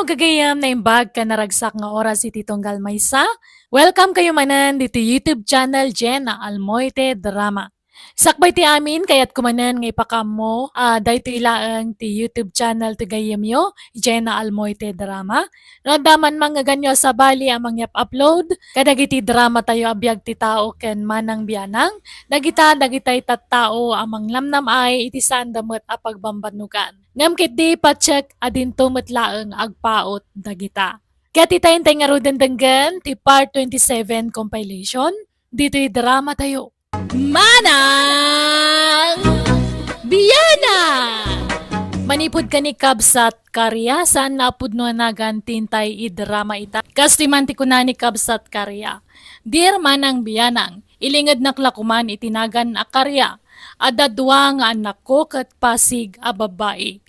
Hello, gagayam na imbag ka naragsak nga oras si Titong Galmaysa. Welcome kayo manan dito YouTube channel Jena Almoite Drama. Sakbay ti amin kayat kumanan nga ipakamo dayto ilaang ti YouTube channel ti gayem yo Jena Almoite Drama. Nadaman mga ganyo sa bali amang yap upload kadagiti drama tayo abiyag ti tao ken Manang Bianang. Dagitay tattao amang lamnam ay iti sandamot a pagbambanugan. Ngam kit di pacheck adinto metlaeng agpaot dagita. Kaya titayin tayo nga rodendenggan ti part 27 compilation. Dito'y drama tayo. Manang Bianang! Manipod ka ni Kabsat Karya saan napudno nagan tintay i-drama ita. Kastiman ti kuna ni Kabsat Karya. Dear Manang Bianang, ilingad naklakuman itinagan a Karya. Adadwa nga anak ko kat pasig a babae.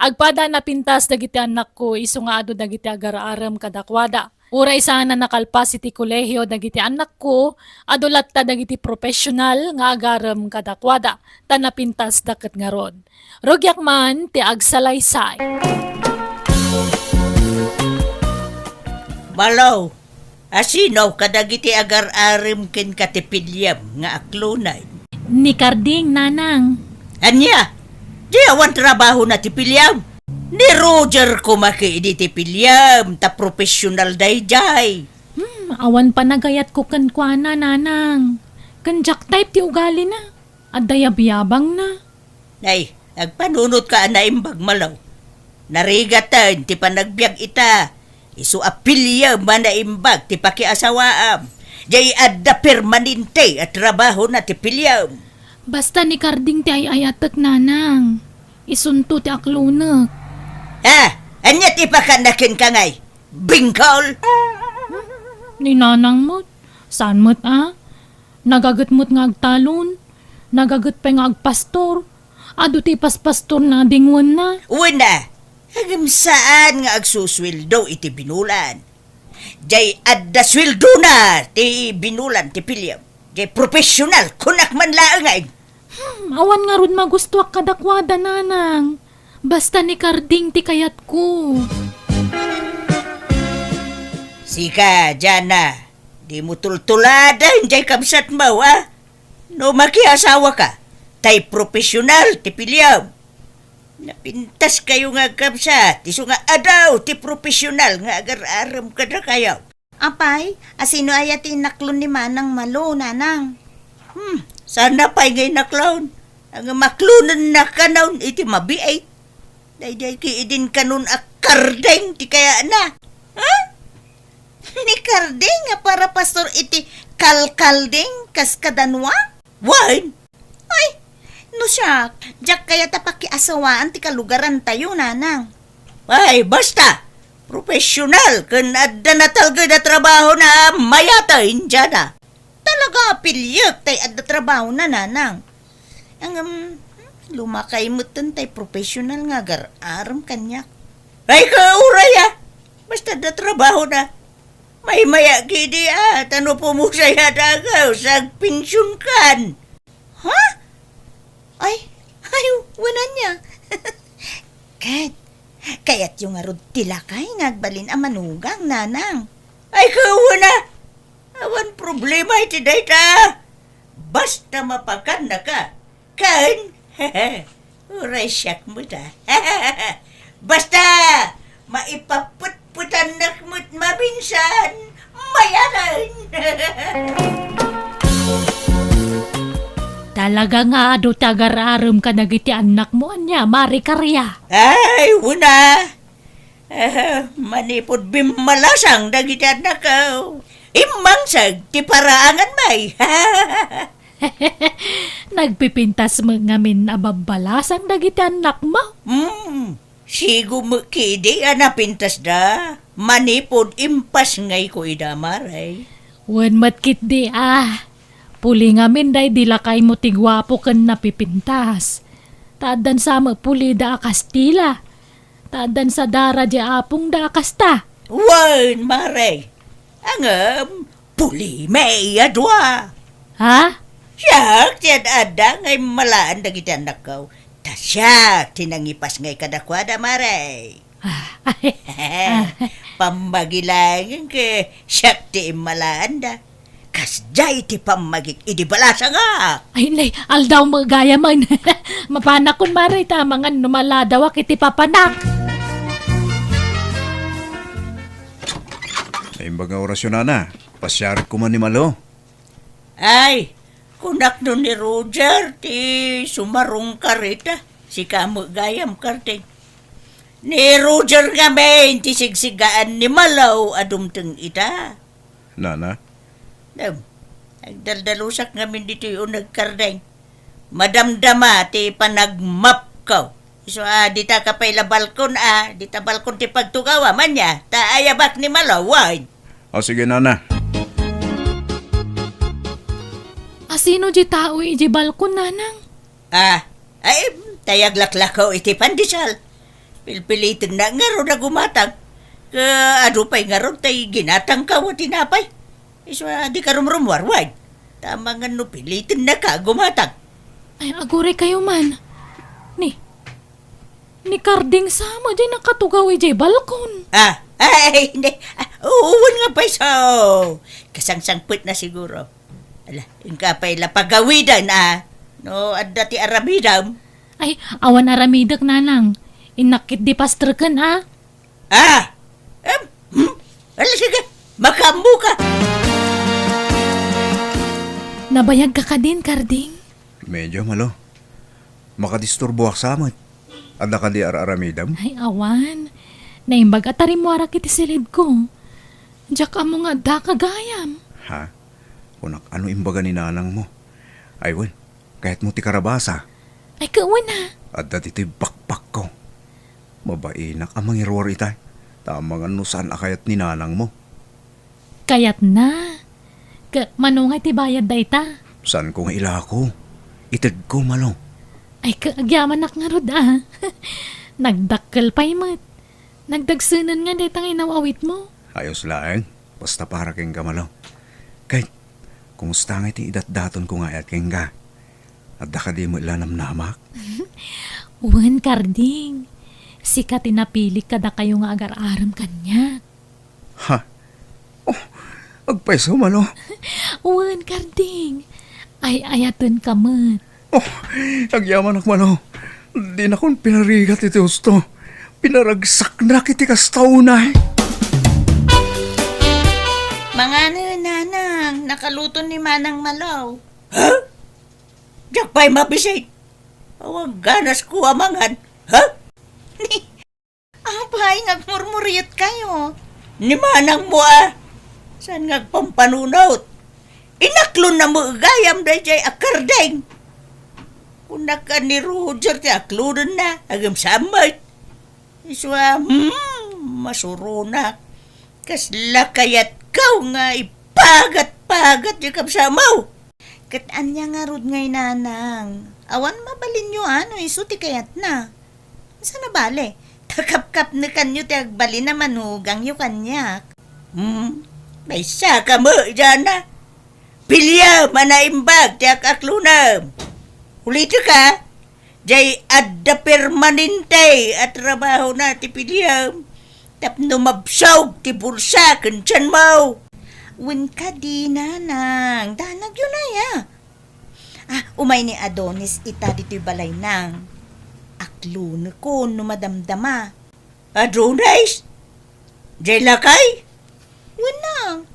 Agpada na pintas dagiti anak ko iso nga ado dagiti agar-aram kadakwada. Uray sana nakalpas iti kolehiyo dagiti anak ko adulat ta dagiti professional nga agaram kadakwada ta napintas daket nga rod. Rogyak man ti agsalaysay. Malaw, asinaw kadagiti agar-aram ken katipilyam nga aklunay. Ni Karding, nanang. Anya? Di awan trabaho na tipilyam. Ni Roger kumaki di tipilyam, ta professional dayjay. Awan pa nagayat ko kan kuana, nanang. Kanjak type ti ugali na. At dayabiyabang na. Ay, nagpanunot ka na imbag malaw. Narigatan ti panagbiag ita. Isu apilyam man na imbag ti pakiasawaam. Jay adda permanente at trabaho na tipilyam. Basta ni Karding ti ayatek, nanang. Isunto ti aklunek. Anya ti pakanakin ka ngay? Bingkol? Ni nanang mo't. Saan mo't Nagagat mo't nga agtalon. Nagagat pa nga agpastor. Ado ti paspastor na dingwan na. Una, hagam saan nga agsuswildo iti binulan? Jay adda swildo na ti binulan ti pilyam. Jay professional kunak man laangay. Awan nga ron magustuak kadakwada, nanang. Basta ni Karding ti kayat ko. Sika, Jena, di mo tultulada jay kabsat mo, No makiasawa ka, tay professional ti pilyam. Napintas kayo nga kabsat, iso nga adaw ti professional nga agar-aram ka na kayo. Apay, asino ay ati naklon ni Manang Malo, nanang? Sana pa'y ngay naklawn. Ang maklunan na kanawn iti mabiay. Dayday kiidin kanun akardeng ti kaya na. Ni Karding nga para pastor iti kalkalding kaskadanwa? Wine? Ay, no siya, jak kaya tapakiasawaan ti kalugaran tayo, nanang. Ay, basta. Professional. Kan adda na talga na trabaho na mayata Jena. Talaga apilyak tay adda trabaho na, nanang. Ang lumakay mo tay professional nga gar-aram kanyak. Ay, kauraya. Basta na trabaho na. May maya gidi Tano po mo saya dagaw sa pensyon kan. Ha? Ay, wala niya. Kaya't yung arod tilakay ngagbalin ang manugang, nanang. Ay, kauna. Awan problema iti dayta. Basta mapakan na ka. Kan? Uray siyak mo ta. Basta maipaputputan na mo't mabinsan. Mayaran. Talaga nga ado tagar-aram ka nagiti anak mo anya, Mari Karya. Ay, una. Manipod bimalasang dagiti anak ko. Imangsag ti paraangan may. Nagpipintas mo ngamin ababalasang dagiti anak mo. Sigo mo kidi pintas da. Manipod impas ngay ko idamaray. Wen matkit di Puli ngamin day dilakay mo tigwapo kan napipintas. Tadan sa puli da Kastila. Tadan sa dara di apong da Kasta. Wan, maray. Angam, puli may adwa. Ha? Siyak, tiyan ada ngay malaan dagiti anak ko. Tasyak, tinangipas ngay kadakwada, maray. Pamagilangan ka, siyak ti imalaan da. Kasjay ti pamagik, idibalasa nga. Ay, nay, aldaw mo gaya man. Mapanak kun maray tamangan numaladaw kiti papanak. Sa imbang orasyon na, pasyarit ko man ni Malo. Ay, kunak no ni Roger, ti sumarong karita. Si kamo gayam karting. Ni Roger nga may ti sigsigaan ni Malaw adumteng ita. Nana, Nagdaldalusak ngamin dito yung nagkardeng. Madamdama ti panagmap ko. So, di ta kapay la balkon, di ta balkon ti pagtugawa man niya. Ta ayabak ni Malaw, why? o sige Nana. Asino di tao iji balkon, nanang? Ay, tayaglaklakaw iti pandisal. Pilpilitin na nga ro na gumatang. Ado pa'y nga ro tay ginatang ka o tinapay. So, di ka rumrumwarwag. Tama nga no, pilitin na ka gumatang. Ay, agure kayo man. Ni Karding sama di nakatugaw iji balkon. Ay, hindi. Uwan nga pa so. Kasangsangput na siguro. Ala, yung kapay lapagawidan no, at dati aramidam. Ay, awan aramidak, nanang. Inakit di pasterken, Ala, sige, makamu ka. Nabayag ka din, Karding. Medyo Malo. Makadisturbo ak sa amat. Ada ka di araramidam? Ay, awan. Naimbag at tarimwara kiti silid ko. Diyak amo nga da kagayam. Ha? Kunak ano imbaga ni nanang mo? Aywan, kahit mo ti karabasa. Ay, kawan na. At dati ti bakpak ko. Mabainak amang irwar itay. Tamang ano saan akayat ni nanang mo. Kayat na. Manungay ti bayad da ita. Saan ko nga ilako? Itid ko Malo. Ay, kaagyaman nak nga rod, Nagdakkel pa'y mat. Nagdagsunan nga detang inawawit mo. Ayos laeng. Basta para keng ka Malo. Kahit, kumusta nga iti idat-daton ko nga at keng ka. At da ka di mo ilanam-namak. Uwan, Karding. Sika tinapilik ka da kayo nga agar-aram kanya. Ha? Oh, agpaiso Malo. Uwan, Karding. Ay, ayaton ka mat. Oh, agyaman ak Malo. Di na kong pinarigat iti gusto. Pinaragsak na kiti kastaunay. Mga nanang, nakaluto ni Manang Malaw. Diyak pa'y mabisay. Awag ganas ko amangan. Ang pahay ngagmurmuriyot kayo. Ni manang mo Saan nga pampanunaut? Inaklon na mo gayam da jay akardeng. Kunak ka ni Roger ti aklonan na. Agam samay. Iswa, masurunak. Kasla kayat kau nga ipagat-pagat di kapsamaw. Kataan niya nga rod ngay nanang. Awan mabalin nyo iso ti kayat na. Sana bale? Takap-kap na kanyo ti agbali na manugang yu kanyak. May saka mo dyan na. Pilya manaimbag ti akaklunam. Ulito ka, jay adda permanente at trabaho na ti pilyam. Tapno mabsawg ti bulsa kanchan mo. Win ka di nanang. Danag yun na ya. Umay ni Adonis ita dito'y balay nang. Akluno ko no madamdama. Adonis? Jay lakay? Wala.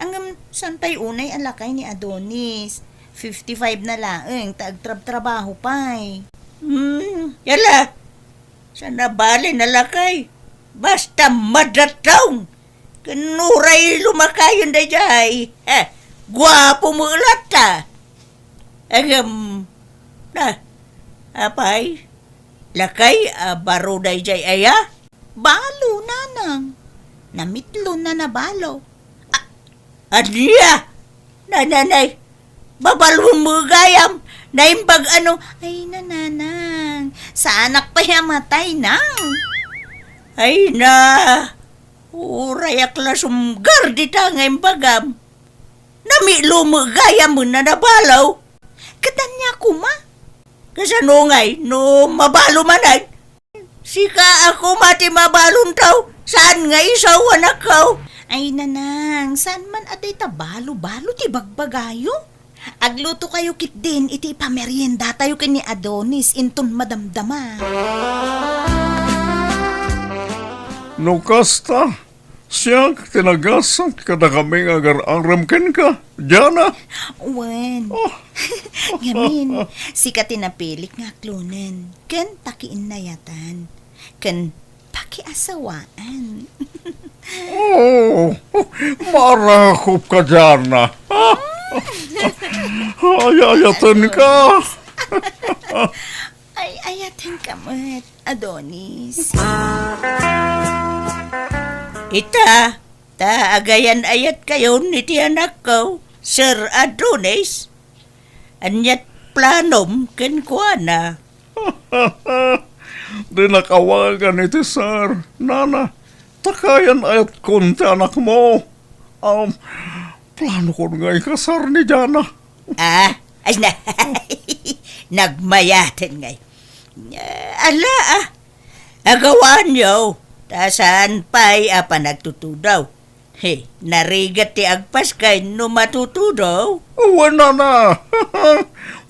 Ang santay unay alakay ni Adonis. 55 na lang, tagtrabaho pa'y. Yala. Sana bali na lakay. Basta madatong. Kanuray lumakayon da jay. Gwapo mo ulat ta. Apay? Lakay, baro da jay aya? Balo, nanang. Namitlo na nabalo. Adya! Nanay, babalong mo gayam. Naimbag Ay, nananang. Sa anak pa yamatay nang. Ay na, urayak la sumgar di tangay bagam. Namilo mo gayam mo na nabalaw. Katanya ko ma. Kasano ngay, no mabalo manay. Sika ako mati mabalon tao. Saan nga isaw anak ko? Ay nanang, saan man atay tabalo-balo ti bagbagayo? Agluto kayo kit din, iti pamerienda tayo kini Adonis, inton madamdama. No kasta, siya tinagasat kada kami agar-aram ken ka, Jana. Wen. Ngamin, sika tinapilik nga klunen. Ken pakiinayatan. Ken pakiasawaan. Oh, marakop ka, Jana. Ayayatan ka. Ay, ayatin ka mo't, Adonis. Ita, agayan ayat kayo ni ti anak ko, Sir Adonis. Anyat planom ken kuana. Di nakawagan iti sir. Nana, takayan ayat kun ti anak mo. Plano ko nga ikasar ni Jana. Ay na, nagmayatin ngay. Ala agawan yo. Tasaan pa'y apa nagtutudaw. He, narigat ti agpas kay no matutudaw. Wala na.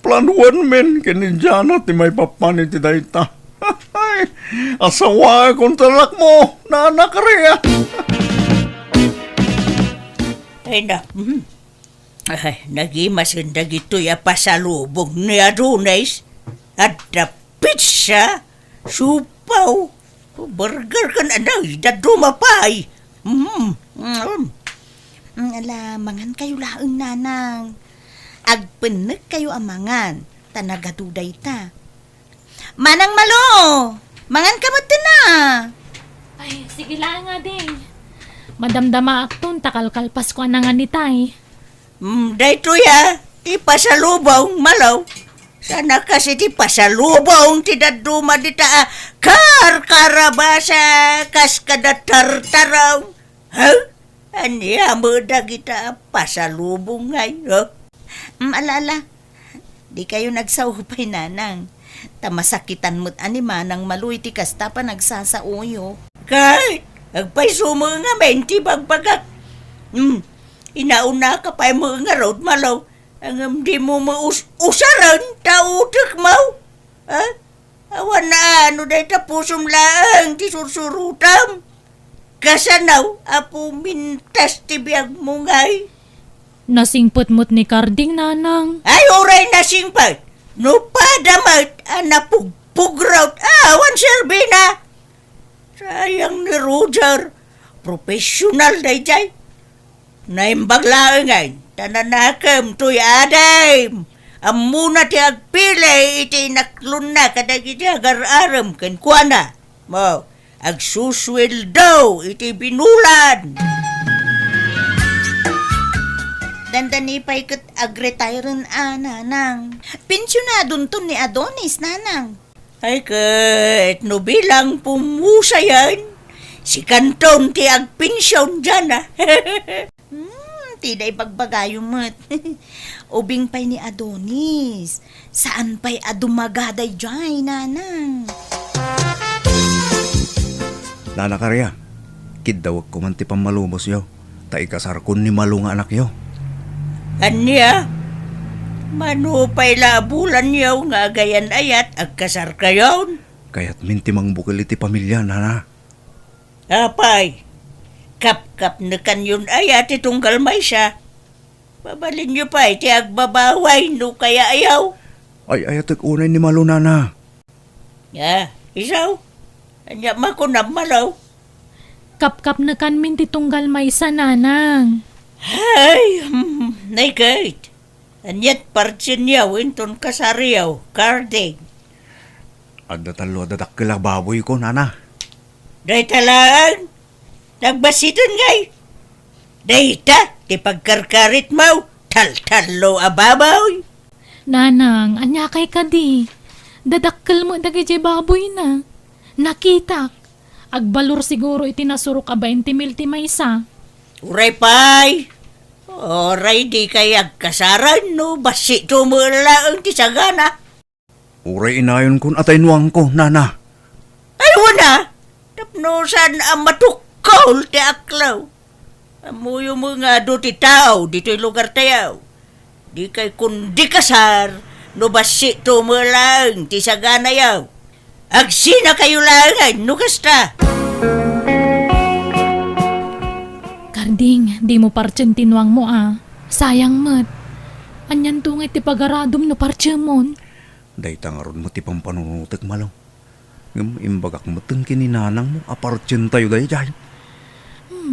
Planuan men kini Jana ti may papanit ti dayta. Asawa kong tanak mo, nana kariya. Ay na, ay, nagimasin na gito'y pasalubong ni Adonis. At na pizza, supaw, burger ka na daw, dadumapay. Ala, mangan kayo laang nanang. Agpeneg kayo amangan, tanagaduday ta. Manang Malo, mangan ka mo na. Ay, sige lang nga din. Madamdama akton, takalkalpas ko anangan ni tay. Dahito ya, ti pasalubong malaw. Sana kasi ti pasalubong ti daduma di ta karkarabasa kas kada tartaraw. Ha? Anya mo dagita pasalubong ngayon. Ala, di kayo nagsawupay nanang. Tamasakitan mo't ani Manang Maluy ti kasta pa nagsasauyo. Kahit, agpay sumo nga menti bagbagak. Inauna ka pa mga road malaw. Ang di mo usaran, tautik mo. Ha? Awan na ano dahi tapusum lang, ti sursurutam. Kasanaw, apo mintas ti biag mo ngay. Nasingput-mut ni Karding, nanang. Ay, oray na singpag. No padamat, napugpugraut. Awan serbina. Sayang ni Roger. Professional day jay. Naimbag lang ngay. Tananakam to'y aday. Amuna ti agpilay iti naklun na kadag iti agar-aram kan kuana. Mo, agsuswil daw iti binulan. Dandani pa ikat ag-retiren nanang. Pensyonadon to ni Adonis, nanang. Ay kat, no bilang pumusa yan. Si Kanton ti agpinsyon dyan Tiday pagbagayo mo't. Ubing pa'y ni Adonis. Saan pa'y adumagaday jay, nanang? Nana kariya, kidawag ko man ti pamalumos yo. Ta ikasar kun ni Malu nga anak yo. Anya, manupay labulan yaw nga gayan ayat agkasar kayon. Kaya't minti mang bukil iti pamilya, nana. Apay, kap-kap na kanyon ayat itunggal may siya. Babalin niyo pa iti agbabaway no kaya ayaw. Ay ayatek unay ni Malu, nana. Isaw, anya makunam malaw. Kap-kap na kanmin titunggal maysa, nanang. Ay, naikait. Anyat partsin yaw inton kasariyaw, karding. Adda talo dadakkel baboy ko, nana. Day talaan, nagbasiton ngay. Day ta, ti pagkarkarit mo, tal-talo ababaw. Nanang, anya kay kadi. Dadakkel mo dagiti baboy na. Nakitak. Agbalor siguro iti nasurok a 20,000 ti maysa. Uray pay, oray di kay agkasaran no, basi tumula ang tisagana. Uray inayon kun atay nuwang ko, nana. Ay, wala. Tapnosan ang matukol ti aklaw. Amuyo mo nga do ti tao, dito'y lugar tayaw. Di kay kundi kasar, no basi tumulang ti sagana yaw. Agsina kayo langan, no kasta. Karding, di mo parchen tinwang mo Sayang mat. Anyan tungay ti pagaradom no parche mon. Day tangaron mo ti pampanunutek malaw. Ngam imbagak mo tun kininanang mo, apartyan tayo day jay.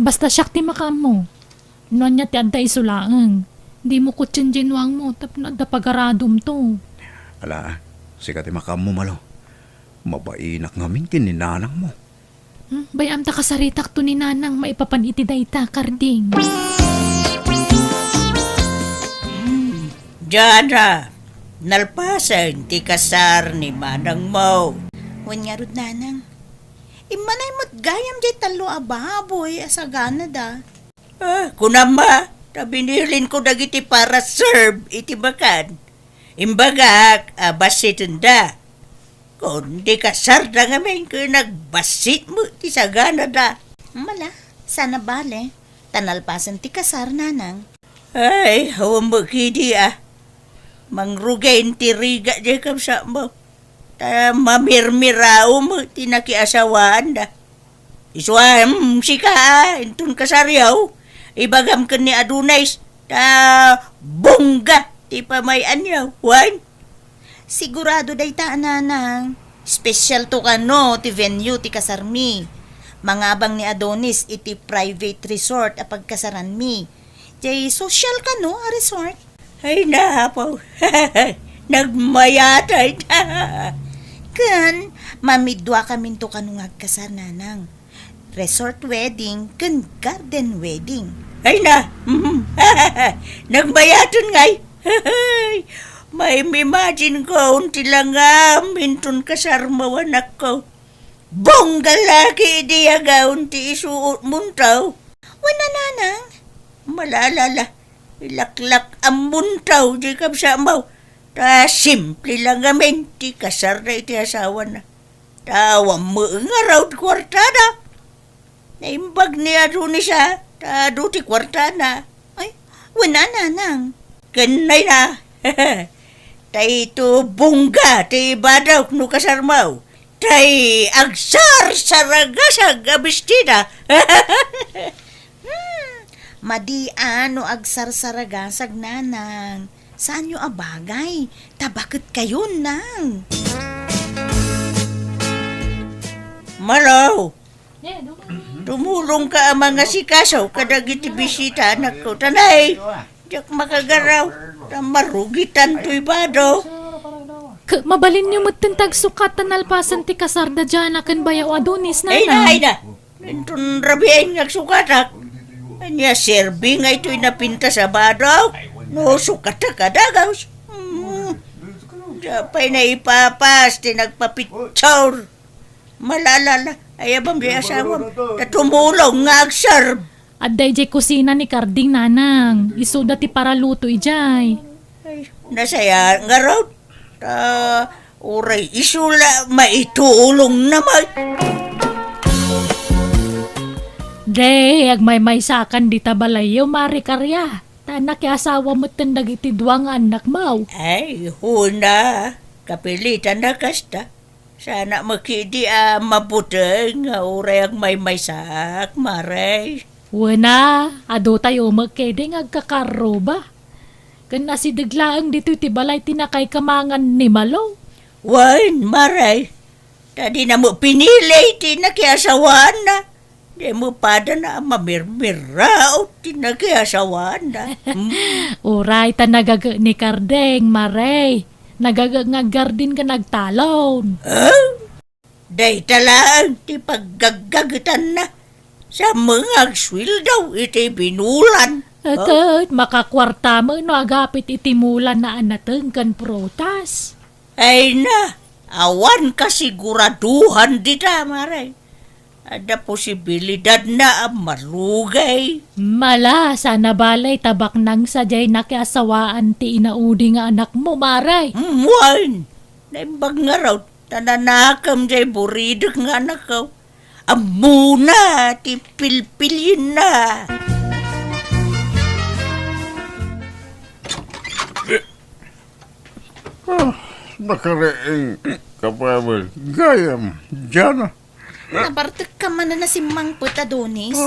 Basta siyak ti makam mo. No anya ti anta isulaang. Di mo kutsin jinwang mo tapno da pagaradom to. Ala, sikat ti makam mo malaw. Mabainak ngamin kininanang mo. Bayam ta kasaritak to ni nanang maipapaniti dayta, Karding. Jana, nalpasan ti kasar ni Manang mo. Wan nga rod nanang. Imanay mo't gayam jay talo ababoy asagana da. Kunama, tabinilin ko dagiti para serve iti bakan. Imbagak, basit da. Kung di kasar da ngamin, kung nagbasit mo ti sagana da. Mala, sana bale. Tanalpasan ti kasar nanang. Ay, hawa mo kidi Mangrugain ti riga di kamsa mo. Ta mamirmirao mo ti nakiasawaan da. Iswam sika intun kasaryaw. Ibagam ka ni Adunais. Ta bongga ti pamayan yaw. Wan? Sigurado day ta nanang. Special to kano ti venue ti kasarmi. Mangabang ni Adonis iti private resort a pagkasaran mi. Jay social kano a resort. Ay nahapaw. Nagmayatay na. Kan, mamidwa kami to kano agkasar nanang. Resort wedding, kan garden wedding. Ay na. Nagbayaton ngay. May imagine ko unti lang mintun kasarmawan ako. Bongga laki diyaga unti isuot muntaw. Wala nanang. Malalala. Ilaklak ang muntaw di kapsamaw. Ta simple lang gamin. Ti kasar na iti asawa na. Tawang mo nga raw kwartada. Naimbag ni Adonis ta do ti kwartada. Ay, wala nanang. Kanay na. Tay ito bongga, tay badaw no kasarmaw. Tay agsar saragasag abistida. Madi ano agsarsaragasag nanang. Saan nyo abagay? Tabakit kayo nang. Malaw. Tumulong ka ang mga sikasaw kadagiti bisita anak ko. Tanay, diyak makagaraw. Marugitan to'y bado. Mabalin niyo matintag sukatan alpasan ti kasarda dyan akan bayaw Adonis Ay nanang. na. Intun rabiain ngagsukatak. Anya serbi nga ito'y napinta sa bado. No, sukatak kadagaw. Japay na ipapas, tinagpapitsor. Malalala, ayabam di asawam. Tatumulong nga agserb. At dayjay kusina ni Karding nanang. Isuda ti para luto ijay. Nasaya nga raw. Uray isula maitulong naman. Day, agmay sakan di tabalayo marikarya. Tanak asawa mo tindag iti duwang anak mo. Ay, huna. Kapilitan na kasta. Sana makidi mabuti nga uray ang may sak, maray. Wana, ado tayo magkede nga agkakaro ba? Kan nasidaglaang dito ti balay tinakay kamangan ni Malo. Wan, maray. Tadi na mo pinili, tinakiasawaan na. Di mo pada na mamirmirao, tinakiasawaan na. Uray, ta nagaga ni Kardeng, maray. Nagaga nga gardin ka nagtalon. Day talaan, ti paggagagitan na. Sa mga agswil daw, iti binulan. Agad, makakwarta mo no agapit itimulan na anateng kan protas. Ay na, awan kasiguraduhan dita, maray. Ada posibilidad na marugay. Mala, sana balay tabak nang sadyay nakiasawaan ti inaudi nga anak mo, maray. Wan, naimbag nga raw, Tananakam jay buridag nga nakaw. Amuna, ti pilpilin na. Nakaraing kapabal. Gayam, Jena. Nabartek ka man na si Mang Put Adonis.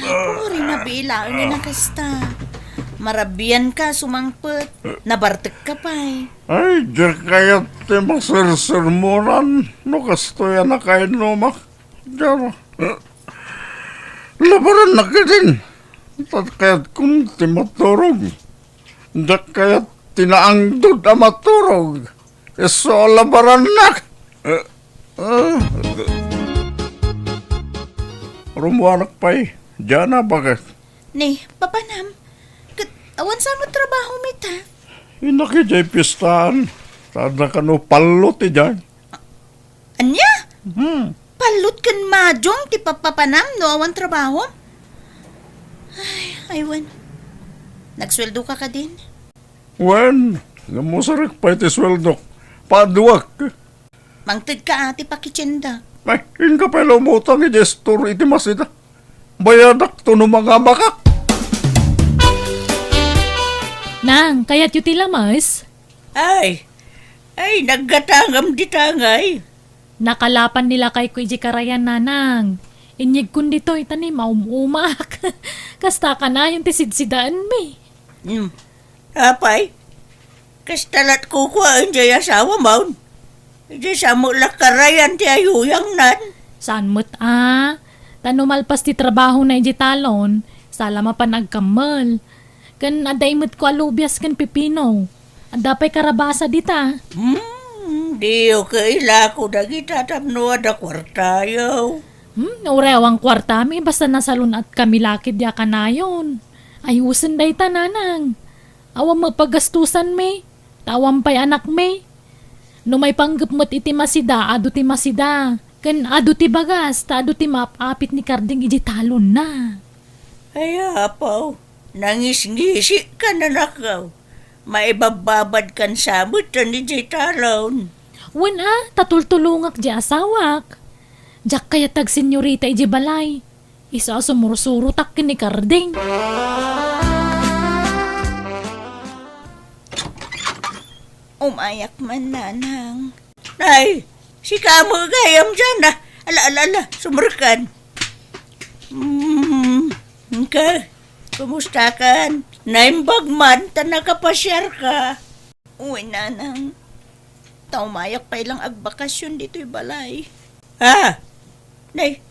Puri na bilaan niya na kasta. Marabian ka, sumangput. Nabartek ka pa eh. Ay, diyan kaya ti masirsermonan. No kastoya na kayo numak. Jena. Labaran na ka din. Tat kaya't kung ti maturog. Diyan kaya't tinaangdod na maturog. Iso labaran na. Rumuanak pa eh. Jana, bakit? Ni, papanam. Awan sa mo trabaho mita. Inaki jay pistahan. Tada ka no palot eh dyan. Anya? Palut kan majong ti papapanam no awan trabaho? Ay, aywan. Nagsweldo ka din? Wen, namusarik pa iti sweldo. Paduwak. Mangtid ka ati pakitsenda. Ay, inka pa lumutang i-gestor iti masita. Bayadak to no mga bakak. Nang, kaya't yu ti lamas? Ay, naggatangam di tangay. Nakalapan nila kay Kuya Karayan nanang. Inyig kun dito itani maumak. Kasta ka na yung tisidsidaan mi. Apay, kastalat ko jay asawa maun. Jay samo lakarayan ti ayuyang nan. Saan mo't tanumalpas ti trabaho na iji talon. Salama pa nagkamal. Kan aday mo't ko alubyas kan pipino. Adapay karabasa dita. Di kaila ko dagita tapno ada kwartayo. Urewang kwarta mi basta nasalun at kami lakid ya kanayon. Ayusin day tananang. Awam magpagastusan mi. Tawam pa'y anak mi. No may panggap mo't iti masida, ado ti masida. Kan ado ti bagas, ta ado ti mapapit ni Karding iji talon na. Ay apaw, nangis-ngisi ka na nakaw. Maibababad kan sabot ni jay talon. Wen tatultulungak di asawak. Jak kaya tag senyorita iji balay. Isa sumursurutak ni Karding. Umayak man nanang. Ay, si kamo gayam dyan na. Ala, sumurkan. Kumusta kan? Naimbag man, ta nakapasyar ka. Uy nanang. Taumayak pa ilang agbakasyon dito'y balay. Nay,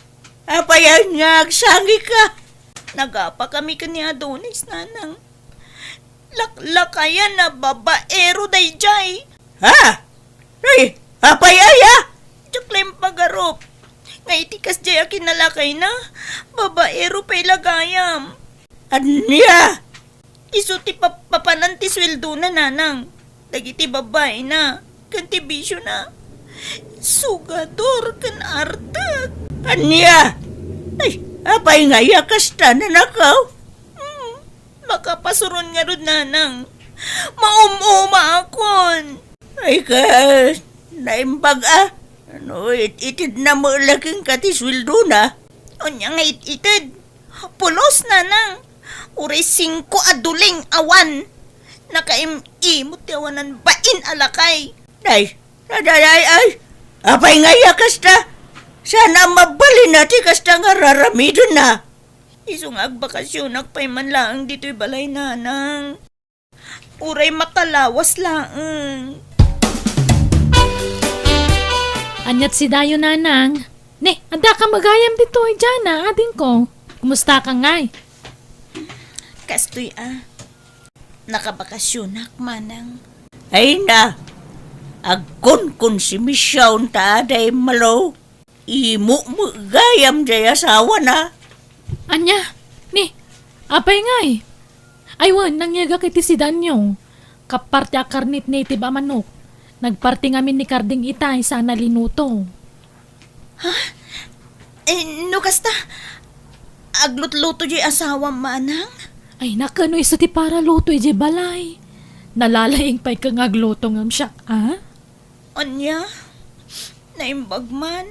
apayan nga, agsangi ka. Nagapa kami kanya Adonis nanang. Laklakayan na babaero day jay. Nay, apayaya. Tsuklem pagarop. Nga itikas jay akinalakay na. Babaero pa'y lagayam. Anya? Iso ti papananti sweldo na nanang. Dagiti babae na. Kantibisyo na. Sugador kan artag. Anya? Ay, apay nga yakasta na nakaw. Makapasuron nga ron nanang. Maumuma akon. Ay ka, naimbag itid na mo laking katiswildo na. Onya nga itid. Pulos nanang. Uray 5 aduling awan. Nakaimimot yawanan bain alakay. Ay, apay nga yakasta. Sana mabalin natin kasta nga raramidon na. Isong agbakasyon akpay man lang dito'y balay nanang. Uray makalawas lang. Anyat si Dayo nanang. Ne, anda ka magayam dito ay Jana, ading ko. Kumusta ka ngay? Kastoy nakabakasyon manang. Ay na, agkon si Misyaw ta aday malo. Imo mo gayam jay asawa na. Anya, ni, apay ngay. Aywan, nangyaga kiti si Danyo. Kaparte a karnit native a manok. Nagparti ngamin ni Karding itay sana linuto. No kasta, aglutluto di asawa manang? Ay nakano iso ti para luto ije balay. Nalalaing pa'y kang agluto ngam siya, Anya? Naimbag man.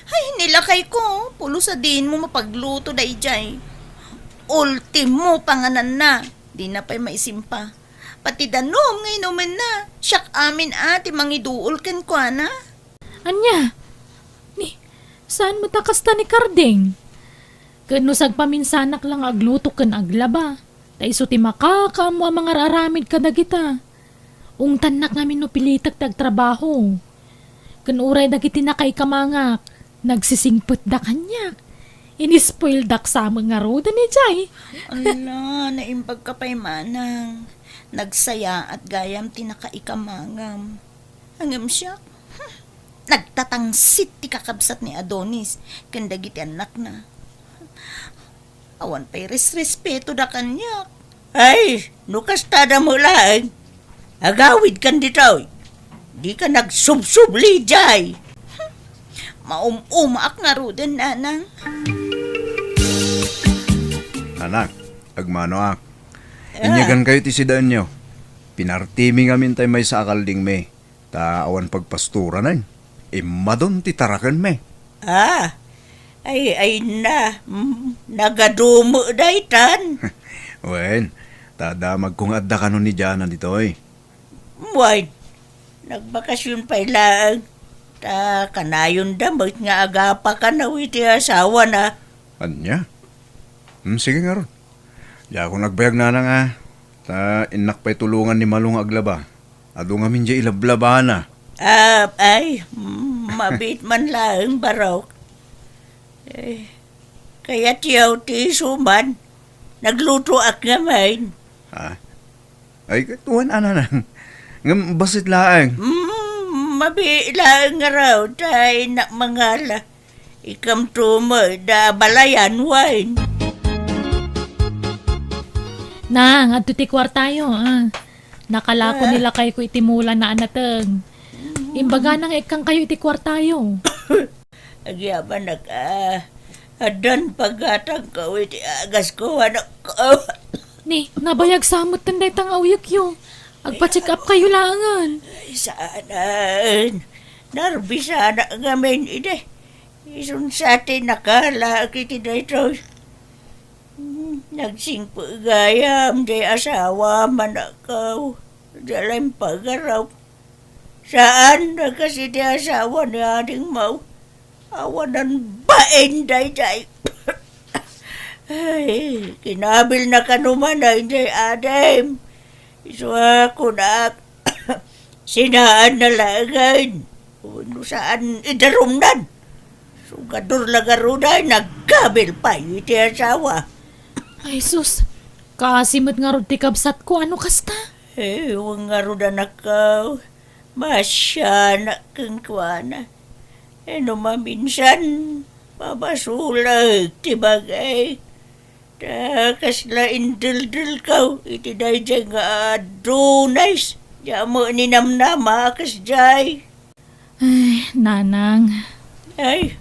Ay, nilakay ko. Pulo sa din mo mapagluto day jay. Ultimo panganan na. Di na pa'y maisimpa. Pati danom ngay naman na. Siyak amin ati mangiduol ken kwa na. Anya? Ni, saan mo takasta ni Karding? Kanusag paminsanak lang agluto kan aglaba. Taiso ti makakaamo ang mga raramid ka dagita. Ungtan nak namin no pilitak tagtrabaho. Kanuray dagiti na kay kamangak. Nagsisingput da kanyak. Inispoil dak sa mga roda ni Jay. Ala, naimbag ka pa'y manang. Nagsaya at gayam tinakaikamangam. Hangam siya. Nagtatangsit ti kakabsat ni Adonis. Kandagiti anak na. Awan pa'y respeto da kanyak. Ay, nukastada mo lang. Agawid kan dito. Di ka nagsubsubli, Jay. Maum-umaak nga roden, nanang. Anak, agmano ak. Inyagan kayo ti sidaan nyo. Pinartimi ngamin tayo may sa akalding me. Ta awan pagpastura na. Imadon ti tarakan me. Ah, ay na. Nagadumo daytan. Wen, tadamag kong adda ka nun ni Jana dito eh. Why? Nagbakasyon pa lang. Ta kanayon damot nga agapa ka na iti asawa na. Anya? Sige nga ron. Di ako nagbayag na nga. Ta inak pa'y tulungan ni Malong aglaba. Ado nga min di ilablaba na. Mabit man lang barok. Kaya tiyaw ti suman. Nagluto ak ngamin. Ha? Ay, tuwan ana na. Ngam basit laang. Mabila nga raw tay na mangala. Ikam tumo da balayan wine. Nang, adto ti kwartayo. Nakalako nila kay ko itimula na anatag. Imbaga nang ikang kayo iti kwartayo. Agyaman adan pagatang ko iti agas ko anak ko. Ni, nabayag samot tanday tang awyok yo. Agpa-check up kayo langan. Ay, saanan. Narbisa na ngamin ide. Isun sa atin nakala kiti dito. Nagsingpo gayam di asawa manakaw. Dalam pagaraw. Saan na kasi di asawa ni ading mau? Awanan bain day. Ay, kinabil na kanuman na hindi adem. Iso ako na sinaan na lagan. Ano saan idarumdan? Sugador lagaruday, nagkabil pa iti asawa. Ay sus, kasimot nga rod ti kabsat ko. Ano kasta? Huwag nga rin nakaw. Masya na kang kuwana. Ano maminsan, mabasulag ti bagay. Takas la indil-dil kaw, iti day dyan nga adunays. Diya mo ninamnama kas jay. Ay, nanang. Ay,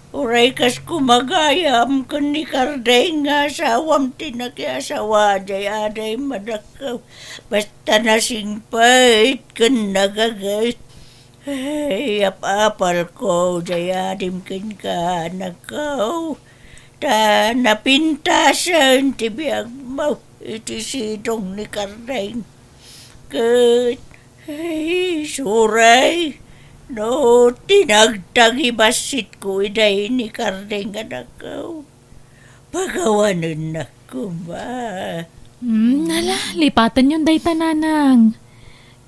uray kas kumagayam kun ni Kardeng nga asawam tinakiasawa jay aday madakaw. Basta nasingpait kun nagagay. Ay, apapal ko jay adim kin ka nakaw. Ta napintasan ti Biag mo iti sidong ni Kardeng. Kat, ay, suray. No, tinagtagibasit ko iday ni Kardeng anakaw. Pagawanan na ko ba? Nala, lipatan yun day tananang.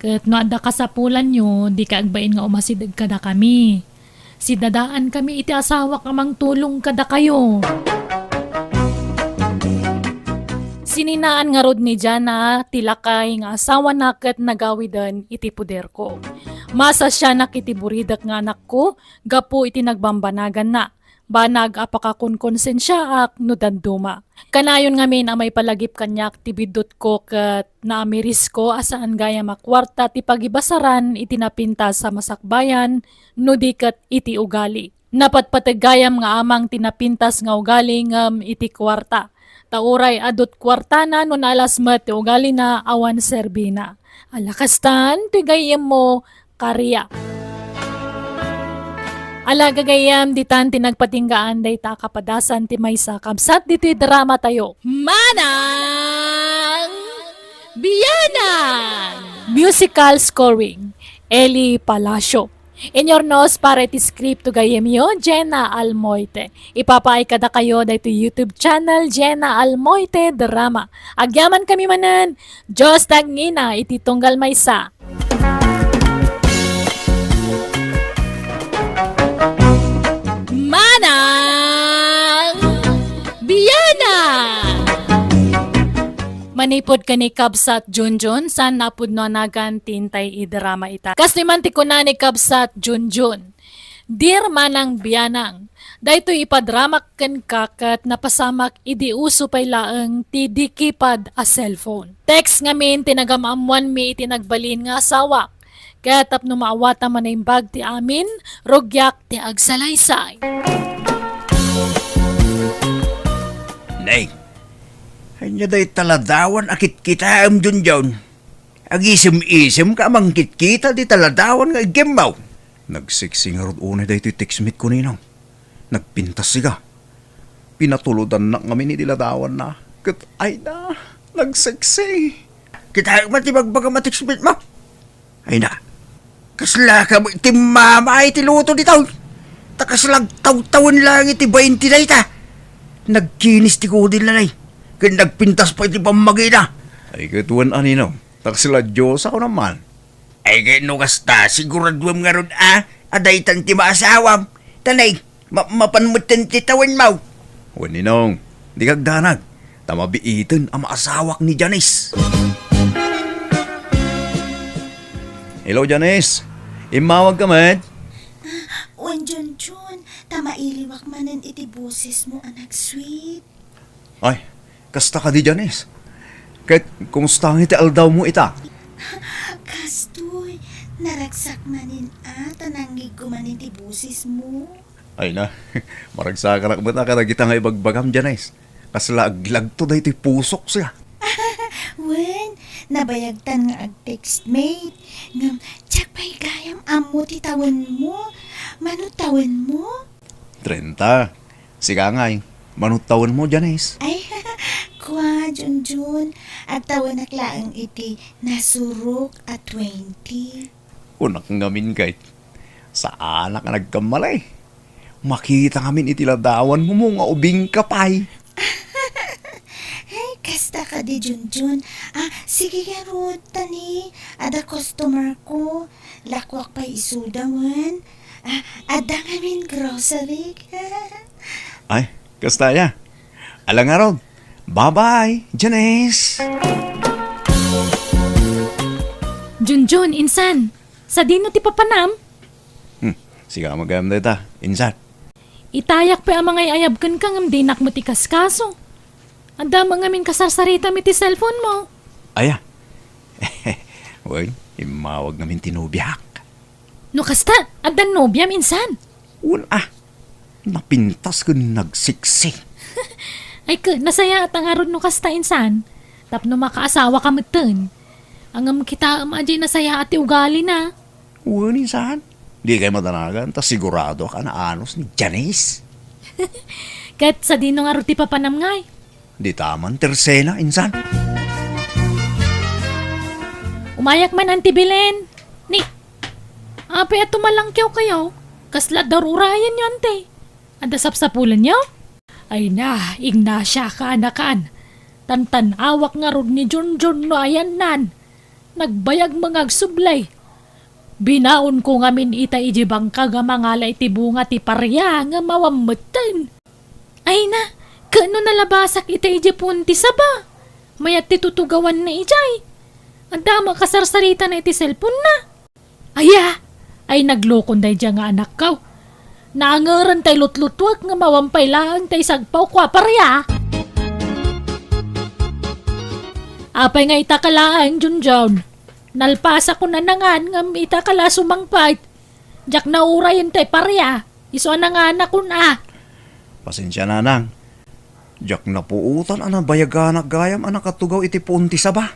Kat no ada kasapulan nyo, di ka agbain nga umasidag kada kami. Si dadaan kami iti asawa kamang tulong kada kayo. Sininaan nga rod ni Jena, tilakay nga asawa nakat nagawidan iti puder ko. Masa siya nakiti buridak nga anak ko, gapo iti nagbambanagan na. Banag apakakon konsensya ak no danduma. Kanayon ngamin amay palagip kanyak tibidot ko kat naamiris ko asaan gaya makwarta ti pagibasaran iti napinta sa masakbayan no dikat iti ugali. Napatpategayam nga amang tinapintas nga ugali ngam iti kwarta. Tauray adot kwarta na no nalasmat ti ugali na awan serbina. Alakastan ti gayem mo karya. Ala gagayam ditan tinagpatinggaan day ta kapadasan ti maysa kabsat diti drama tayo. Manang Bianang! Musical scoring, Eli Palacio. In your nose para iti script to gayem yo, Jena Almoite. Ipapaay kada kayo dahito YouTube channel, Jena Almoite Drama. Agyaman kami manan, Diyos tagngina iti tunggal maysa. Manang Bianang! Manipod ka ni Kabsat Junjun, san napod no nagan tintay i-drama ita. Kas naman ti kuna ni Kabsat Junjun. Dear Manang Bianang, dahito ipadramak ken kakat napasamak idi uso pay laeng ti dikipad a cellphone. Text ngamin tinagamamuan mi itinagbalin nga asawak. Kaya tapno maawata man na imbag ti amin, rogyak ti agsalaysay. Nay, hanya day taladawan akit kita am dun dyan. Agisim-isim ka mang kita di taladawan nga gemaw. Nagsiksing arod unay da ito'y teksmit ko ninong. Nagpintas siga. Pinatuludan na kami ni diladawan na. Kat ay na, nagsiksi. Kita matibagbaga matiksmit mo. Ay na, kasla ka mo iti mama ay tiluto di taon. Takaslag taw-tawan lang iti 20 na ita. Nagkinis ti kudil na nay. Kaya nagpintas pa iti pamagina. Ay katuan anino, taksila Diyos ako naman. Ay kaya no kasta, siguraduam nga ron aday tan ti maasawam. Tanay, mapanmutan ti tawan mo. O ninong, di kagdanag. Tamabiitin ang maasawak ni Janice. Hello Janice, imawag ka man. Wen Jun, tamailiwak manan iti boses mo, anak sweet. Ay, kasta ka di Janice. Kahit kumusta ang iti aldaw mo ita. Kastoy, naragsak manin tanangig ko manin iti boses mo. Ay na, maragsa ka na kumata ka na kita nga ibagbagam Janice. Kasla aglag to da iti pusok siya. Wen, nabayagtan nga ag-text mate. Ngam, tsak pa'y gayam amo ti tawan mo. Manutawan mo? 30. Siga ngay, manutawan mo Janice. Ay, kwa, Junjun. At tawan naklaang iti nasurok at 20. Unak ngamin kahit sa anak nga nagkamalay. Makita ngamin itiladawan mo nga ubing kapay. Ay, kasta ka di, Junjun. Sige ka, Ruth, tani. Ada customer ko. Lakwak pa isudawan. Ada ngamin grocery. Ay, kastaya. Alang nga ron. Bye-bye, Janice. Junjun, insan, sa dino ti papanam? Siga magam na ita, insan. Itayak pa ang mga iayabkan kang amdinak mo ti kaskaso. Anda mga min kasarsarita mi ti cellphone mo. Aya. Uy, imawag namin tinubyak. No kasta, adan nobya minsan. Wala. Napintas ko nagsiksi. Ay ka, nasaya at ang arod no kasta insan. Tapno makaasawa ka matan. Ang kita amajay nasaya at ugali na. Uwan, insan. Di kayo madanagan, tas sigurado ka na anos ni Janice. Kat sa dino nga ruti papanam ngay. Di taman tersena, insan. Umayak man antibilen. Ni, ape at tumalangkyaw kayo. Kasla darurayan nyo ante. Anda sapsapulan nyo? Ay na, Ignacia ka anakan. Tantan awak nga rod ni Junjun no ayan nan. Nagbayag mga agsublay. Binaon ko ngamin ita ijibang kaga mangala iti bunga ti parya nga mawamutan. Ay na, kano nalabasak ita ijipun ti saba. Mayat ti tutugawan na ijay. Anda makasarsarita na iti cellphone na. Aya, ay naglokon day dyan nga anak kaw. Naangaran tay lutlutwag nga mawampay lang tay sagpaw kwa parya. Apay nga itakalaan, Junjun. Nalpasa ko na nangan nga itakala sumangpait. Jak na urayan tay parya. Iso na nga anak ko na. Pasensya na nang. Jak na puutan ana bayaganak gayam anak katugaw iti punti sa ba?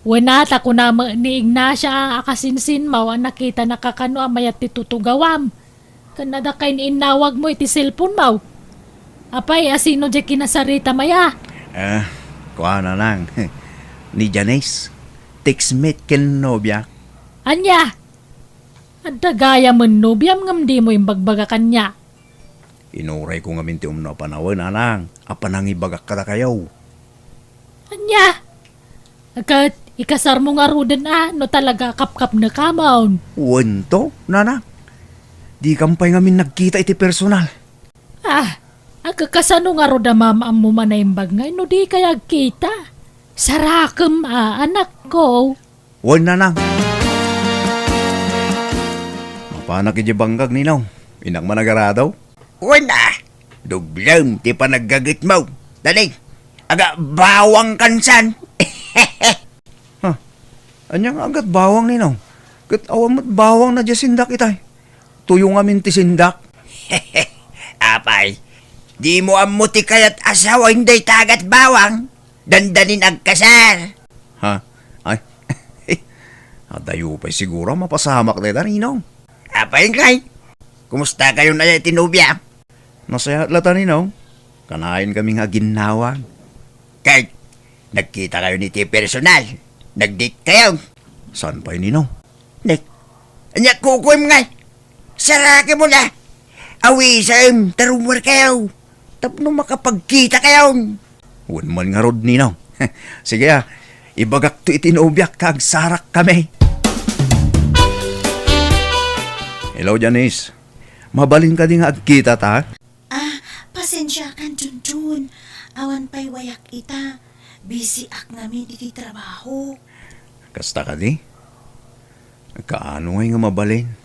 Wanata ko na ni Ignacia akasinsin mawa nakita nakakano amayat ti tutugawam. Kanada kay inawag mo iti cellphone mo. Apay, asino di kinasarita maya? Kuha na lang. Ni Janice. Text-mate ken nobya. Anya? Adda gaya mo nobyam ngam di mo yung bagbaga kanya. Inuray ko nga minti umno panawan, anang. Apanang ibagak ka na kayaw. Anya? Agad, ikasar mo nga rudan no talaga kapkap na kamaon. Wento, nanang. Di kampay ngamin nagkita iti personal. Agkakasano nga ruda mama mo manaimbag nga, no di kaya kita. Sarakam anak ko. Wan nanang. Mapanak iti banggag ninaw. Inak managaradaw. Wala. Duglam, ti pa naggagit mo. Dali, aga bawang kansan. Anyang agat bawang ninaw. Kat awan mo't bawang na sindak itay. Tuyo nga min ti sindak. Apay, di mo amuti kayat asawa hindi tagat bawang. Dandanin agkasar. Ha? Ay. Adayo pa'y siguro mapasamak na ito ninaw. Apay kay, kumusta kayo na tinubya? Nasaya lata ninaw. Kanain kami nga ginawa. Kay, nagkita kayo ni ti personal. Nag-date kayo. Saan pa'y ninaw? Nek, anya kukuim nga. Sarake mo na. Awisam, tarumar kayo. Tapno makapagkita kayo. Wan man nga rod ninaw. Sige ibagak to itinubyak kag sarak kami. Hello, Janice. Mabalin ka din nga agkita ta? Pasensya kan Junjun. Awan pa'y wayak ita. Busy ak ngamin iti trabaho. Kasta ka di? Kaano nga nga mabalin?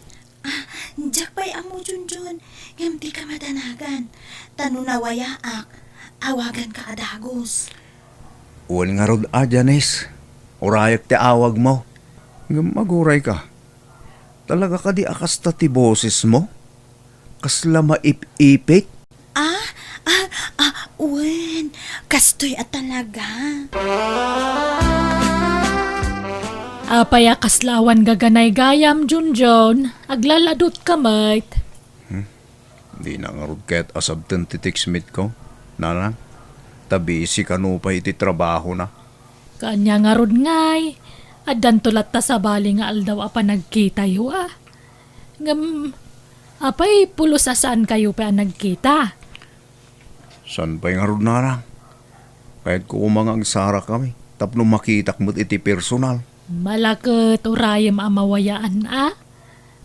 Diyak pa'y amo Junjun. Ngam di ka madanagan. Tano na wayaak. Awagan ka adagos. Uwan nga rod Janice. Urayak ti awag mo. Maguray ka. Talaga ka di akas ta ti boses mo? Kasla maip-ipit? Uwan. Kastoy at talaga. Apay akaslawan gaganay gayam Junjon. Aglaladot kamait. Di na nga rod kahit asabtan ti text-mate ko. Nanang, tabi si kano pa iti trabaho na. Kanya nga rod ngay. Adan tulat ta sa bali nga aldaw apa nagkita yu Ngam, apay pulos saan kayo pa nagkita? San pa'y nga rod nanang? Kahit ko umangang sara kami. Tapno makitak mo't iti personal. Malakot urayam amawayaan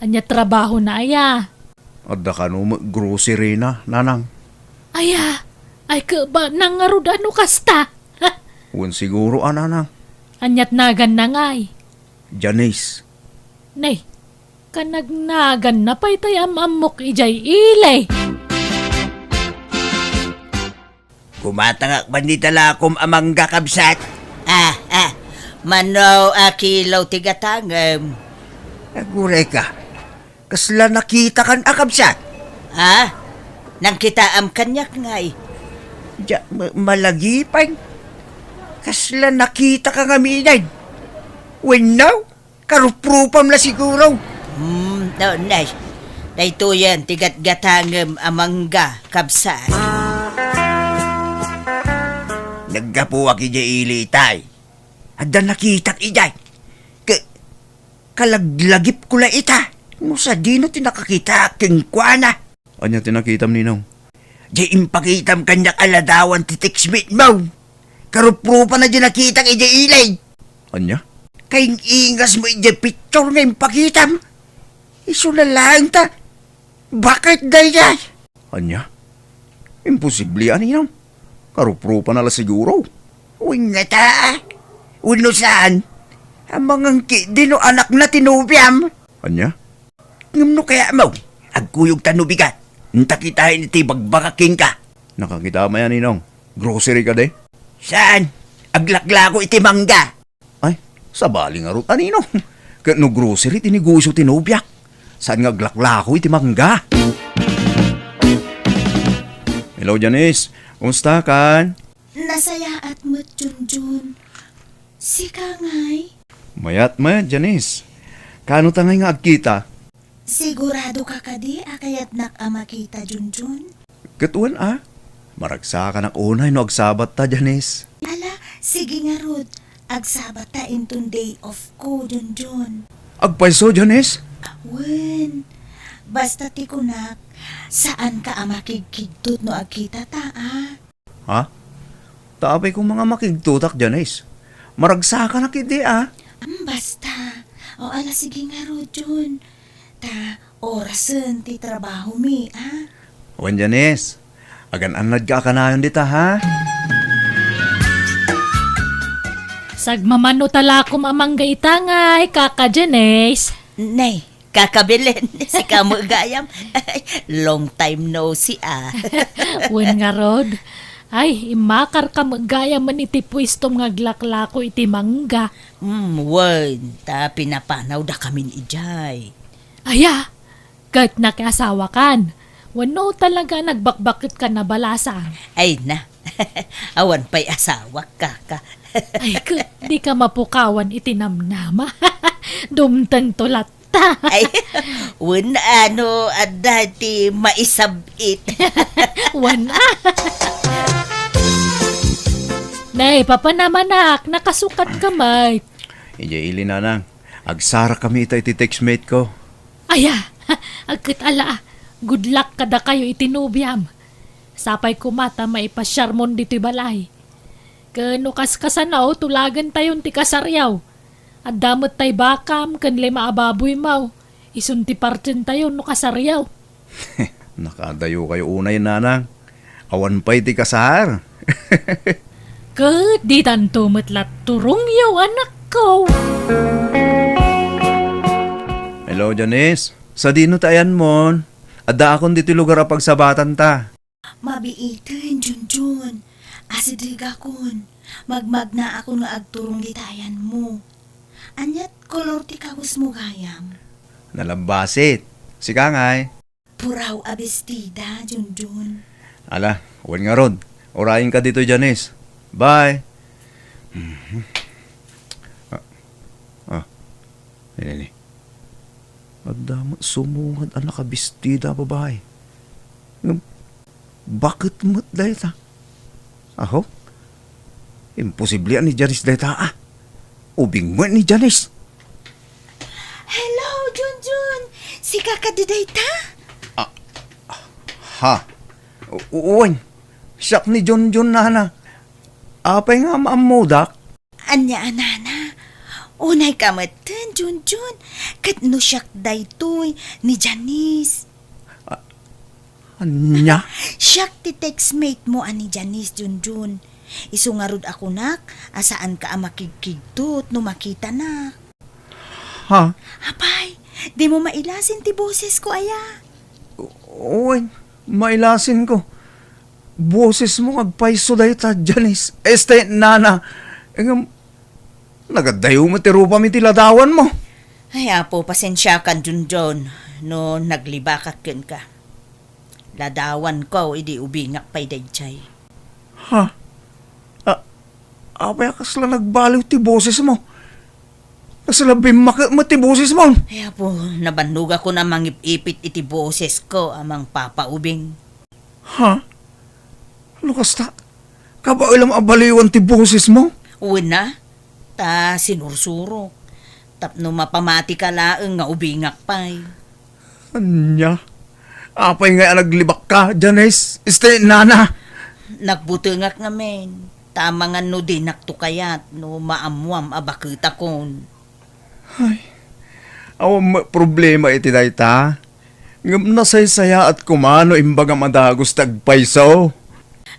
Anya trabaho na aya. Adda ka no grocery na, nanang. Aya, ay ka ba nangarod ano kasta? Uwan siguro, nanang. Anyat nagan na ngay. Janice. Nay, kanagnagan na pa'y tay amok ijay ilay. Kumatangak ba ni talakom amang gakabsat? Manaw akilaw tigatangam. Naguray ka. Kasla nakita kan akabsat. Nang kita am kanyak ngay. Malagipay. Kasla nakita ka ngaminan. When now, karuprupam la siguro. No, nice. Dahito yan, tigat-gatangam amangga kabsat. Naggapuwak ijay ilitay. Adda nakitak ijay. Kalaglagip ko la ita. No sa dino tinakakita king kuana. Anya tinakitam ninaw. Di impakitam kanyak aladawan ti text-mate mo. Karuprupa na di nakita kay di ilay. Anya? Kaing ingas mo di picture nga impakitam. Iso na lang ta. Bakit dayay? Anya? Imposible ninaw. Karuprupa na la siguro. Uy nga ta. Uno saan? Amang di no anak na tinubiam. Anya? Ngam no kaya mo. Agkuyog tanubigat. Ntakitahin iti bagbakaking ka. Nakakita maya ninaw. Grocery ka de? Saan? Aglaklako iti mangga. Ay, sa bali nga ro. Anino? Kaya no grocery tiniguso tinubyak. Saan nga glaklako iti mangga? Hello, Janice. Kumusta kan? Nasaya at mo't Junjun. Si Kangay. Mayat Janice. Kano tangay nga agkita? Sigurado ka kadi akayat nakamakita Junjun? Katuan maragsa ka ng unay no agsabat ta, Janice. Ala, sige nga Rod. Agsabat ta intong day off ko Junjun. Agpaiso, Janice? Wen, basta ti kunak, saan ka makikigtut no agkita ta Ha? Tapay kong mga makigtutak, Janice. Maragsa ka na kiti, Basta, o ala sige nga Rod Jun. Ta, orasan ti trabaho mi Wan, Janice. Agan-anad ka kanayon dita, ha? Sagmamano talakom amang gaitangay, kaka Janice. Nay, kakabilin si Kamo Gayam. Long time no see Wen nga Rod. Ay, imakar ka magaya man iti pwistom nga glaklako iti mangga. Wen, ta pinapanaw da kamin ijay. Aya, kahit nakiasawa kan. Wano talaga nagbakbakit ka na balasang. Ay na, awan pa'y asawa kaka. Ay, di ka mapukawan itinamnama. Dumtang tulat ta. Ay, wen dati maisabit. Wana. Nay, papanamanak, nakasukat kamay. Ili nanang. Agsara kami ita iti textmate ko. Aya, agkit ala, good luck kada kayo itinubyam. Sapay kumata maipasyarmon dito'y balay. Kano kaskasanaw, tulagan tayon ti kasaryaw. At damot tay bakam, kan lima ababoy mau. Isunti partin tayo no kasaryaw. Nakadayo kayo unay, nanang. Awan pa'y ti kasar. Di tanto matlat turong yaw anak ko. Hello, Janice. Sa dino tayan mon. Adda akong dito lugar a pagsabatan ta. Mabiitin, Junjun. Asidiga kun. Magmag na ako nga agturong ditayan mo. Anyat kolor ti kawis mo gayam. Nalambasit. Si Kangay. Puraw abestida, Junjun. Ala, huwag nga ron. Orayin ka dito, Janice. Bye. Nini. Adama, sumungad ang nakabistida, babae. Bakit mo't dahil ta? Aho? Imposible ni Janice dahil ta, Ubing mo ni Janice. Hello, Junjun. Si kakadiday ta? Ha? Uwan. Siyak ni John na. Apay nga maamudak. Anya anana. Unay kamatan, Junjun. Kat no siyak daytoy ni Janice. Anya? Siyak ti textmate mo ani Janice, Junjun. Isungarod ako nak, asaan ka makikigtut no makita na. Ha? Apay, di mo mailasin ti boses ko aya. Uwan. Mailasin ko. Boses mo agpaiso dahi ta, Janice. Este, nana. Nagadayo mo ti rupa mi tiladawan mo. Ay, apo, pasensya kan, Junjun. No, naglibakakin ka. Ladawan ko, idi ubingak pa'y dayjay. Ha? Apay kasla nagbaliw ti boses mo. Kasalabim mo ti boses mo. Ay, apo, nabanduga ko na mangipipit iti boses ko amang papaubing. Ha? Ano kasta? Kaba ilang abaliwan ti boses mo? Una, ta sinursurok. Tapno mapamati ka laeng nga ubingak pa'y. Anya? Apay nga naglibak ka, Janice. Este, nana. Nagbutungak ngamen. Tama nga no dinak to kayat no maamuam abakita kon. Awang problema iti dayta. Ngam nasaysaya at kumano imbaga madagos tagpaisaw.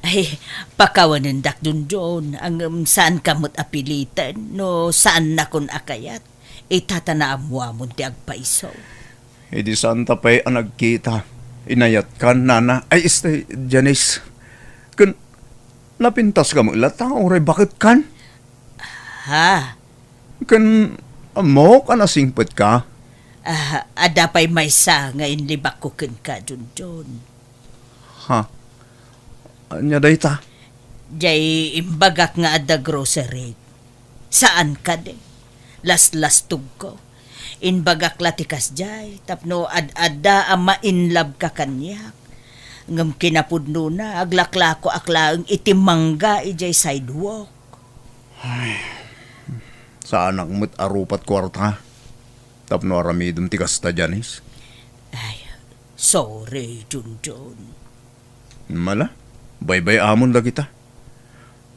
Ay, pakawanan dak Junjun ang saan kamot apilitan no saan na kon akayat. Itatanaamwa mo ti agpaisaw. Di santa pa'y ang nagkita. Inayat ka, nana. Ay, este, Janice. Kun, napintas ka mo ilatang oray, bakit kan? Ha? Kun, mo ka nasingpet ka? Adapay may sa nga inlibak ko ken ka, Junjun. Ha? Anya dayta? Jay imbagak nga ada grocery. Saan ka de? Las-lastog ko. Inbagakla ti kasjay, tapno ad-adda ama inlab ka kanyak. Ngam kinapudno na, aglaklako aklaang itimangga ijay sidewalk. Sa anak mo't arupat kwarta. Tapno aramidom ti kasta, Janice. Ay, sorry, Junjun. Mala, baybay amon da kita.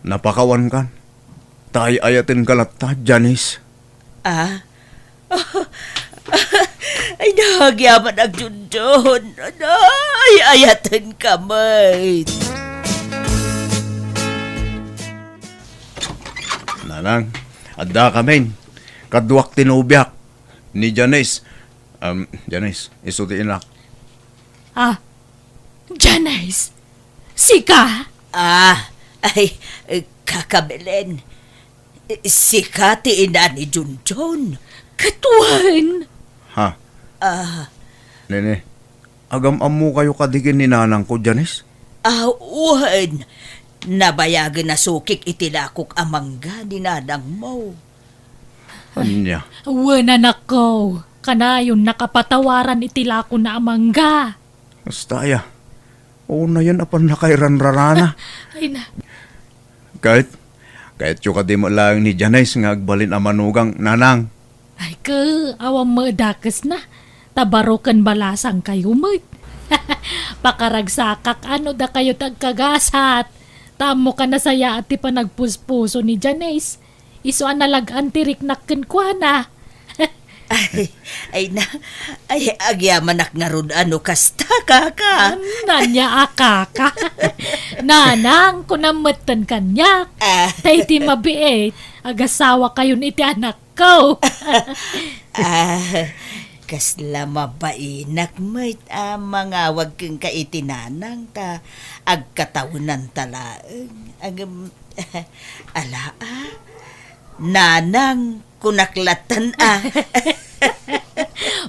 Napakawan kan. Tay ayatin kalata, Janice. Ah? Ay, nahagyaman ang Junjun. Ay, ayatan ka, mate. Nanang, adda kamen. Kadwak tinubyak. Ni Janice. Janice, isutiin lang. Ah, Janice, sika? Kakabelen. Si Kati ina ni Junjun. Katuan. Ha? Nene, agam-amu kayo kadigin ni nanang ko, Janice? Uhan. Nabayagan na sukik itilakok amangga ni nanang mo. Anya? Wana nako. Kanayon nakapatawaran itila ko na amangga. Basta ya. Oo na yan apan nakairan rarana. Ay na. Kahit yung kadimo lang ni Janice nga agbalin amanugang nanang. Ay ka, awang madakas na. Tabarokan balasang kayo mo. Pakaragsakak ano da kayo tagkagasat. Tamo ka na saya at pa nagpuspuso ni Janice. Iso analagan tirik nakken kwa na. Ay, agyamanak nga ron ano kasta kaka. Nanya akaka. Nanang, kunamatan kanyak. Tay ti mabiit. Agasawa kayo ni ti anak ko. Kasla mabainak mo't mangawag kang kaitinanang ta agkataunan talaeng. Nanang kunaklatan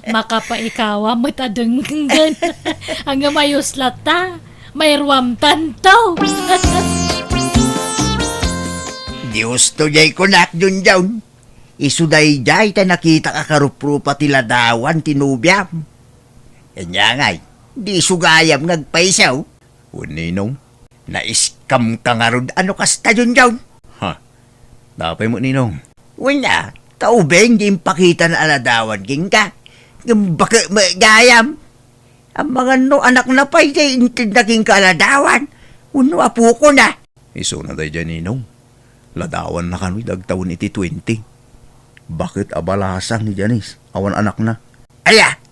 Makapaikawa mo't adenggan. Ang mayos lata. Mayroam tanto. Diyos to jay kunak dun jawn. Isuday jay ta nakita ka karuprupa tila dawan tinubyam. Kanya ngay, di sugayam ngagpaisaw. Uninong? Naiskam ka nga ron ano kasta dun jawn. Ha? Dapay mo ninong. Wala, taubeng di pakita na aladawan king ka. Baka magayam. Ang mga no anak na pa'y jay intid na king kaladawan. Uno apo ko na. Iso na day dyan ninong. Ladawan na kano'y dagtawon iti 20. Bakit abalasang ni Janice? Awan anak na. Aya!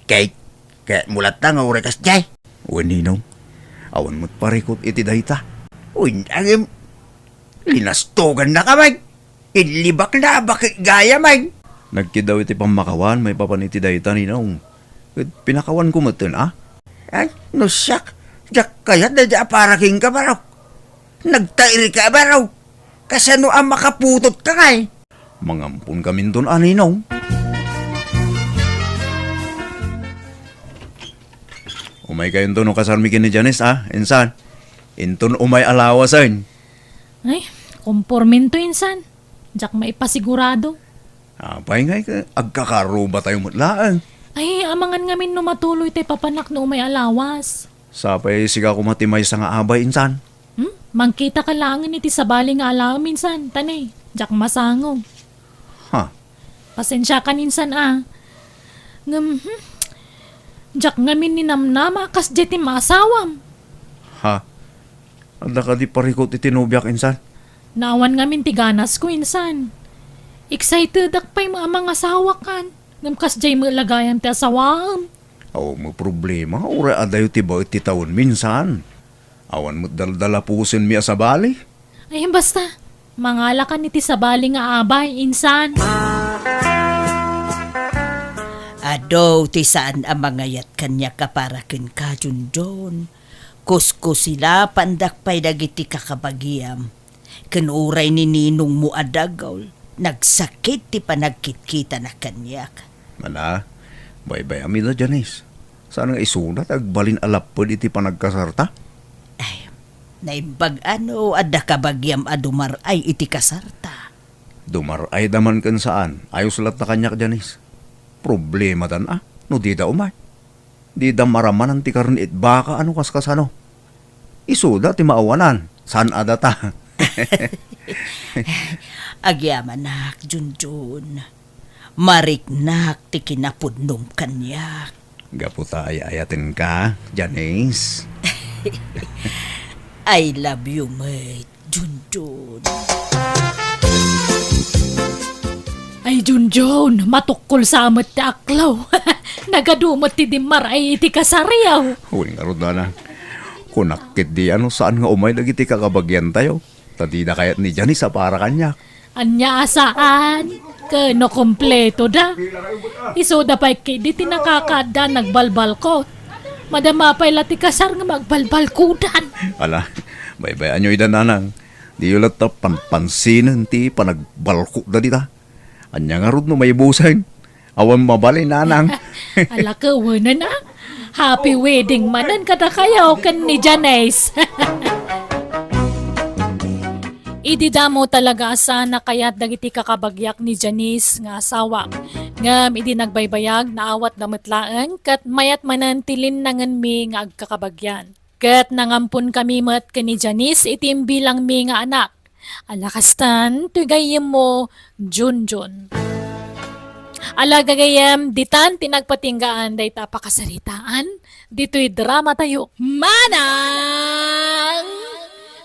Kaya mulat na nga urekas jay. Uwan ninong. Awan mo't parikot iti dayta. Uy, ang linastogan na kamay. Inlibak na, bakit gaya may? Nagkidaw iti pamakawan, may papaniti dayta ninong. Pinakawan ko matin, ah? Ay, no siyak. Diyak kaya na diya para king ka baraw. Nagtairi ka baraw. Kasano ang makaputot ka ngay? Mangampun kami doon, ninong. Umay kayo doon no kasarmikin ni Janice, ah? Insan. Inton umay alawasan. Ay, kompormento insan. Diyak maipasigurado. Apay ngay ka, agkakaruba tayo mutlaan. Ay, amangan ngamin no matuloy tay papanak no may alawas. Sapay siga kumatimay sa nga abay, insan. Mangkita ka langin iti sabali nga alaw minsan. Tanay, diyak masangong. Ha? Pasensya ka ninsan Diyak ngamin ni namnama kas jeti masawam. Ha? Ada ka di parikot itinubyak, insan? Naawan ngamin tiganas ko insan. Excited akpay mga asawa kan. Ngam kas jay mo lagayam ti asawam. Aw, mo problema. Ura adayo ti ba iti taon minsan. Awan mo daldala pusin mi asabali. Ay, basta. Mangala ka niti sabali nga abay, insan. Ado ti saan ang mangayat kanya kaparakin ka Junjun. Kusko sila pandak pay dagiti kakabagiam. Kanuray ni ninong mo adagaw. Nagsakit ti panagkitkita na kanyak. Mana, bay-bay amin na Janice. Saan nga isunat agbalin alapod iti panagkasarta? Ay, naimbag ano adda kabagiam adumar ay iti kasarta. Dumar ay daman kan saan. Ayos lat na kanyak Janice. Problema dan no di da umay. Di da maraman ti karnit baka ano kaskasano. Isuda ti maawanan, saan adata? Agyaman nak, Junjun. Mariknak ti kinapudnom kanyak. Gaputa ay ayatin ka, Janice. I love you, mate, Junjun. Ay, Junjun, matukol sa amat ti aklaw. Nagadumot ti dimar ay iti kasariyaw. Uy, nga ron na. Kunakit di ano saan nga umay dagiti kakabagyan tayo. Tadida kayat ni Janice sa para kanya. Anya saan? Kano kompleto da. Isoda pa kay di ti nakakada nagbalbal ko. Madama pa ilati kasar nga magbalbal kudan. Ala, baybayan nyo idananang. Di ulat na panpansinan ti panagbalko da dita. Anya nga ron no may busain. Awan mabalay nanang. Ala ka, wala na. Happy wedding manan kada kayo kan ni Janice. Ididamo talaga sana kaya't dagiti kakabagyak ni Janice nga asawa. Ngam idi nagbaybayag naawat dametlaan kat mayat manantilin nangan mi nga agkakabagyan. Kat nangampun kami mat ni Janice itim bilang mi nga anak. Alakastan, tugayem mo, Junjun. Alagagayem, ditan tinagpatinggaan day tapakasaritaan. Dito'y drama tayo. Manang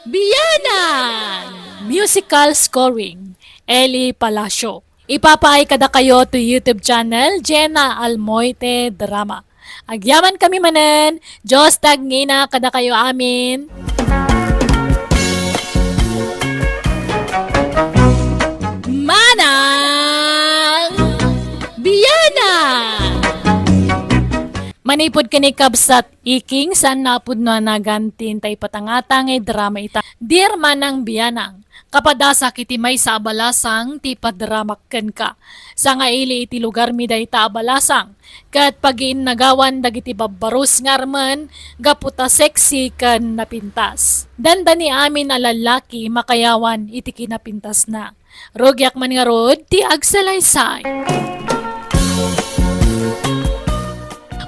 Bianang! Musical scoring, Eli Palacio. Ipapaay kada kayo to YouTube channel, Jena Almoite Drama. Agyaman kami manen, Diyos tagngina kada kayo amin. Manang Bianang! Manipod kini kabsat iking saan napud na nagantin tay patangatang drama ita. Dear Manang Bianang, kapadasa kiti may sa abalasang ti padramakken ka. Sa nga ili iti lugar mi day ta abalasang. Kat pagin nagawan dagiti babbarus ngarman, gaputa sexy kan napintas. Danda ni amin alalaki makayawan iti kinapintas na. Rogyak man nga rod, ti agsalaysay.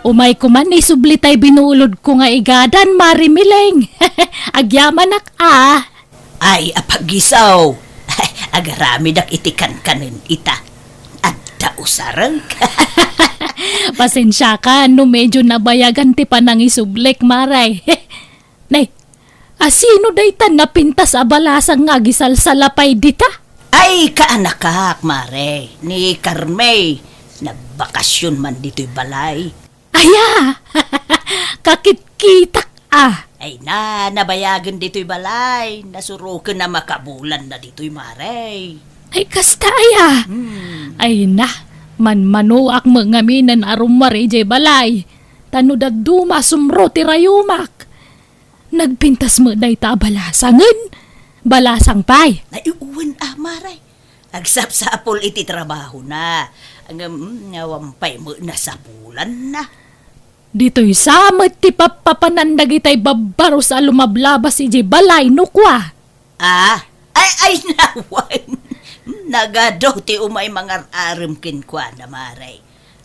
Umay kuman ni sublitay binulod ko nga igadan, Marimileng. Agyaman nak Ay, apagisaw. Agarami dak itikan kanin ita. At dausarang ka. Pasensya ka, no medyo nabayagan ti panang isublek, Maray. Nay, asino day tan napintas abalasang nga gisalsalapay dita? Ay, kaanakak, mare. Ni Carmay. Nagbakasyon man dito'y balay. Aya, kakit-kitak Ay nabayagan dito'y balay. Nasurukan na makabulan na dito'y mare. Ay, kasta aya. Ay na, manmanuak mangaminan arumari jay balay. Tanudad duma sumro ti rayumak. Nagpintas mo day ta balasangan. Balasang pay. Ay, uwan mare. Agsapsapol iti trabaho na. Ang ngawampay mo na sa bulan na. Dito'y samat ti papapanandag itay babaro sa lumablabas iji balay nukwa. Ay nawan. Nagadaw ti umay mga aram kinkwa na maray.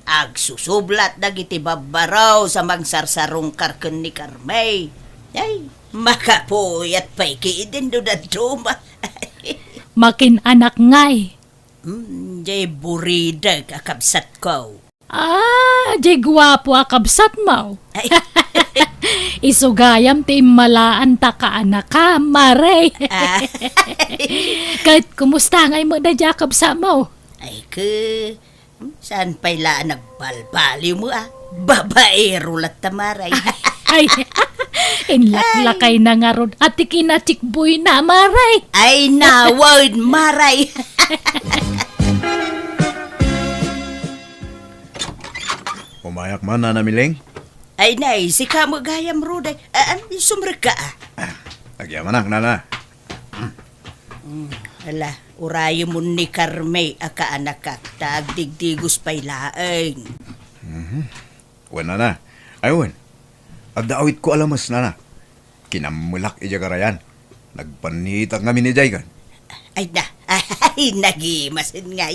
Agsusublat dagiti babbaraw sa magsarsarong karken ni Carmay. Ay, makapuyat pa'y kiidin do na duma. Makin anak ngay. Jay burida kakabsat ko. Jay gwapo akabsat mo. Ay, Isugayam ti malaan ta ka anak ka, Maray. Kahit kumusta ngay mo na jakab sa mo. ay saan pa'y laan nagbalbali mo Babaero lat tamaray. Ay, inlaklakay na nga ron at ikinachikboy na, Maray. Ay nawad maray. Umayak man na namiling. Ay nay, si kamo gayam roday. Sumrek ka Agyaman nana. Hala, urayo mo ni Carmay akaanak ka. Tagdigdigos pa'y laeng. Wan na. Aywan. Agdaawit ko alamas na. Kinamulak ija karayan. Nagpanitag namin ni Jaygan. Ay nagimasin nga.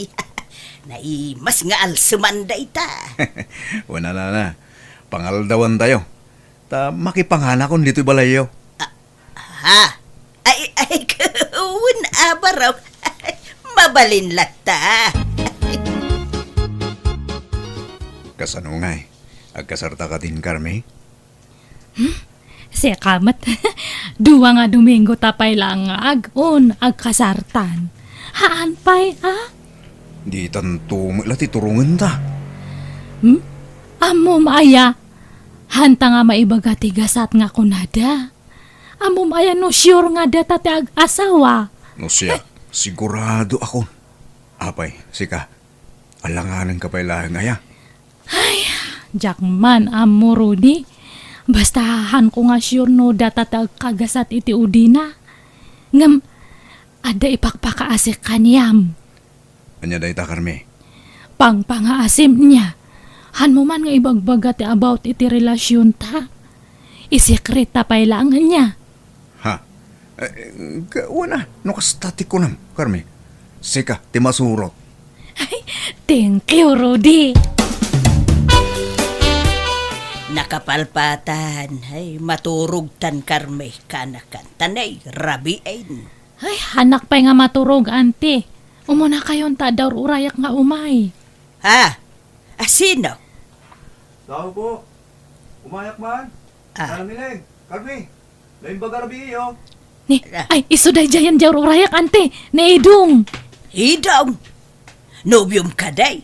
Naimas nga alsuman dayta. Wala na. Pangaldawan tayo. Ta makipangana kon dito'y balayo. Ha? Ay, kawin abaraw. Mabalin lata. Kasano nga agkasarta ka din, Carme? Siya kamat. Duwa nga Domingo tapay lang nga agon agkasartan. Haan pa'y, Di tanto mo ti turungan ta. Amo maaya. Hanta nga maibaga tigasat nga kunada. Amo maaya no sure nga data ti ag-asawa. No siya, sigurado ako. Apay, sika. Alanganan ka pa'y lahang aya. Jakman amo Rudy. Bastahan ko nga sure no data ti kagasat iti udina. Ngam, ada ipakpakaasik kaniyam. Anya day ta, Carme? Pangpangaasim niya. Han mo man nga ibagbaga ti about iti relasyon ta. Isikret ta pay lang niya. Ha? Wala, no kastati ko nam, Carme. Sika, ti masurot. Thank you, Rudy. Nakapalpatan. Ay, maturog tan Carme. Kanakan. Tanay, rabiain. Ay, hanak pa'y nga maturog, ante. Umuna kayon ta daw urayak nga umay. Ha? Sino? Tao po. Umayak man. Miling, Carme. Lain baga rabi iyo. Ay, isuday jayan daw urayak, ante. Neidong. Hidong. Nobyum ka day.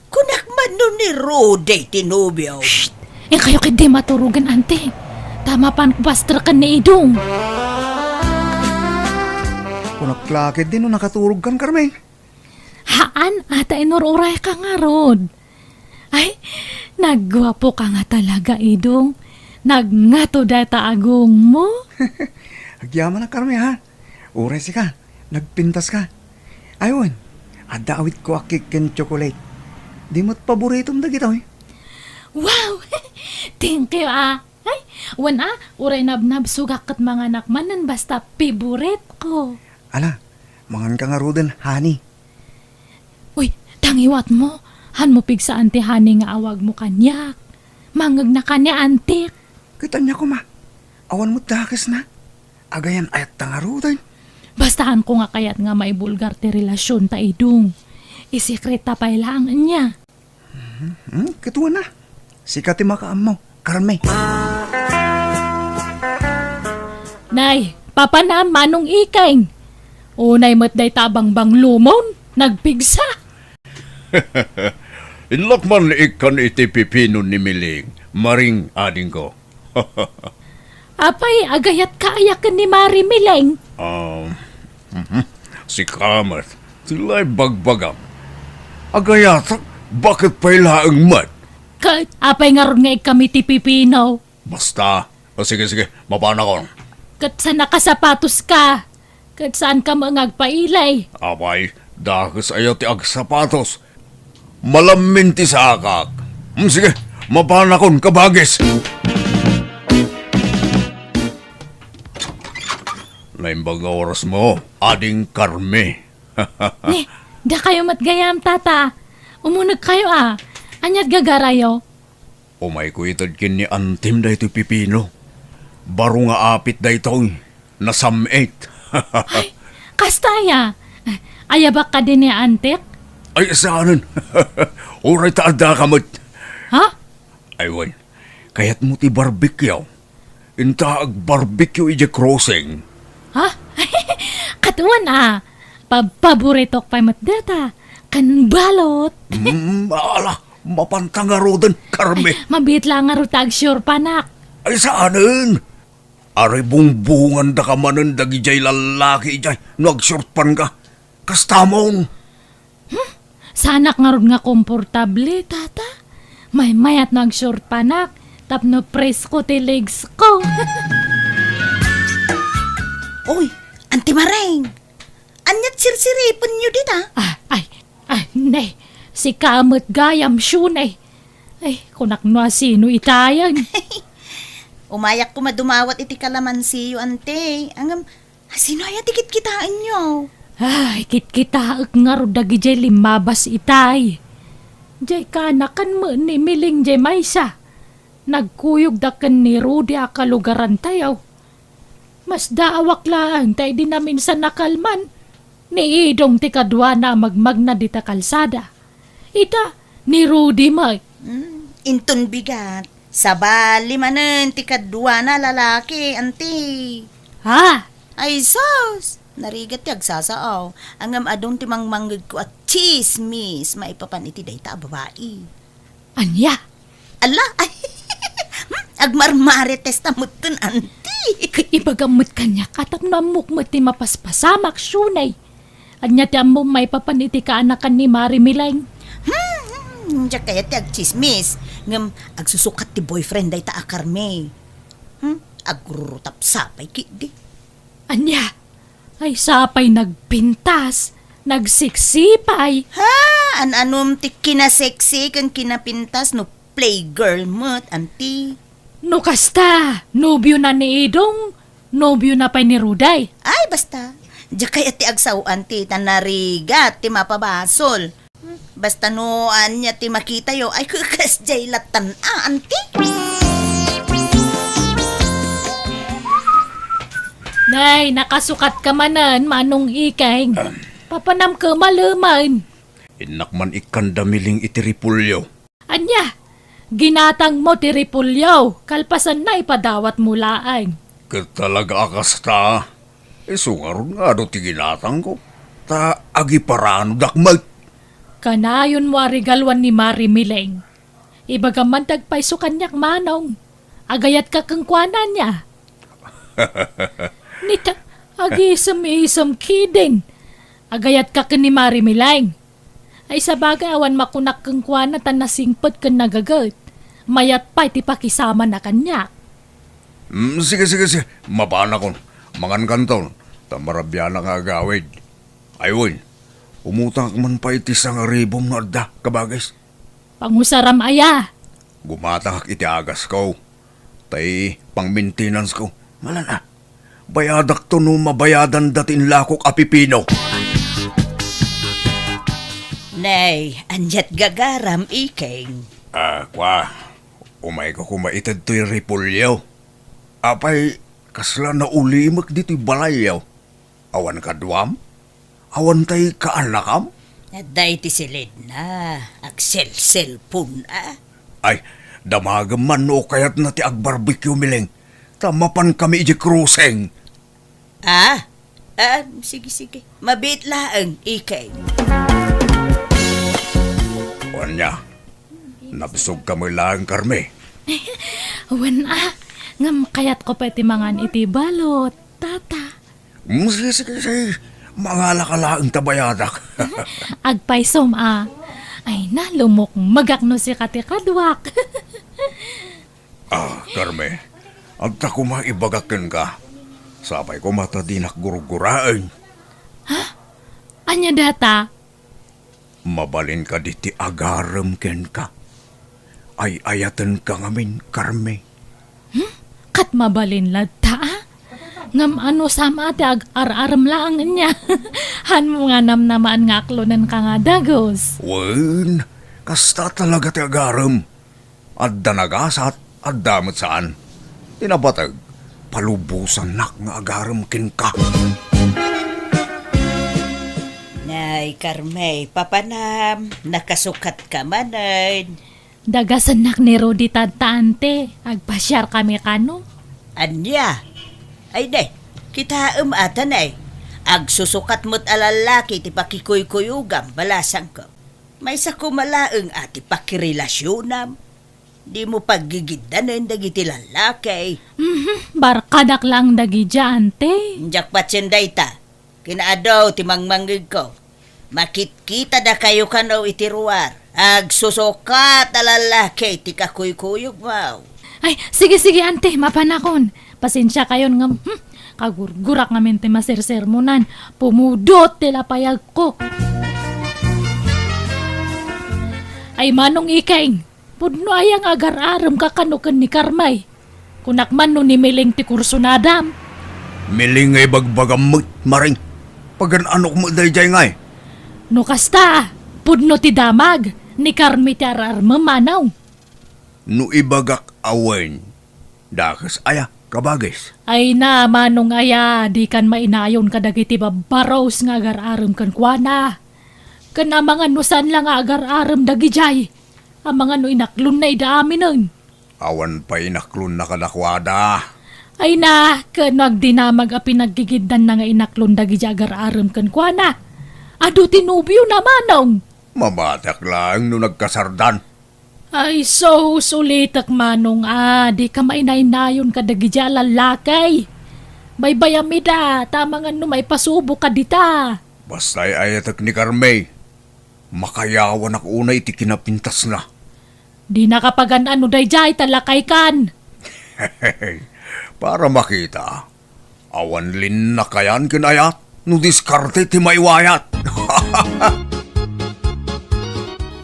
Kunak man nun ni Rode tinobyo. Yang kayo kay di maturugan, ante. Tama pan pastra ka neidong. Kunaklakid din no nakaturog kan, Carme. Haan, ata inururay ka nga, Rod. Ay, nagwapo ka nga talaga, idong. Nagngato data agong mo. Agyaman na, Carme, ha? Uray si ka. Nagpintas ka. Ayun, adawit ko akikin chocolate. Di mo't paboritong dagitaw, eh. Wow! Thank you, Ay, uray nabnab sugak kat mga nakmanan basta favorite ko. Ala, mangan ka nga roden, honey. Uy, tangiwat mo. Han mo pig sa ante hani nga awag mo kanyak. Mangag na kanya antik. Kita niya ko, ma. Awan mo dakas na. Agayan ayat ta nga roden. Bastahan ko nga kayat nga maibulgar ti relasyon ta idong. Isikret ta pay lang niya. Kituwa na. Sikati makaam mo, Carme. Nay, papa na manong ikaing. Unay mo't day tabang bang lumon. Nagpigsa. Inlakman ikan iti pipino ni Miling, maring ading ko. Apay, agayat kaayakan ni Mari Mileng. Si Kamat, sila'y bagbagam. Agayata, bakit pa ilaang mat? Kahit apay nga ron nga ikami ti pipino. Basta, sige, mapana ko. Kat sa nakasapatos ka. Kat saan ka mangagpailay. Abay, dahil ayaw ti agsapatos. Malamin ti sakak. Sige, mapana kon kabagis. Naimbag oras mo, ading Carme. Ne, da kayo matgayam, tata. Umunag kayo Anyat gagarayo. Umay ko itad kin ni Antim da ito pipino. Baro nga apit da ito, nasamait. Ay, kastaya. Ayabak ka din ni antek? Ay, saanan? Uray taada ka mat. Ha? Aywan, kayat mo ti barbecue. Intaag barbecue ija crossing. Ha? Katuan Paborito pa mat data. Kan balot. Ala, mapantang nga rodan, Carme. Mabit lang nga rutag sure panak. Ay, saanan? Aray bungbungan da ka manan dagi jay lalaki jay. Nagsurpan ka. Kastamong. Sanak nga ron nga komportable, tata. May mayat nag-short panak. Tapno presko ti legs ko. Uy, Auntie Maring. Anyat sirsiripon nyo dita. Nay. Si kamot gayam syunay. Ay, kunak no sino itayan. Umayak ko madumawat iti kalamansiyo, ante. Sino ayan tikit kitaan nyo? Ay, kit-kita nga ro dagi jay limabas itay. Jay kanakan mo ni miling jay maysa. Nagkuyog dakan ni Rudy akalugaran tayaw. Mas daawak lang tay di namin sa nakalman. Ni idong ti kadwa na magmagna di ta kalsada. Ita, ni Rudy may. Inton bigat. Sa bali manen ti kadwa na lalaki, anti. Ha? Ay sus! Narigat ti agsasaaw. Angam adong ti mangmanggid ko at chismis maipapan iti dayta a babae. Anya? Ala! Ay! Agmarmare testamutun, anti. Ibagamot kanya katak namukmat ti mapaspasamak syunay. Anya ti ammo may papaniti ka anakan ni Mari Mileng. Diyak kaya ti agchismis. Ngam agsusukat ti boyfriend day ta akarme. Agrurutap sapay kidi. Anya? Ay sapay nagpintas, nagsiksipay. Ha! An-anom ti kinaseksi kan kinapintas no playgirl mo't, anti. No kasta, nobyo na ni Idong, nobyo na pa ni Ruday. Ay, basta. Diyak kaya ti agsawan ti tanarigat ti mapabasol. Basta noan niya ti makita yo, ay kukas jay latan anti. Nay, nakasukat ka manan, manong ikeng. Papanam ka malaman. Inakman ikandamiling itiripulyo. Anya, ginatang mo ti Repulyo, kalpasan na ipadawat mulaan. Katalaga akas ta. Sungaron nga do ti ginatang ko. Ta agi parano dakmag. Kanayon mo arigalwan ni Mari Mileng. Ibagaman tagpay so kanyak manong. Agayat ka kang kwanan niya. Nita, agisam-isam kidding. Agayat ka ni Mari Mileng. Ay sa bagay awan makunak kang kwanan tan nasingpot kan nagagat. Mayat pa iti pakisama na kanya. Sige. Mapana kon. Mangan kanton. Tamarabya na nga agawid. Ayun. Umutang man pa iti sang ribong na da, kabagis. Pangusaram aya. Gumatang iti agas ko. Tay pang maintenance ko. Malala. Bayadak to no mabayadan datin lakok apipino. Nay, anjat gagaram ikeng. Kwa. Umay ko kumaitad to'y repulyo. Apay, kasla na ulimak dito'y balayaw. Awan ka duwam? Awan tay kaanakam? Naday ti silid na. Aksel cellphone Ay, damagam man no kayat na ti agbarbecue miling. Tamapan kami iji kruseng. Sige. Mabit laang ikeng. Wanya, nabsog kami lang karme. Wan ngam kayat ko pati mangan iti balot, tata. Sige. Mangala ka lang tabayadak. Agpaisom Ay na, lumok magakno si kati kadwak. Karme, agta ko maibagakin ka. Sabay ko matadinak guruguraan. Anya data? Mabalin ka diti agaram ken ka. Ay ayatan ka ngamin, karme. Kat mabalin ladta Ngam ano sama ati ar-aram lang niya. Han mo nga namnamaan nga aklonan ka nga dagos. Wen, kasta talaga ti agaram. Adda nagasat, adda mo't saan. Tinabatag, palubusan nak nga agaram ken ka. Nay, Carmay, papanam, nakasukat ka manan. Dagasan nak ni Rudy tante. Agpasyar kami kano. Anya? Ay day, kita atan ay. Agsusukat mo't alalaki ti pakikuy-kuyugam, balasang ko. May sa kumalaang ati pakirelasyon. Di mo paggigidanan dagiti lalaki. Barkadak lang dagi ante. Njak patsenday ta. Kinaadaw ti mangmanggig ko. Makit-kita da kayo kanaw iti ruwar. Agsusukat alalaki ti kakuy-kuyug wow. Ay, sige ante, mapanakon. Pasensya kayon ngam. Kagurgurak ngamin ti masersermonan. Pumudot tila payag ko. Ay manong ikaing. Pudno ayang agar-aram kakanukan ni Karmay. Kunak man no ni Miling ti kursunadam. Miling ay bagbagamot, maring. Pagan-anok mo dayjay ngay. No kasta, pudno ti damag, ni Carmi ti arar mamanaw. No ibagak awen. Dakas aya, kabagis. Ay na, manong aya, di kan mainayon kadagiti babaros nga agar-aram kan kuana. Kana mga nusan lang nga agar-aram dagijay. Ang mga no inaklon na idami nun. Awan pa inaklon na kadakwada. Ay na, nagdinamag a pinaggigidan na nga inaklon dagijay agar-aram kan kuana. Ado tinubyo na manong. Mabatak lang no nagkasardan. Ay so, sulitak manong di ka mainayon kadagijay lalakay. Baybayamida, tama nga no may pasubo ka dita. Basta'y ayatak ni Carmay. Makayawan ako una iti kinapintas na. Di nakapagan ano dayjay talakay kan. Para makita. Awan lin na kayan kinayat. No diskarte ti maiwayat.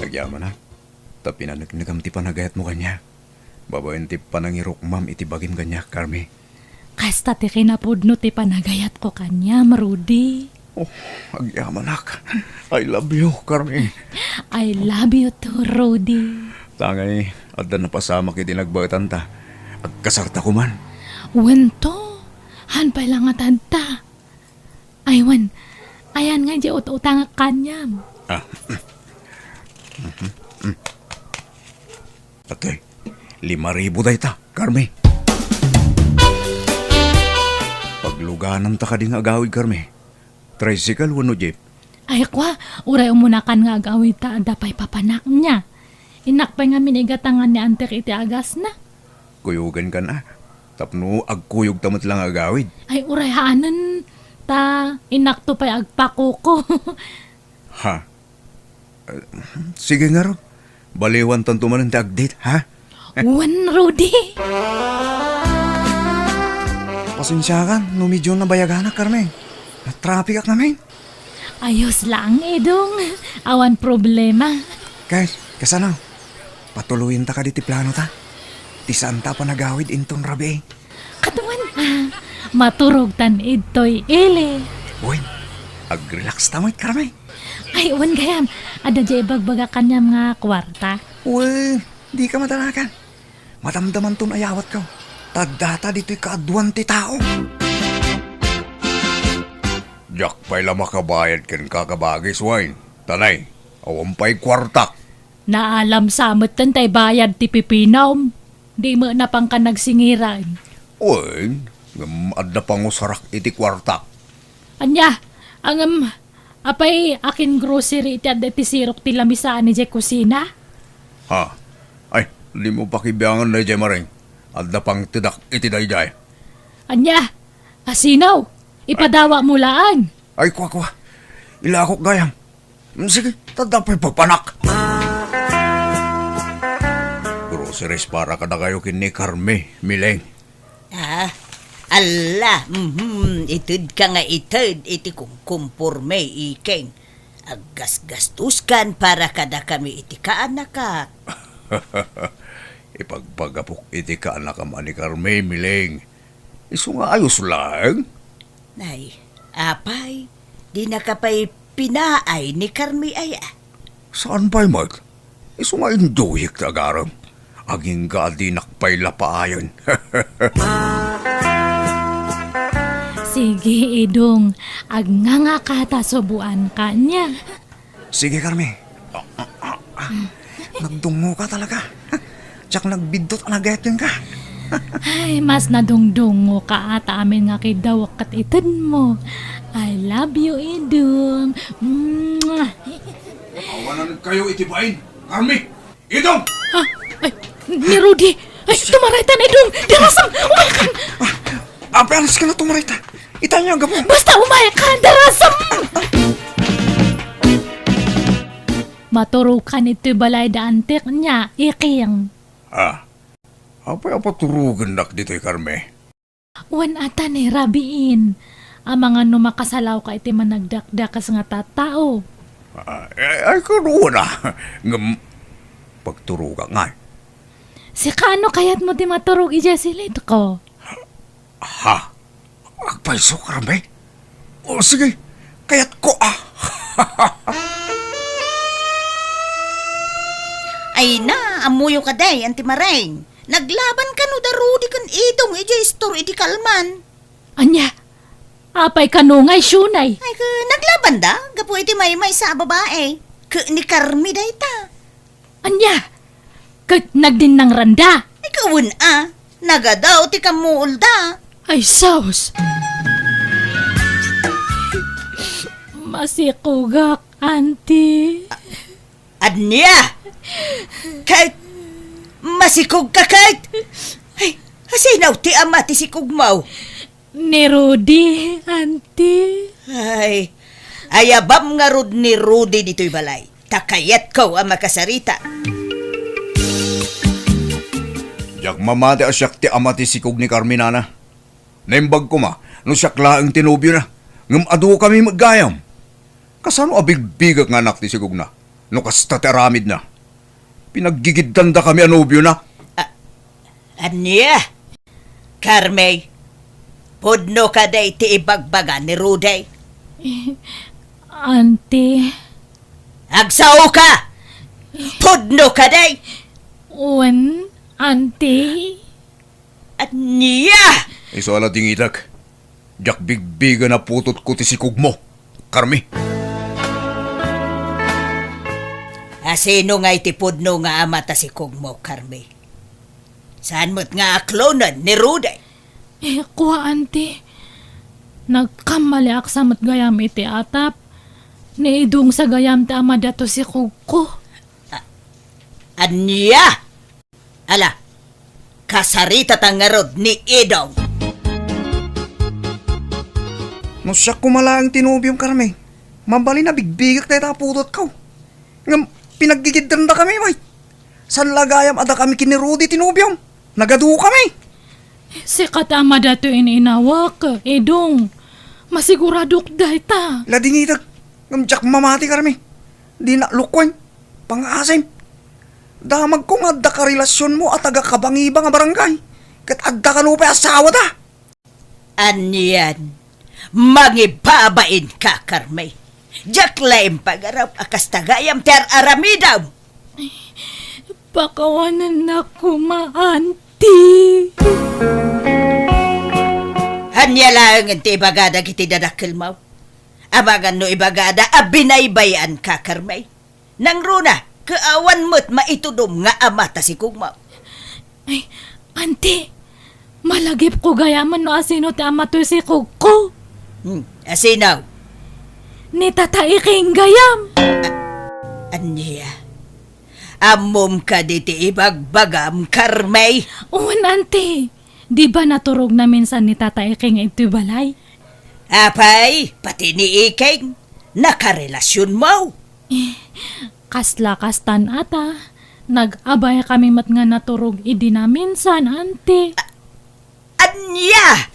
Nagyaman na. Tapi na nagnagam ti panagayat mo kanya. Babayan ti panangirok mam iti bagim kanya, Carmi. Kasta ti kinapudno ti panagayat ko kanya, Marudi. Oh, agyaman nak. I love you, Carmi. I love you too, Rudy. Tangay, at na napasama kiti nagbagatan ta. Agkasarta ko man. Wento, hanpay lang nga tanta. Aywan, ayan nga di utang kanyam. Atoy, 5,000 day ta, Carmi. Pagluganan ta ka ding agawid, Carmi. Tricycle, wano jeep. Ay kwa, uray umunakan nga agawid ta dapay papanak niya. Inakpay nga minigatangan ni antek iti agas na. Kuyugan ka na. Tapno, agkuyog tamot lang agawid. Ay uray haanan ta, inakto pa'y agpakuko. Ha? Sige nga ro. Baliwan tanto man ang tag-date, ha? Wan, Rudy. Pasensya ka, no medyo nabayagana, Carmen. Na-traffic ak namin. Ayos lang, Edong. Awan problema. Kay, kasano? Patuluyin ta ka di ti plano ta. Ti saan ta pa nagawid inton rabi. Katawan, maturog tan ito'y ele. Uy, ag-relax ta mo, Carmen. Ay, wan gayam. Ada jay bagbaga kanyam nga kwarta. Uy, di ka madalakan. Matamdaman ton ayawat ka. Tagdata dito'y kaaduan ti tao. Jak pa'y lama kabayad ken kakabagis wine. Tanay, awampay kwartak. Naalam samot tan tay bayad ti pipinaw. Di mo na pang ka nagsingiran. Uy, adda pangusarak iti kwartak. Anya, apay akin grocery iti adda ti sirok ti lamisaan ni jay kusina. Ha? Ay, di mo pakibiyangan na jay maring. Adda pang tidak iti dayjay. Anya, asinaw. Ipadawa mo laan. Ay, kwa. Ilakok gayam. Sige, tadapay pagpanak. Groceries para kada kayo kin ni Carme, Mileng. Ala, itid ka nga itid, iti kung kumpurme ikeng. Aggas-gastuskan para kada kami iti kaanakak. Ipagpagapok iti kaanak ni Carme, Mileng. Isu nga ayos lang. Nay, apay, di nakapay pinaay ni Carmi ay Saan pa'y mag? Isu nga induyik ta agaram. Aging ka di nakpay lapaayon. Sige, Edong. Agnganga kata subuan ka niya. Sige, Carmen. Nagdungo ka talaga. Tsak nagbidot nagayatin ka. Ay, mas nadungdungo ka ata amin nga kay dawak kat itid mo. I love you, Edong. Mwah. Awanan kayo itibain. Carmi! Idong! Ay, ni Rudy. Ay, tumaraytan, Edong. Dirasam, umayakan. Apeanas ka na tumarita. Itanya ang gamo. Basta umayakan, dirasam. Maturukan ito balay da antek niya, iking. Apay apaturugan nak dito'y Carme. Wan ata ni rabiin. Ang mga numakasalaw ka iti managdakdakas nga tatao. Ay karuwa na. Pagturuga nga. Si kano kayat mo di maturog ijasilit ko? Ha? Agpaiso, Carme? O sige, Kaya't ko Ay na, amuyo ka day, Auntie Maring. Naglaban ka no darudi kan idong ija store iti kalman. Anya, apay kanungay syunay. Ay ka, naglaban da? Gapo iti may sa babae. Ni Carmi day ta. Anya, nagdin ng randa. Ay kawin nagadaw ti kamuol da. Ay, saus. Masikugak, auntie. Anya! Kahit masikog ka kahit! Ay, asinaw ti ama ti sikog mo. Ni Rudy, auntie. Ay, ayabam nga rod ni Rudy dito'y balay. Takayat ko ang makasarita. Jak mamati asyak ti ama ti sikog ni Carminana. Naimbag ko ma, no siyak laang tinubyo na. Ngam adu kami maggayam. Kasano abigbigak nga anak ti sikog na. No kasta ti aramid na. Pinaggigiddan da kami anubyo na. Anya? Carmay, pudno ka day ti ibagbaga ni Rudy. Auntie. Agsaw ka! Pudno ka day! Uwan, auntie. Anya! Iso ala tingitak. Jak bigbiga na putot ko ti sikog mo. Carmi. Asino nga itipudno nga ama ta sikog mo, Carmi? Saan mo't nga aklonan ni Rudy? Kuha, auntie. Nagkamali ak sa gayam iti atap. Niidong sa gayam ti ama dato si Kugko. Anya! Ala, kasarita tangarod ni Idong. No siya kumalaang tinubyong Carmi. Mambali na bigbigak tayo taputot ko. Ngam, pinaggigiddan da kami, may. San lagayam ada kami kini Rudy tinubyong. Nagadu kami. Si katama dato ininawak, Idong. Masiguradok dahi ta. Ladingidag. Ngam jak mamati Carmi. Di na lukwan. Pang-asim. Damag kong adda ka relasyon mo at taga kabangiba nga barangay. Kat adda ka lupa asawa da. Anyan, mangibabain ka, Carmi. Jak laim pagarap akas tagayam ter aramidaw. Pakawanan na ko, ma-auntie. Hanya lang ang ti ibagada kiti dadakil mo. Abagan no ibagada abinaybayan ka, Carmi. Nang runa, kaawan mo't maitudom nga amata si kugmaw. Ay, auntie. Malagip ko gayaman no asino ti amato si Kugko. Asinaw, Ni tataiking gayam. anya, amom ka diti ibagbagam, Carmi. Uwan, auntie. Di ba naturog na minsan ni tataiking ito balay? Apay, pati ni Iking, nakarelasyon mo. Kasla-kastan ata. Nag-abay kami mat nga naturog idi na minsan, auntie. Anya!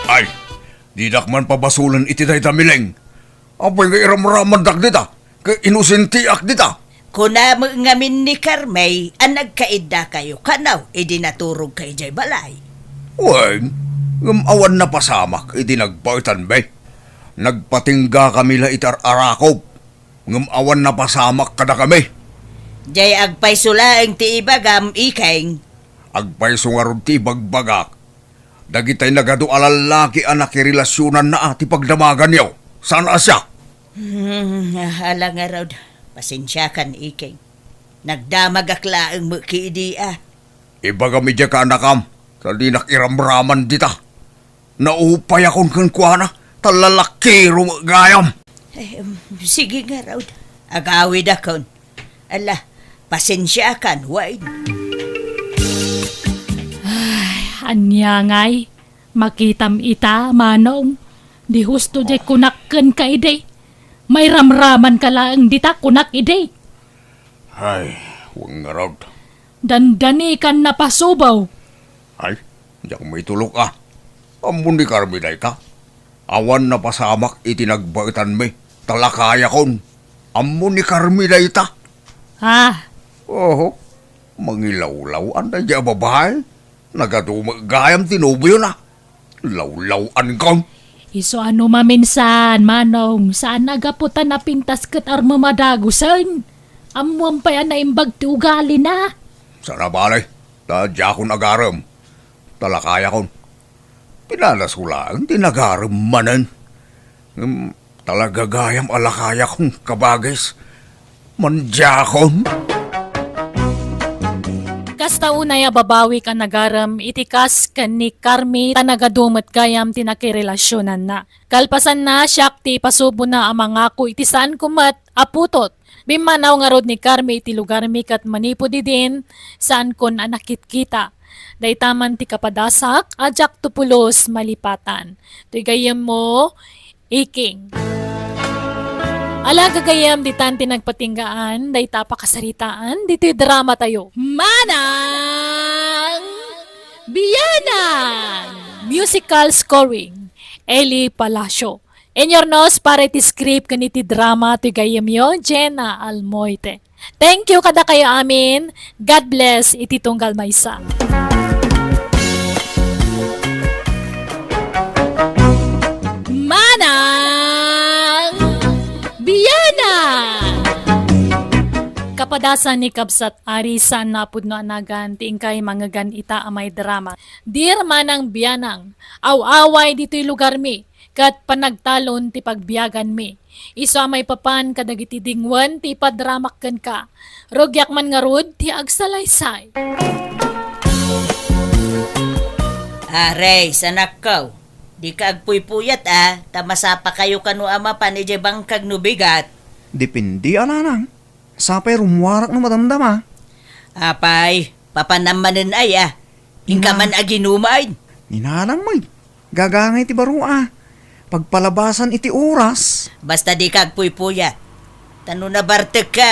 Ay, di dakman pabasulan iti day tamileng. Apay nga iramraman dak dita. Kay inusentiak dita. Kuna mo ngamin ni Carmay, ang nagkaida kayo kanaw, idinaturog kay Jay Balay. Uy, awan na pasamak, iti nagpaitan be. Nagpatingga kami la itar arakop. Awan na pasamak kada kami. Jay agpay sula ang ti ibagam, Iking. Agpay sungarod ti bagbagak. Dagitay nagado alalaki anak relasyonan na ati pagdamagan yaw. Saan asya? Hala nga raw, pasensya kan, Iking. Nagdamag aklaang mo kiidia. Ibaga medya ka anakam. Sa di nakiramraman dita. Naupay akong kankwana. Talalakiro gayam. Sige nga raw, agawid akon. Ala, pasensya kan, wide. Anyangay, makitam ita, manong. Di husto di kunakken ka ide. May ramraman ka lang dita kunak ide. Ay, huwag nga raw. Dandani kan napasubaw. Ay, diyak may tulok ah. Amun ni Carmiday ka. Awan na pasamak itinagbaitan me. Talakaya kon. Amun ni Carmiday ta. Ha? Oo. Mangilawlaw na diya babae. Nagadumagayam tinubyo na. Lawlawan kon. Iso ano maminsan, manong, saan nagaputan na pintas kat armamadagusan? Amuan pa yan na imbag ti ugali na. Sana balay, tadya ko nagaram. Talakaya ko. Pinalas ko lang, tinagaram manan. Talaga gayam alakaya kong kabagis. Mandya ko. Kasta unay babawi ka nagaram, itikas ka ni Carmi tanagadumat gayam tinakirelasyonan na. Kalpasan na siyak ti pasubo na ang mga ko itisaan kumat aputot. Bimanaw nga rod ni Carmi iti lugar mi kat manipo di din saan kon anakit kita. Daytaman ti kapadasak, ajak tupulos malipatan. Tuy gayam mo, iking. Ala gagayam di tanti nagpatinggaan, day tapakasaritaan, dito drama tayo. Manang Bianang! Musical scoring, Eli Palacio. In your nose, para iti script kaniti drama, ti gayam yo, Jena Almoite. Thank you kada kayo amin. God bless, iti tunggal maysa. Manang Bianang! Kapadasan ni Kabsat Ari sa napud no anagan tingkay mangagan ita amay drama. Dear Manang Bianang, aw-away dito'y lugar mi, kat panagtalon ti pagbiyagan mi. Iso amay papan kadagiti dingwan ti padramakkan ka. Rogyak man nga rod ti agsalaysay. Aray, sanak kaw. Di ka agpuy-puyat tamasapa kayo kanu ama panije bangkag no bigat. Depindi ananang. Sapay rumwarak na madamdama. Apay, papanamanin ay Ingka man aginumain. Ninanang mo gagangay ti barua. Pagpalabasan iti oras. Basta di ka agpuy-puyat. Tano na bartek ka,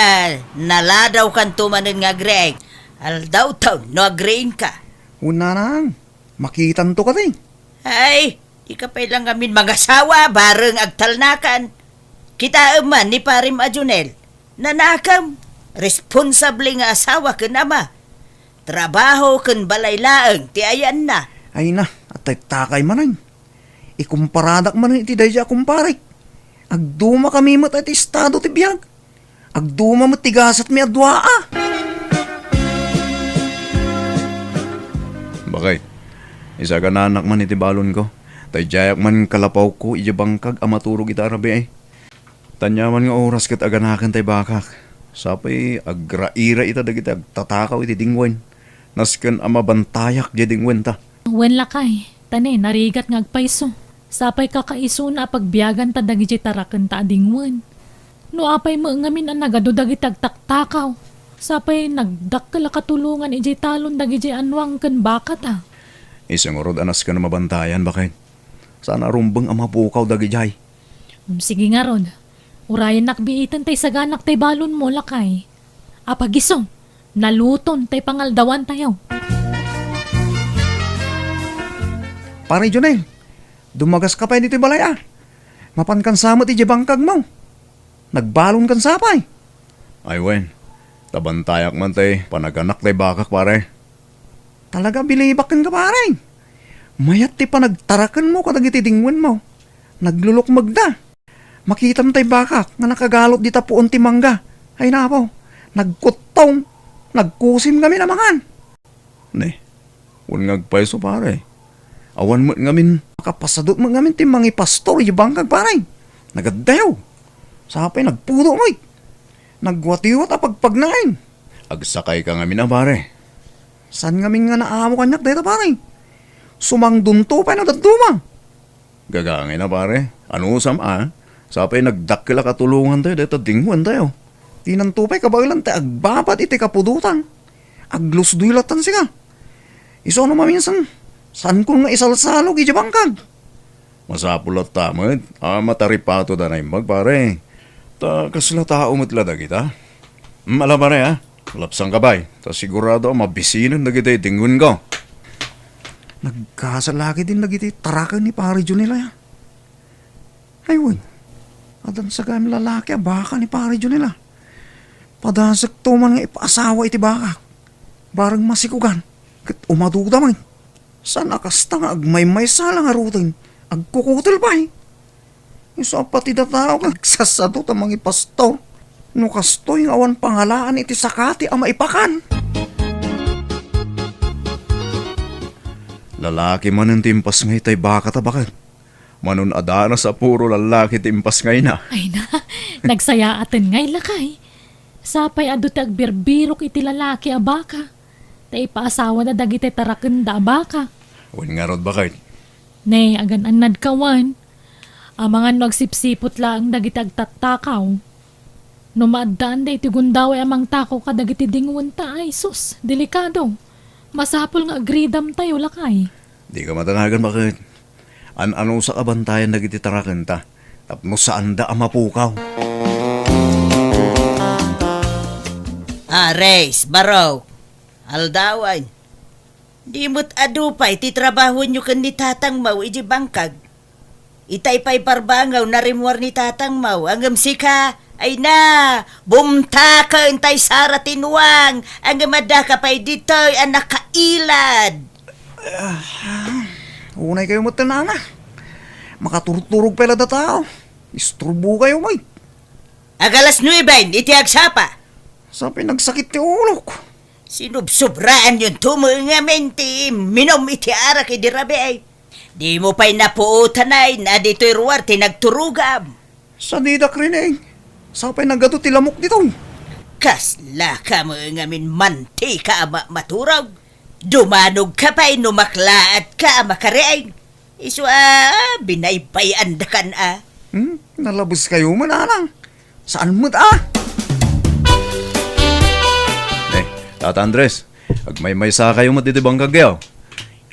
naladaw kan tumanin nga greg. Aldaw taw, no agrein ka. Una nang, makitan to ka din. Ay, di ka pa ilang amin mag-asawa, bareng agtalnakan. Kita man ni Parim Ajunel, nanakam, responsable nga asawa ken ama. Trabaho ken balaylaeng, ti ayan na. Ay na, at takay manan. Ikumparadak manan iti dayja kumparik. Agduma kami mat iti estado ti Biag. Agduma mat tigasat mi adwaa. Bakit? Isa ka na anak man iti balon ko. Tay jayak man kalapaw ko ijabangkag amaturog ita arabi ay. Tanyaman nga oras kat aganakan tay bakak. Sapay agraira ita dagiti agtatakaw iti dingwen. Nasken amabantayak di dingwen ta. Wen lakay, tani narigat nga agpaiso. Sapay kakaiso na pagbiyagan ta dagiti taraken ta adingwen. No apay mo ngamin ang nagado dagiti agtaktakaw. Sapay nagdakkala katulungan ijay talon dagiti anwang ken bakat Isang orod anas ka na mabantayan bakit? Sana rumbang ang mapukaw dagijay. Sige nga rod. Urayan nakbiitan tay saganak tay balon mo lakay. Apagisong, naluton tay pangaldawan tayo. Pare Jonel, dumagas ka pa dito balay Mapan kan samot iti bangkag mo. Nagbalon kan sapay. Ay wen, tabantayak man tay panaganak tay bakak pare. Talaga bilibakan ka pare. Mayat ti panagtarakan mo kadagiti dingwen mo. Naglulok magda. Makitam tay bakak nga nakagalot di tapuon ti mangga. Ay napaw, nagkutong, nagkusim kami na mangan. Ne, ngagpaiso pare. Awan mo ngamin, makapasadot mo ngamin ti mangi pastor yung bangkag pare. Nagadayaw. Sapay nagpudo mo nagwatiwat pagpagnain. Agsakay ka ngamin pare. San ngamin nga naamo kanyak dito pare? Sumangdunto pa na daduma. Gagangay na pare. Ano usam Sapay nagdakila katulungan tayo dito dingwan tayo. Tinantupay kabagilan tayo agbabat iti kapudutan. Aglusduylatan siya. Iso ano maminsan, saan ko nga isalsalog iti bangkag? Masapulot tamad. Mataripato da na imbag pare. Kasla tao matladag kita. Alam pare lapsang kabay. Sigurado mabisinan na kita itingun ko. Nagkasalaki din lagi tarakan ni pare Junila. Ayun. Adan sa kami lalaki baka ni pare Junila. Padasak tuman nga ipaasawa iti baka. Barang masikugan. Kat umaduda man. Sana kasta nga agmay-may salang arutin. Agkukutil pa eh. Isa pati da tao kagsasado ta mga pastor. No kastoy nga awan pangalaan iti sakati ang maipakan. Lalaki man ang timpas ngay tay baka tabakan. Manon adana sa puro lalaki timpas ngay na. Ay na, nagsayaaten ngay lakay. Sapay adu tagbirbirok iti lalaki a baka. Tay paasawa na dagiti taraken da baka. Wen nga rod bakit? Nay, agan anad kawan. Amangan nagsipsipot lang dagiti agtatakaw. No maadaan da iti gundaw amang tako ka dagiti dinguan ta ay sus, delikado. Masapol nga agridam tayo lakay. Di ka matanagan bakit? Ano sa kabantayan dagiti taraken ta? Tapno saan da amapukaw? Reis, baraw. Aldawan. Di mo't adupay, ti trabaho nyo kan ni tatang mau iji bangkag. Itay pa'y parbangaw na rimwar ni tatang mau. Angam sika, ay na, bumta ka intay sara tinuang. Angam ada ka pa'y dito'y anak kailad. Unay kayo matanana. Makaturturog pala da tao. Isturbo kayo may. Agalas 9, iti agsapa. Sa pinagsakit ti ulo ko. Sinubsobraan yung tumungamin ti minom iti arak idirabi ay. Di mo pa'y napuutan ay na dito'y ruwar ti nagturugam. Sa didak rin eh. Sa pinagato ti lamok dito. Kasla ka mo ngamin manti ka maturaw. Dumanog ka pa'y numaklaat ka makareay. Iso binaybayan da kan Nalabos kayo mananang. Saan mo Tata Andres, agmay-may sa kayo matitibang kagyaw.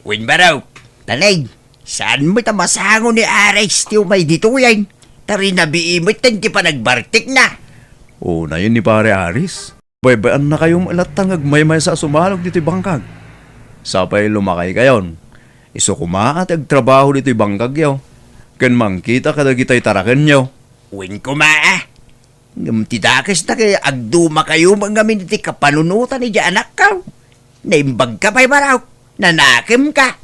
Win ba raw? Talay, saan mo tamasango ni Ares tiyo may dito yan? Tari na biimot tan ti pa nagbartik na. Na yun ni pare Aris. Baybayan na kayong alatang agmay-may sa sumalog dito bangkag. Sapay lumakay kayon. Iso kumaat agtrabaho dito bangkag yaw. Kan mangkita kadagitay tarakan yaw. Win ko maa. Tidakas na kaya agduma kayo mga miniti kapanunutan ni anak ka. Naimbag ka pa'y maraw. Nanakim ka.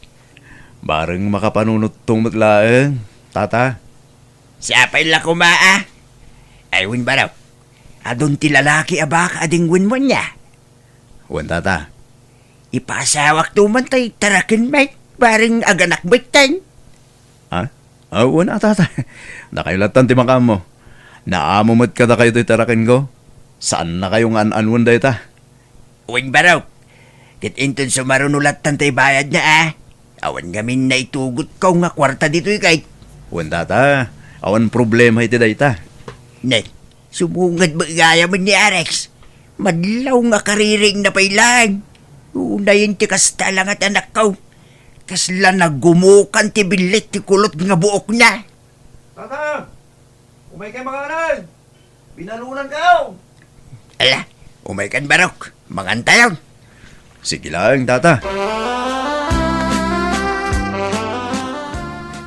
Bareng makapanunot tong matlaeng, tata. Siya pa'y lakumaa. Ay win ba raw? Adon ti lalaki abaka ading win mo niya. Wan tata. Ipasawak tuman tay tarakin may. Bareng aganak bitan. Wan tata. Nakailatan ti makam mo. Naamumot ka na kayo to'y tarakin ko? Saan na kayong an-anwan da ita? Uwing baraw, kitinton sumarunulat tantay bayad na Awan gamin na itugot ko nga kwarta dito ikay. Wan tata, awan problema iti da ita. Net, sumungad ba gaya mo ni Arex? Madlaw nga kariring na pailan. Unayin ti kasta lang at anak ko. Kasla nagumukan ti bilit ti kulot nga buok na. Tata! Umay kayo mga anan! Binalunan kayo! Ala, umay kan barok. Mangantayon. Sige lang, tata.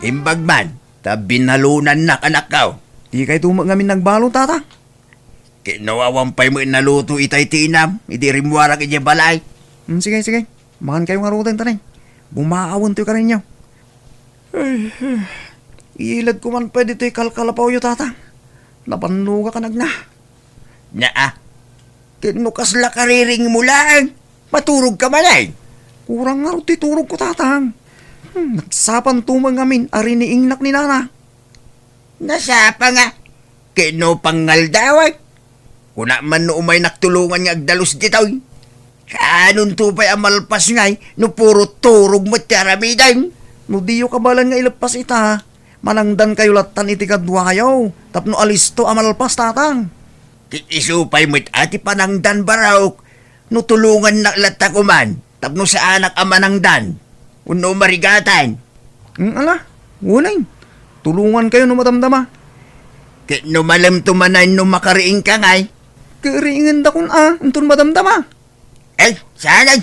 Imbag man, ta binalunan na anak ko. Di kayo tumak ngamin nagbalo, tata. Kinawawang pa'y mo inaluto itay tinam. Idi rimwarak iti balay. Sige. Makan kayo nga rutan tanay. Bumaawan to'y ka rin niyo. Ilad ko man pwede to'y kalkalapaw yo, tata. Napanuga ka nagna. Kinukas la kariring mo lang. Maturog ka man ay. Kurang nga ti turog ko, tatang. Nagsapan tumang ngamin, ari ni ingnak ni nana. Nasapa nga. Kino pangaldawag. Kuna man no umay naktulungan nga agdalos ditoy. Kanon tupay amalpas ngay, no puro turog mo tiaramidan. No diyo kabalan nga ilapas ita. Manangdan kayo latan iti kadwayaw. Tapno alisto amalpas, tatang. Kitisupay mo't ati panangdan baraok. No tulungan na lata ko man. Tapno sa anak amanangdan. Uno marigatan. Ala, walay. Tulungan kayo no matamdama. Kino malam tumanan no makariing ka ngay. Kiriingin da kun antun matamdama. Eh, sanay.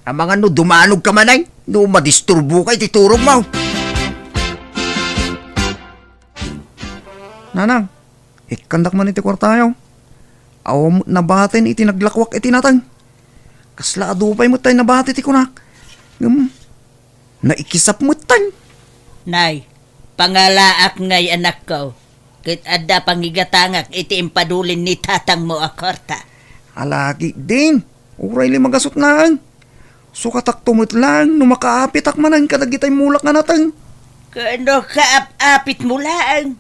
Ang mga no dumanog ka manay. No madisturbo kay titurog mo. Nanang, ikandak man iti kwartayaw. Awam nabatin iti naglakwak iti natang. Kasla adupay mo tayo nabati iti kunak. Naikisap mo tayo. Nay, Pangalaak ngay anak ko. Kit adda pangigatangak iti impadulin ni tatang mo akorta. Alagi din. Uray li magasot lang. Sukatak tumot lang, numakaapit akmanan kadagitay mulak nga natang. Kano kaap-apit mo lang?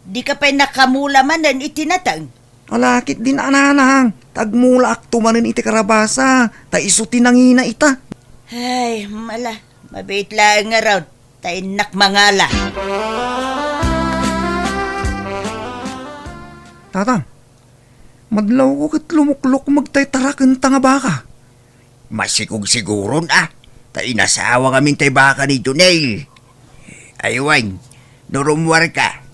Di ka pa'y nakamula manan itinatang. Alakit din ananang. Tagmula ak tumanin iti karabasa. Ta isuti nangina ita. Ay, mala. Mabait lang nga raw. Tayo nakmangala. Tatang, madlaw ko kit lumuklok magtaytarakan tanga baka. Masikog siguron Ta inasawa kaming tay baka ni Junel. Aywan, norumwar ka.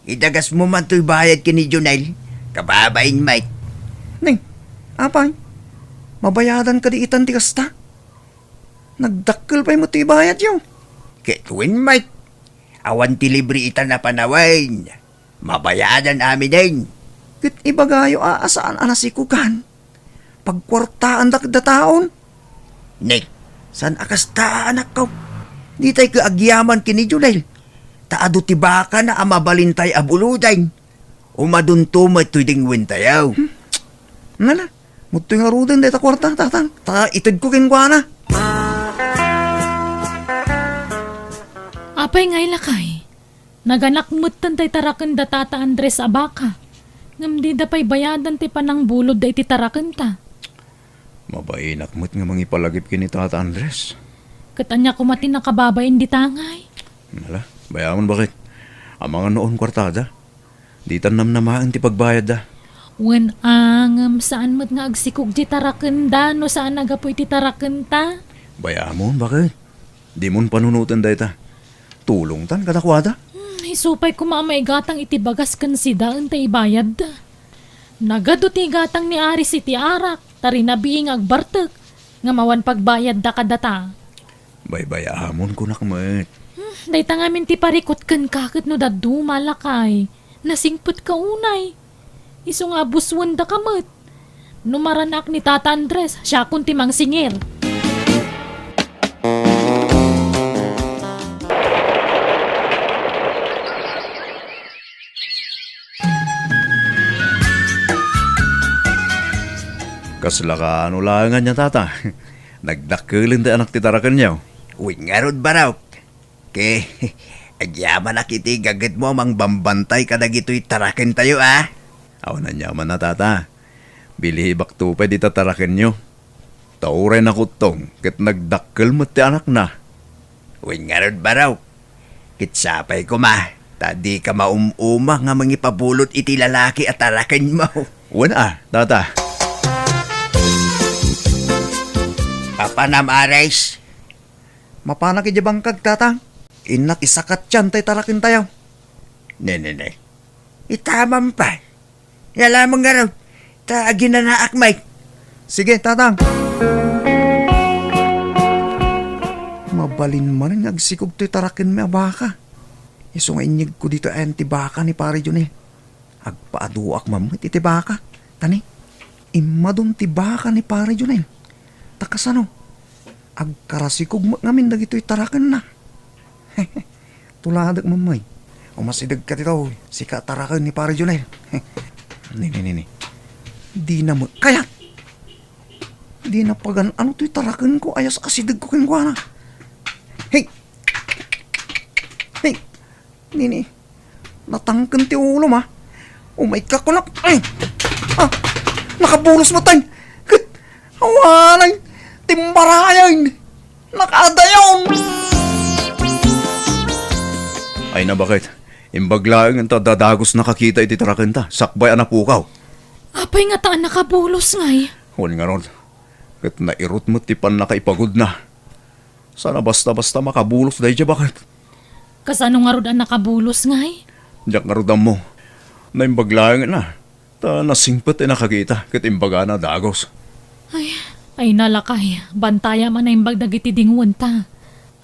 Idagas mo man to'y bayad ki ni Junel. Kababain, mate. Ning, apay, mabayadan ka di itan ti kasta. Nagdakkel pa'y mo ti bayad yaw. Ketuin, mate. Awan ti libre itan na panawain. Mabayadan amin din. Kit ibagayo aasaan anasikugan. Pagkwartaan dakda taon. Nick, san akasta anak ko? Di tayo kaagyaman kini Junel. Taado ti baka na amabalintay abuluday. Umaduntumay to'y dingwin tayaw. Nala, mutoy nga rudan deta kwarta, tatang. Ta itid ko kinkwa na. Apay ngay lakay. Naganak mo't tantay tarakan da tata Andres abaka. Ngam di da pa'y bayadan ti panang bulod da iti tarakan ta. Mabainak mo't nga mangipalagip kini Tata Andres. Katanya kumati nakababain di tangay. Nala, bayaman bakit? Ang mga noon kwartada. Di tanam namaan ti pagbayad da. Wen angam saan mo't nga agsikog di tarakan da no saan nagapoy ti tarakan ta. Bayamon bakit? Di mon panunutan da ita. Tulong tan katakwada. Isupay kumamay gatang iti bagas kan si daan ta ibayad da. Nagado ti gatang ni Aris iti arak. Tari na biing agbartek. Nga mawan pagbayad da kadata. Baybayamon ko nakmet. Dayta ngamin ti parikot kan kakit no dadu malakay. Nasingput ka unay. Iso nga buswan da kamat. Numaranak ni Tata Andres, siya kun ti mang singir. Kasla ka ano langan niya tata. Nagdakkelin tayo anak titarakan niya. Uy nga rod baraw. Ke, agyaman na kiti gagit mo mang bambantay kadagito'y tarakin tayo Awan na nyaman na tata. Bilihibak tupay di tatarakan niyo. Tauray na kutong kat nagdakkel mo ti anak na. Uy nga rod baraw. Kitsapay ko tadi ka maumuma nga mangipabulot iti lalaki at tarakin mo. Wana tata. Papanam Ares. Mapana ki bangkag, tatang. Inak isakat yan tay tarakin tayo. Ne. Itamam pa. Yalamang nga raw. Taagin na naakmay. Sige, tatang. Mabalin man ang agsikog to'y tarakin may baka. Iso nga inyig ko dito ay baka ni pare Junel. Agpaaduak mamit iti baka. Tani, imadon ti baka ni pare Junel. Takasano, agkarasikog ngamin dagito'y tarakan na. Tuladak mamay. Umasidag ka dito, sika tarakan ni pare Junel. Ni. Di na mo, kaya, di na pagan, ano to'y tarakan ko, ayas asidag ko kinkwana. Hey, nini, natangkan ti ulo ma. Umay ka ko na, nakabulos mo tayo. Awanay, timbarayan, nakadayon. Ay na bakit? Imbaglaang ang dadagos nakakita iti tarakan ta. Sakbay anak pukaw. Apay nga taan nakabulos ngay. Huwag nga ron. Kat nairot mo tipan nakaipagod na. Sana basta-basta makabulos dahi dya bakit? Kasano nga rod ang nakabulos ngay? Diyak nga rodam mo. Na imbaglaang na. Ta nasingpet ay nakakita. Kat imbaga na dagos. Ay nalakay, bantaya man na imbag dagiti dingwan ta.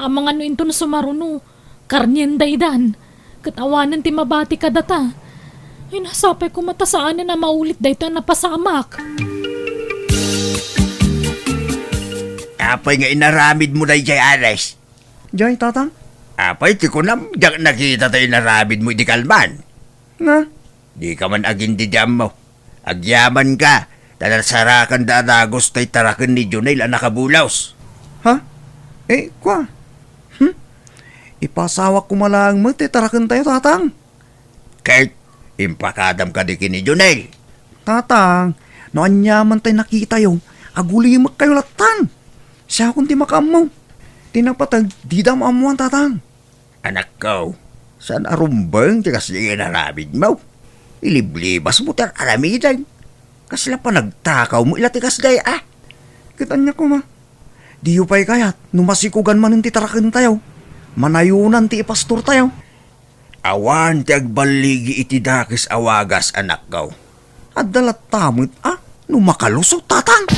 Ang mga no into na sumaruno, karnyen daydan, katawanan ti mabati ka data. Ay nasapay ko matasaan na maulit dayto na pasamak. Kapay nga inaramid mo na jay Ares. Jay, tatang. Apay, ti ko nam, jak nakita tayo na rabid mo di kalman. Nga? Di ka man agin di jam mo. Agyaman ka, tanasarakan dadagos tayo tarakan ni Junel ang nakabulaos. Ha? Kwa? Ipasawak ko malang mo, titarakan tayo, tatang. Kahit impakadam ka di kini Junel. Tatang, no anyaman tayo nakita yung agulimak kayo latan. Siya kung ti makam tinapatag, di dam amuan, tatang. Anak ko, saan arumbang tikas di narabid mo? Iliblibas mo tar aramidan. Kasla pa nagtakaw mo ilatikas day Kitan niya ko ma. Di pa'y kayat, numasikugan man yung titarakan tayo. Manayunan ti ipastor tayo. Awan ti agbaligi iti dakis awagas anak ko. At dalat tamit numakalusot, tatang.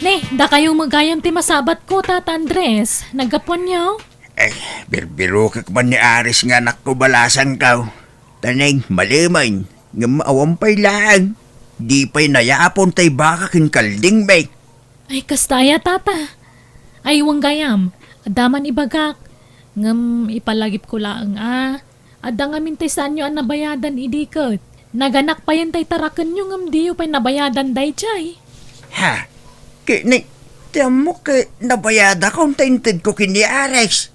Ne, da kayo magayam ti masabat ko, Tata Andres. Nagapon niyo? Birbirukik man ni Aris nga anak ko balasan ka. Tanay, maliman, nga maawampay lang. Di pa'y nayapon tay baka kinkalding bay. Ay, kastaya, Tata. Ay, wang gayam. Adaman ibagak. Ngam, ipalagip ko lang, Ada nga mintay saan nyo ang nabayadan idikot. Naganak pa yan tay tarakan nyo ngam diyo pa'y nabayadan day chay. Ha? Kini, tiyan mo kay nabayada kong taintid ko kini Aris.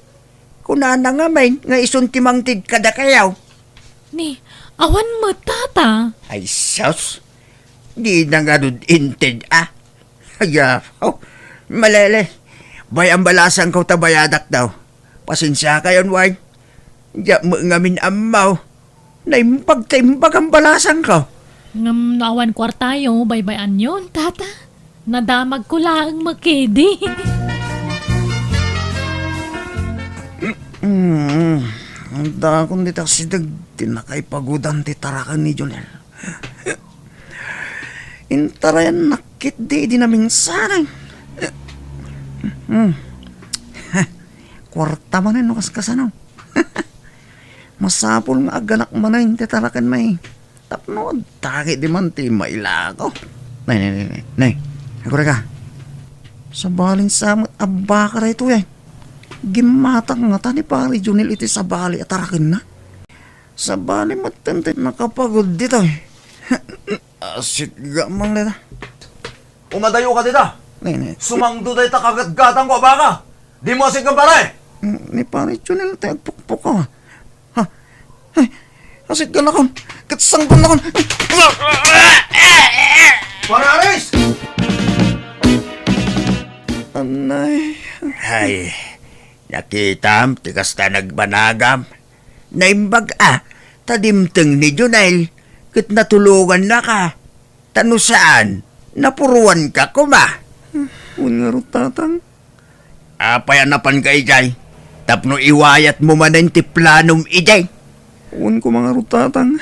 Kunana nga may nga isuntimang tid kada kayaw. Ni, awan mo, Tata. Ay, sus. Di na nga dun intid Haya, malele. Bay ang balasan ko tabayadak daw. Pasensya kayon, way. Diya mo ngamin amaw. Naimpag-taimpag ang balasan ko. Ngam naawan kwartayo, baybayan yun, Tata. Nadamag ko lang makidi. Ang dakon di taksidag, tinakay pagudan ti tarakan ni Junel. Intarayan nakit di naming sanay. Kwarta man no kaskasano. Masapol nga aganak man na ti tarakan may. Tapno, takit di man ti mailako. Nay. Agora ka. Sa balin sa abba ka rito Gimatang nga ta ni pari Junel iti sa bali at tarakin na. Sa bali matente nakapagod dito Asit ga mang leta. Umadayo ka dita. Nay. Sumangdo tayo takagat-gatang ko, baka. Di mo asig kang paray. Ni pari Junel tayo pukpuk ka. Ay, asit ka na kon. Katsang ko na kon. Pararis! Anay. Ay, nakitam, tikas ta nagbanagam. Naimbag tadimteng ni Junel. Kit natulungan na ka. Tano saan? Napuruan ka kuma. Un nga ro tatang. Apayanapan ka ijay. Tapno iwayat mo man ti planom ijay. Un ko mga ro tatang.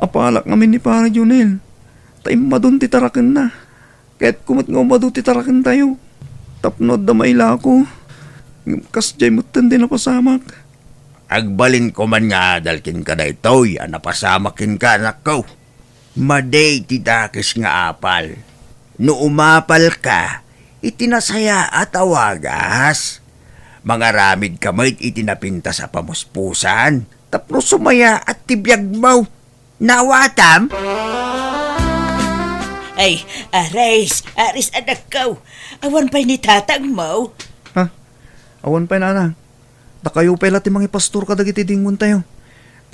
Apalak ngamin ni pari Junel. Tayo madun titarakan na. Kahit kumot nga umado titarakan tayo. Tapnod na maila ako. Kasjay mo tandi na pasamak. Agbalin ko man nga dalkin ka na ito'y napasamakin ka anak ko. Maday tidakis nga apal. No umapal ka, itinasaya at awagas. Mga ramid kamay itinapinta sa pamuspusan. Tapno sumaya at tibiyag mo. Nawatam? Ay, Aris anak ko. Awan pa'y ni tatang mo. Ha? Awan pa na. Takayo pala ti mga pastor ka dagiti dingon tayo.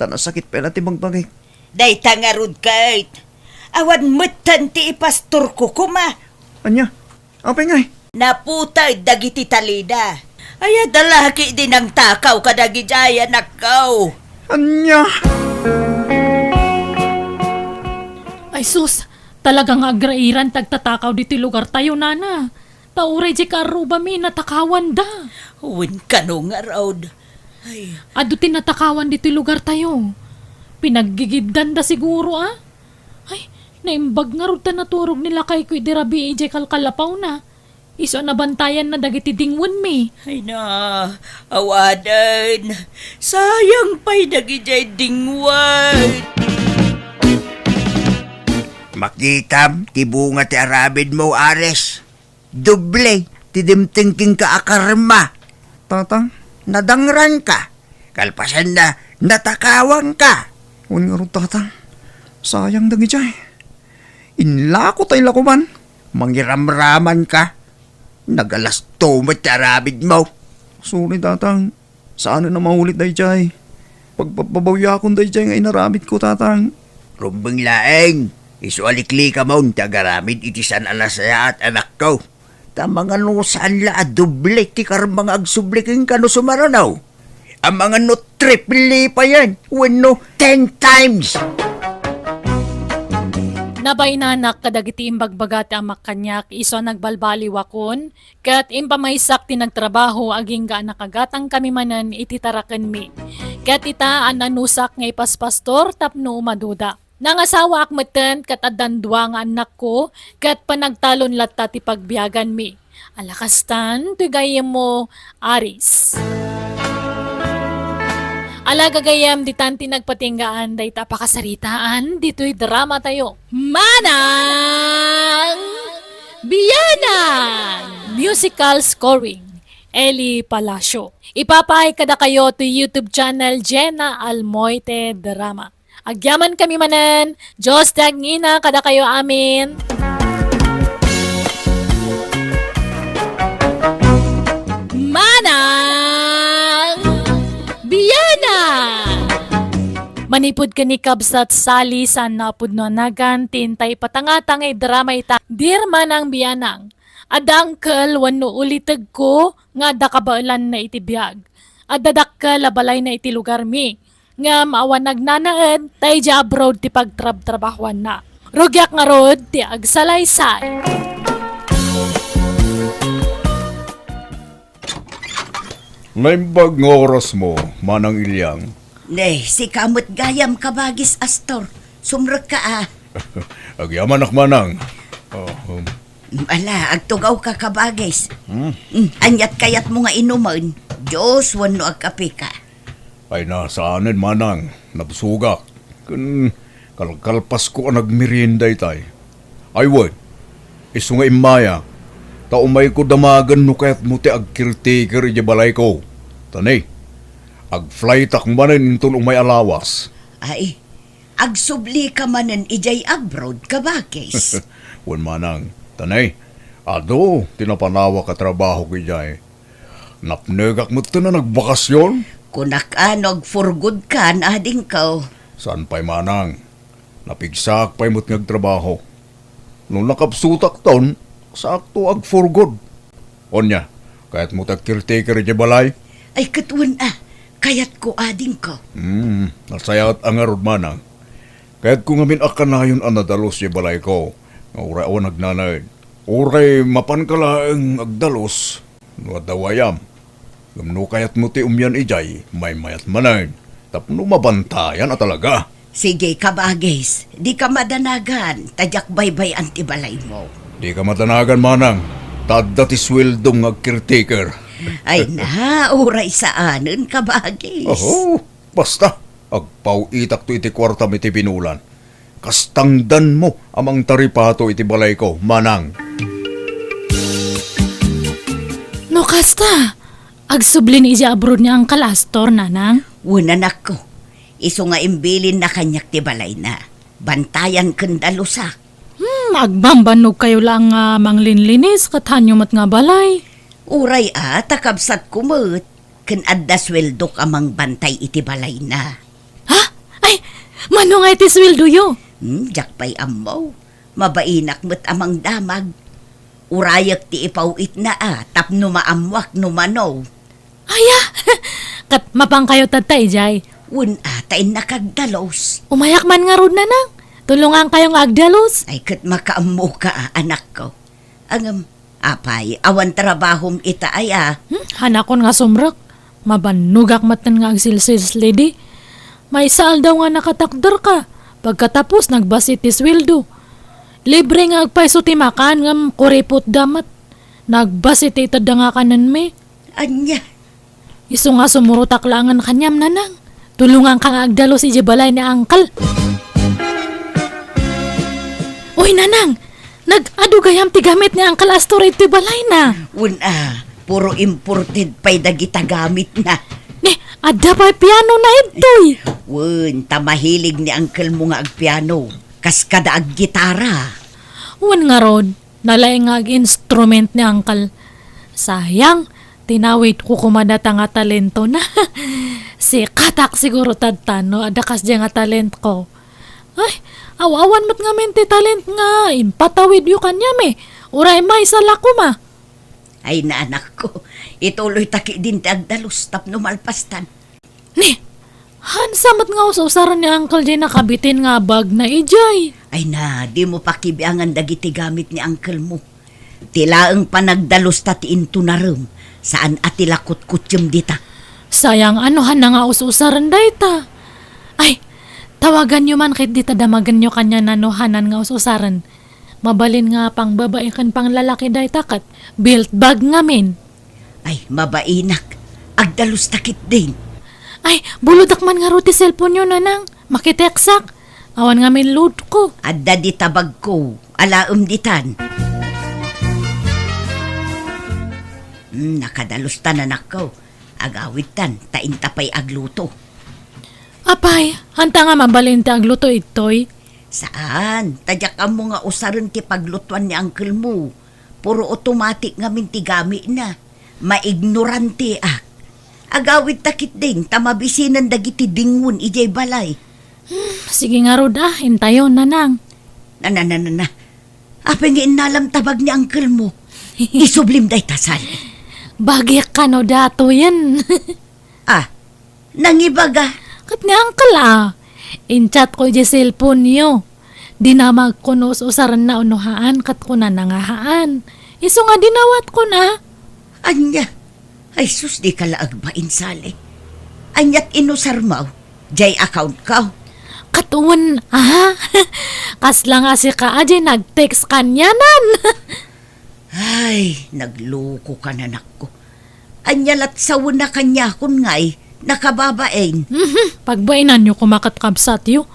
Tanasakit pala ti magbagay. Day tangarod kait. Awan mutan ti ipastor ko kuma. Anya? Apay ngay? Naputay dagiti talida. Ay, dalaki din ang takaw kadagi jaya nakaw. Anya? Ay sus, talagang agrairan tagtatakaw diti lugar tayo, nana. Tauray di karuba mi natakawan da. Uwin ka no nga raod. Ay, Ado tinatakawan diti lugar tayo. Pinaggigibdan da siguro Ay, naimbag nga ro naturog nila kay kuy dirabi ijay kalkalapaw na. Iso nabantayan na dagiti dingwan mi. ay na, awadan. Sayang pa'y nagijay dingwan. Makitam, tibunga ti arabid mo, Ares. Doble, tidimtingking ka akarma. Tatang, Nadangran ka. Kalpasan na natakawang ka. huwag nga ron tatang. Sayang dagi jay. Inlako tayo lakuman. Mangiramraman ka. Nagalas tumat arabid mo. Sorry tatang. Saan na mahulit dahi jay? Pagpapabawya akong dahi jay nga inaramit ko tatang. Rumbang laeng. Isualikli ka mo. Tagaramid itisan alasaya at anak ko. Tamang ano saan la doble ti karmang agsubliking ka no sumaranaw. Ang mga no triple pa yan. Wano 10 times. Nabaynanak kadagiti imbagbagati ang makanyak iso nagbalbaliwakon kat impamaysak ti nagtrabaho aging ga nakagatang kami manan ititaraken mi. Kat ita an nanusak nga ipaspastor tapno umaduda. Nangasawa akmeten kat adandwa nga anak ko kat panagtalon latta ti pagbiagan mi. Alakastan ti gayem mo Aris. Alagagayam di tanti nagpatinggaan day tapakasaritaan dito'y drama tayo. Manang Bianang Musical Scoring Eli Palacio. Ipapahay kada kayo to YouTube channel Jena Almoite Drama. Agyaman kami manan. Diyos tagngina kada kayo amin. Manang Bianang Manipod ka ni Kabsat Sali sa napud no nagan tintay patangatang drama ita. Dear Manang Bianang, adangkel wano ulitag ko nga dakabailan na iti Biag. Adadakkel abalay na iti lugar mi. Nga maawan nagnanaed tay ja abroad ti pagtrab-trabahuan na. Rugyak nga rod ti agsalaysay. Naimbag nga oras mo, Manang Ilyang. Ne, si kamot gayam kabagis astor. Sumrek ka ah. Agyaman ak Manang. Ala, agtugaw ka kabagis. Anyat kayat mo nga inuman. Diyos, wano agkape ka. Ay nasaanin Manang, nabsugak. Kalkalpas ko ang nagmerienda itay. Ay wad, iso nga imaya. Taumay ko damagan no kaya't mo ti agkirtiker iti balay ko. Tanay, ag-fly takmanin intun umay alawas. Ay, agsubli ka manan ijay abroad kabagis. Wan Manang, tanay, ado, tinapanawa ka trabaho ko ijay. Napnegak mo ito na nagbakasyon? Kunak-anog for good ka na ading ka. Saan pa'y Manang? Napigsak pa'y mo't nagtrabaho. Nung nakapsutak taon, sakto ag for good. Onya, kaya't mo tag-caretaker iti balay? Ay katwan ah, kayat ko ading ka. Nasayat ang arod Manang. Kaya't kung amin akanayon ang nadalos iti balay ko, nga uray awan nagnanaid. Uray mapankalaang agdalos, nuadawayam. Gamno kayat mo ti umyan ijay, may mayat manaid. Tapno mabantayan at talaga. Sige kabagis, di ka madanagan, tadyak baybay antibalay mo. Di ka matanagan Manang, tadda ti sweldong ag-caretaker. Ay na, uray saanen kabagis. Oho, basta, agpauitak to iti kwartam iti pinulan. Kastangdan mo amang taripato iti balay ko, Manang. No kasta, agsublin ija abroad niya ang kalastor nanang. Wunan ako, iso nga imbilin na kanyak ti balay na. Bantayan kandalusa. Agbambanog kayo lang nga manglinlinis katanyo mat nga balay. Uray takabsat kumot. Kan adda sweldok amang bantay iti balay na. Ha? Ay, mano nga iti sweldo yo? Jakpay amaw. Mabainak mo't amang damag. Urayak ti ipawit na tapno maamwak no manaw. Aya, kat mapang kayo tatay jay. Wun tayo nakagdalos. Umayak man nga rod nanang. Tulungan kayong agdalos. Ay kat makaamu ka anak ko. Ang apay, awan trabahom ita ay Hanakon nga sumrak. Mabanugak matan nga agsilsils lady. May sal daw nga nakatakder ka. Pagkatapos nagbasit ti sweldo. Libre nga agpaiso ti makan nga kuripot damat. Nagbasit ti tada nga kanan me. Anya, Iso nga sumurutak langan kanyam nanang. Tulungan kang agdalo si balay ni angkal. Uy nanang, Nag-ado gayam ti gamit ni Uncle Astor iti balay na. Puro imported pa'y dagita gamit na. Ni, adda pa piano na itoy. Tamahilig ni uncle mo nga agpiano. Kas kada ag gitara. Nga rod, nalay nga instrument ni Uncle. Sayang, tinawid ko kumadata nga talento na. Si katak siguro tadtano, adakas dyan nga talent ko. Ay, awawan mat nga mente talent nga, impatawid yu kanya me. Uray may salako ma. Ay na anak ko, ituloy taki din ti agdalus tapno malpastan. Ni, hansamat nga usaran ni Uncle Jena kabitin nga bag na ijay. Ay na, di mo pakibiangan dagiti gamit ni uncle mo. Tilaang panagdalus tati into na rum, saan atilakot kutyem dita. Sayang anuhan na nga usaran dayta. Ay, tawagan nyo man kahit dita damagan nyo kanya nanuhanan nga usaran. Mabalin nga pang babae kan pang lalaki dayta kat built bag ngamin. Ay, mabainak, agdalus takit din. Ay, buludak man nga ruti cellphone nyo nanang. Makiteksak. Awan nga min load ko. Adda di tabag ko, alaom ditan. Nakadalus tanan ako. Agawit tan, taintapay agluto. Apay, hanta nga mabalin ti agluto itoy. Saan? Tadyak ang mga usaran ti paglutuan ni uncle mo. Puro automatic nga mintigami na. Maignorante Agawit takit din, tamabisinan dagiti dingun ijay balay. Sige nga rod hintayon nanang. Na. Apeng inalam tabag ni uncle mo. Isublim day tasal. Bagya ka no dato yan. Nangibaga. Kat ni Uncle in-chat ko di cellphone niyo. Di na magkunos usaran na unuhaan kat ko na nangahaan. Iso nga dinawat ko na. Anya, ay sus di ka laag ba insali. Anyat inusar mo, jay account ka. Katuwan, kas lang nga si Kaaji nag-text kanyanan. Ay, nagloko ka na ko. Anyalat sa una kanya kun nga'y nakababain. Pagbainan nyo kumakatkabsat yu.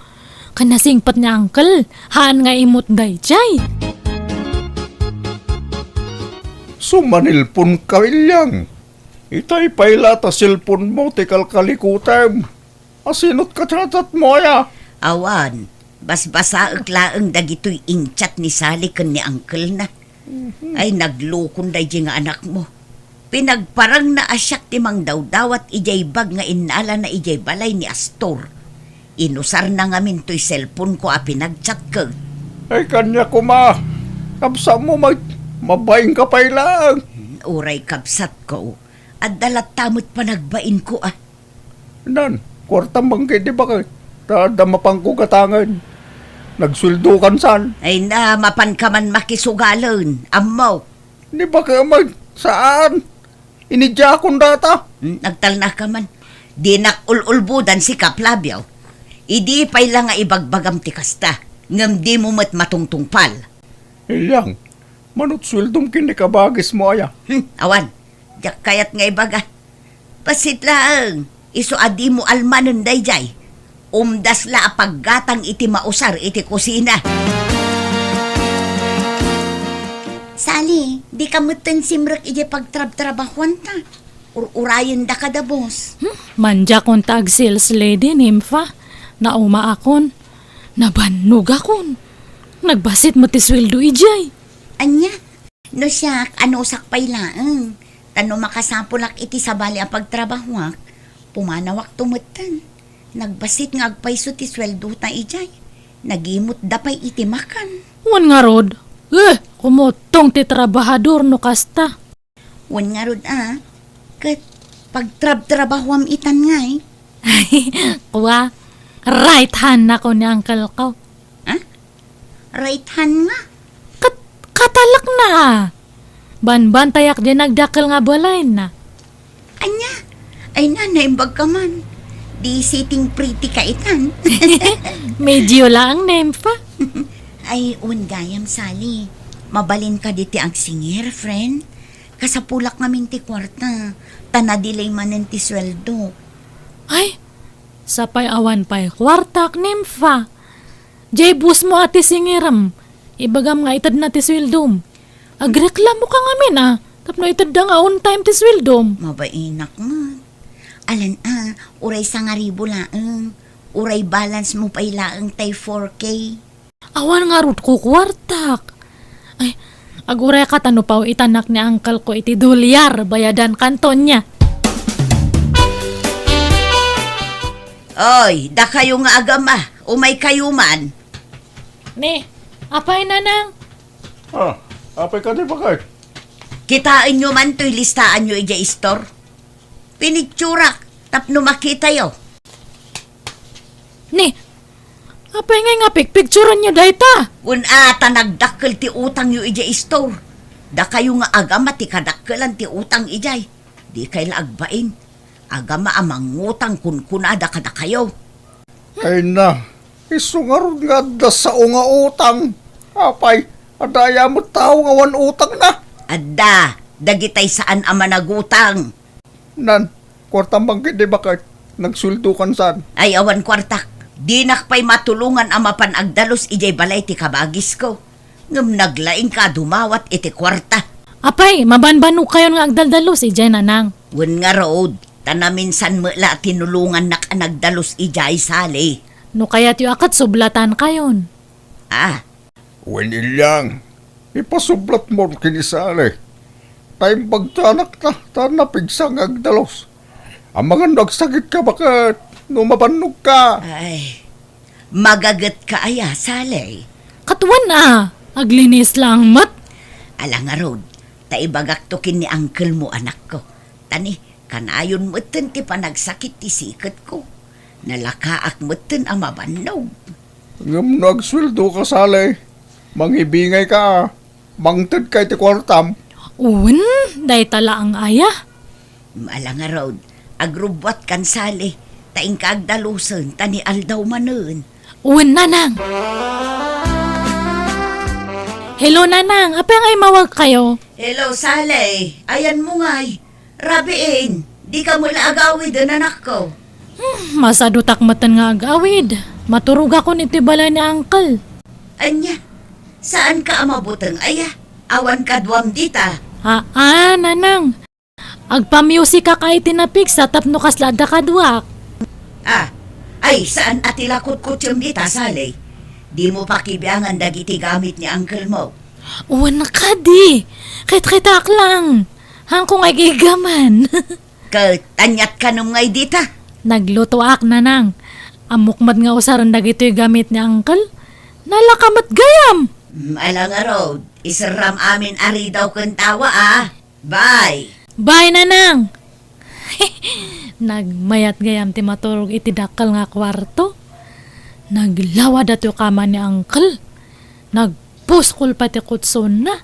Kanasingpat ni Uncle, haan nga imot day jay. Sumanilpon ka ilyang. Itay paila ta silpon mo ti kalkalikutem. Asinot ka tratat mo ya. Awan, basbasaak laang dagito'y inchat ni Sally kan ni uncle na. Ay naglukon day nga anak mo. Pinagparang na asyak timang dawdawat ijay bag nga inala na ijay balay ni Astor. Inusar na nga min to'y cellphone ko pinagchat ka. Ay kanya ko ma. Kapsa mo mabaing ka pa ilang. Uray kabsat ko. At dalat tamot pa nagbain ko Nan, kwarta bangkay di ba kay? Tadama pang kugatangan. Nagsuldukan san. Ay na, mapan ka man makisugalan. Amaw. Di ba kaya saan? Inidya akong data. Nagtalna ka man. Di nakululbudan si Kaplabyaw. Idi pa'y lang nga ibagbagam ti kasta. Ngam di mo mat matungtungpal. Ilyang, manot swildom kinikabagis mo aya. Awan, jak kayat nga ibaga. Pasit lang. Iso adi mo almanon dayjay. Umdas la paggatang iti mausar iti kusina. Sali, di ka mutan simrak iti pagtrab-trabahuan ta. Urayan da ka da, boss. Manja kong tag sales lady nimfa. Nauma akon. Nabannog akon. Nagbasit mo ti sweldo ijay. Anya, no siya, ano sakpay laang. Tano makasapulak iti sabali ang pagtrabahuak. Pumanawak tumutan. Nagbasit nga agpaiso ti sweldo ta ijay. Nagimot dapay iti makan. Wan nga rod. Kumutong ti trabahador no kasta. Wan nga rod kat pagtrab-trabahuam itan ngay. Kuwa, right hand na ko ni uncle ko. Right hand nga. Katalak na Banban tayak di nagdakil nga balay na. Anya, ay na, naimbag ka man. Di sitting pretty ka itan. Medyo lang nempa. Ay, gayam Sally. Mabalin ka diti ang singer, friend. Kasapulak namin ti kwarta. Tanadilay manen ti sweldo. Ay, sapay awan pa'y kwartak nempa. Jay bus mo ati singiram. Ibagam nga itad na ti swildom. Agreklamo ka nga min Tapno itad da nga on time ti swildom. Mabainak nga. Alan uray sa nga ribo laang. Uray balance mo pa ilaang tay 4K. Awan nga rut ko kwartak. Ay, aguray ka tano pa itanak ni angkal ko iti dolyar bayadan kanton niya. Oy, da kayo nga agama. Umay kayo man. Ni, apay nanang? Apay ka di ba kay? Kitain nyo man to'y listaan nyo ija store. Pinicturak, tapno makita yo. Ni, apay nga picturean nyo dayta. Kung ata nagdakkel ti utang yo ija store. Da kayo nga agama ti kadakkelan ti utang ijay. Di kay laagbain. Agama amang utang kun kunada kada kayo. Ay na, isungarod nga da sa nga utang. Apay, adaya mo tao nga wan utang na. Adda, dagitay saan ama nagutang. Nan, kwartang bangkit di ba kay? Nagsuldo kan saan? Ay awan kwartak, di nakpay matulungan ama panagdalos ijay balay ti kabagis ko. Ngam naglaing ka dumawat iti kwarta. Apay, mabanbano kayo nga agdaldalo si Jena nang. Wen nga road, tanaminsan mula tinulungan nak nagdalos ijay sali. No kaya tiyo akat sublatan kayon. Wen ilyang, ipasublat mo kinisali. Time pagtanak na, tanapigsa ng agdalos. Ang mga nagsakit ka bakit? Numabanog ka. Ay, magagat ka aya sali. Katuan aglinis lang mat. Alang nga road, taibagak tokin ni uncle mo anak ko. Tani, kanayon mo ti panagsakit ti sikat ko. Nalakaak mo ang mabanog. Ngam nagsweldo ka sali. Mangibingay ka. Mangtid kay ti kwartam. Uwan, day tala ang aya. Alang nga road, agrubwat kan sali. Taing kaagdalusan, tani aldaw manun. Uwan nanang. Hello nanang, apay ngay mawag kayo? Hello, Sally. Ayan mo nga'y. Rabiin, di ka mula agawid ang anak ko. Masado takmatan nga agawid. Maturog ako niti balay ni angkal. Anya, saan ka amabutang aya? Awan ka duwam dita. Nanang. Agpa-music ka kay tinapik sa tapno kaslada kadwak. Ay, saan atilakot ko tiyong dita, Sally? Di mo pa kibiangan dagiti gamit ni uncle mo. Uwan na ka di. Kit-kitak lang. Hangkong ay gigaman. Tanyat ka nung ngay dita. Naglutoak nanang. Amukmad nga usaran dagito'y gamit ni angkal. Nalakamat gayam. Alang nga road, isaram amin ari daw kang tawa Bye. Bye nanang. Nagmayat gayam ti maturog iti dakal nga kwarto. Naglawa dato kama ni angkal. Nagpuskol pati kutson na.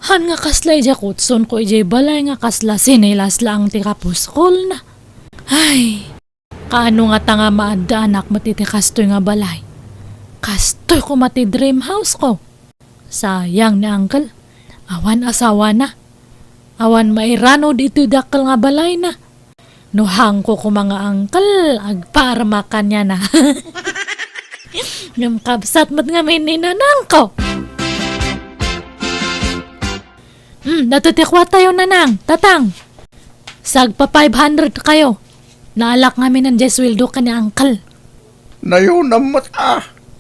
Han nga kasla ija kutson ko ija balay nga kasla sinilas lang ti kapuskol na. Ay, kaano nga tanga maada anak mo titi kastoy nga balay. Kastoy ko mati dream house ko. Sayang ni angkal. Awan asawa na. Awan mairano dito dakal nga balay na. Nuhang ko mga angkal, agparma kanya na. Yung kabsat mat nga may ninanang ko. Natutikwa tayo nanang, tatang. Sagpa 500 kayo. Naalak ngamin ng Jeswildo ka ni angkal. Nayon namat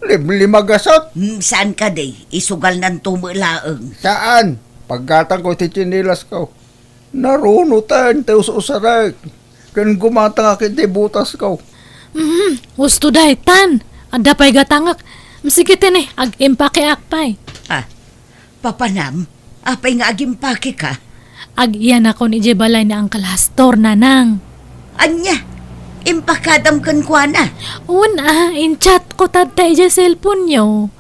limlimagasat. Saan ka day? Isugal ng tumulaang. Saan? Pagkatang ko ti chinilas ko. Narunutan tayo sa usaray. Kan gumatang akit butas ko. Gusto dahi tan. Ada pa'y gatangak. Sige tine, ag-impake akpay. Papanam, apay nga agimpake ka. Ag-iyan ako ni Jebalay ni Uncle Hastor nanang. Anya, impakadam kan kwa na. Una, in-chat ko tatay sa cellphone nyo.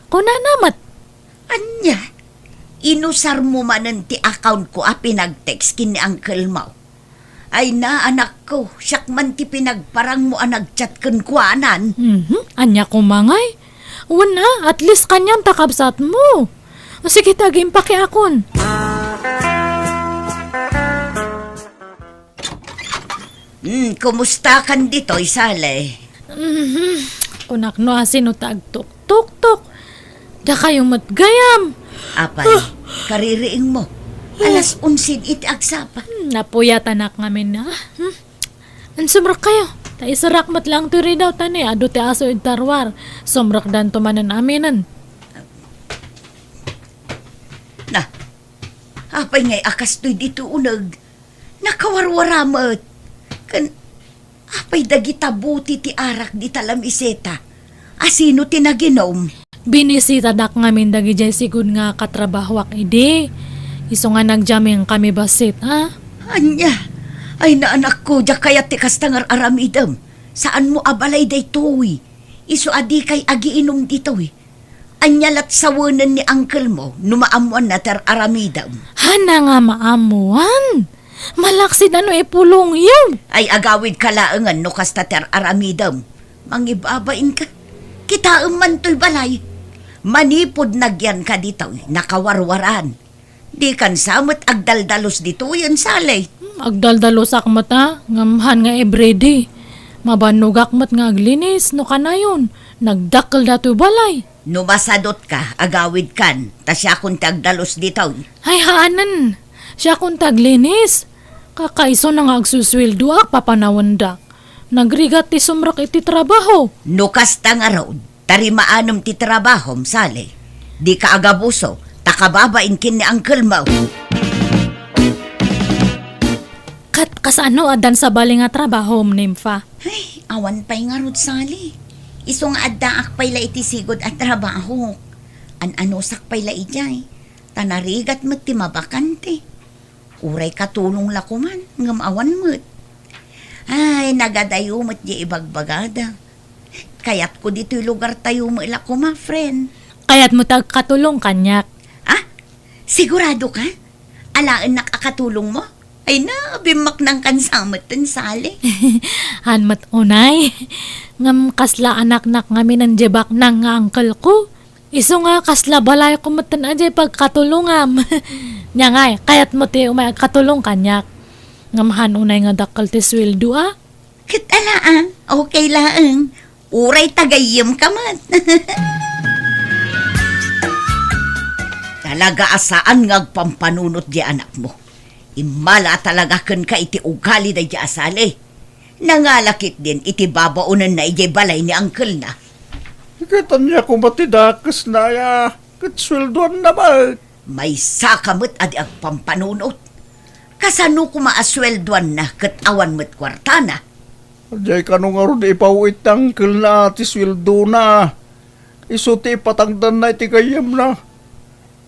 Ko na namat. Anya, inusar mo manan ti account ko pinag-text kin ni Uncle Mau. Ay na anak ko, siyak man ti pinagparang mo nag-chat kan kwanan. Anya ko mangay. Una, at least kanyang takabsat mo. Sige tagim pakiakon. Kumusta kan dito, Isale? Kunak no asin tag tuk-tuk-tuk. Da kayo matgayam. Apay, kaririing mo. Alas 11 iti agsapa. Napuyat anak ngamin na. Ang sumrak kayo. Ta isarak mat lang turi daw tani. Ado ti aso id tarwar. Sumrak dan tumanan aminan. Na, apay ngay akas to'y dito unag. Nakawarwaramat. Apay dagita buti ti arak di talam iseta. Asino tinaginom? Binisita dak ngamin dagi jay sigud nga katrabahwak idi. Iso nga nagjaming kami basit, ha? Anya, ay naanak ko, diya kaya ti kastangar aramidam. Saan mo abalay day to'y? Iso adi kay agiinom dito'y. Anya lat sawanan ni uncle mo, numaamuan na ter aramidam. Hana nga maamuan. Malaksid ano pulong yun. Ay agawid kalaangan no kasta ter aramidam. Mangibabain ka. Kita man to'y balay. Manipod nagyan ka dito, nakawarwaran. Di kan samot agdaldalos dito yan salay. Agdaldalos akmat ha, ngamhan nga everyday. Mabanugak mat nga aglinis, no ka na yun. Nagdakkel dato balay. Numasadot ka, agawid kan, tasya kung tagdalos dito. Ay haanan, siya kung taglinis. Kakaiso na nga agsuswildo ak papanawandak. Nagrigat ti sumrak iti trabaho. Nukas ta nga raw, tarimaanam ti trabahom sali. Di ka agabuso, takababain kin ni uncle mo. Kat kasano adan sa bali nga trabaho, nimfa. Ay, awan pa'y nga rod sali. Iso nga adda akpay la iti sigod at trabaho. Ano sakpay la ijay. Tanarigat mo't ti mabakante. Uray katulong la kuman, ngam awan mo't. Ay, nagadayo mo't di ibagbagada. Kayat ko dito'y lugar tayo mo ila kuma, friend. Kaya't mo tagkatulong kanyak. Ah, sigurado ka? Alaan nakakatulong mo? Ay na, bimak ng kansamot ten sali. Hanmat unay. Ngam kasla anak-nak ngamin ang jebak nang nga angkel ko. Iso nga kasla balay ko matan ajay pagkatulungam. Nya ngay, kayat mo ti umay katulong kanyak. Ngamhan unay nga dakal ti sweldo ah. Kit alaan, okay laang. Uray tagayim ka man. Talaga asaan ngagpampanunot di anak mo. Imala talaga kan ka iti ugali da di asali. Nangalakit din iti babaunan na iti balay ni uncle na. Kita niya kung matidakas na ya. Katsweldoan naman. May sakamot adi ang pampanunot. Kasano kumaasweldoan na kat awan mo't kwarta na. Ajay ka nung aro di ipawit tangkil na ati sweldo na. Isuti patangdan na iti kayam na.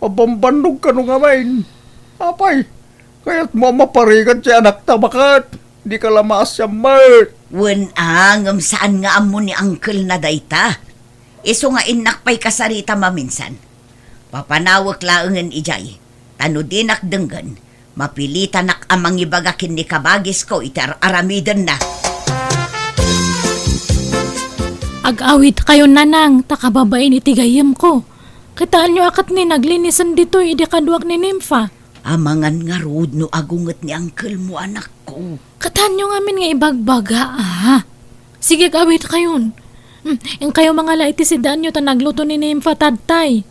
Pabambanog ka nung amain. Apay, kaya't mo maparigan si anak tabakat. Di ka lamaas siya mat. Wen angam saan nga amo ni uncle na dayta. Iso nga inak pa'y kasarita maminsan. Papanawak laangan ijay. Tano dinak denggan. Mapilita nak amang ibagakin ni kabagis ko itar aramidan na. Ag-awit kayo nanang, takababain itigayam ko. Kitaan nyo akat ni naglinisan dito, idi kaduak ni Nympha. Amangan nga rod no agunget ni uncle mo anak ko. Kataan nyo ngamin nga ibagbaga ah. Sige agawit kayon. Yung kayo mga laiti si daan nyo ta nagluto ni Nympha tadtay.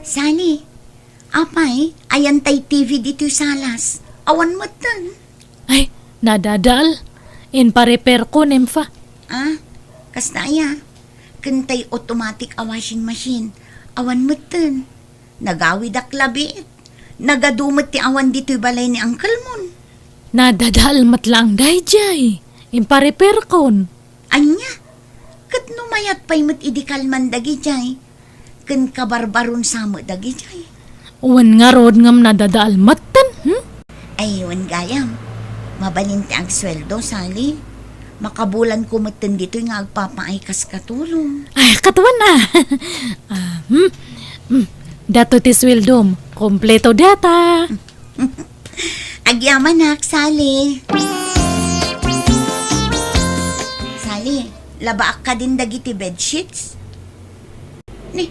Sani, apay, ayan tay TV dito salas. Awan mo tan. Ay, nadadal. In pa-repair ko, Nympha. Ah, kastaya. Kantay automatic a washing machine. Awan mo tan. Nagawid ak labit. Nagadumot ti awan dito'y balay ni uncle mon. Nadadal matlang dayjay. In pa-repair kon. Anya, kat numayat pa'y mat idikal man dagi jay. Kan kabarbaron sa mo dagi jay. Uwan nga rod ngam nadadal matan, Ayun gayam, mabalin ti ang sweldo, sali. Makabulan ko matan dito nga agpapaay kas katulong. Ay, katuan na. Dato ti swildom. Kompleto data. Agyaman nak, Sali. Sali, labaak ka din dagiti bedsheets? Ni,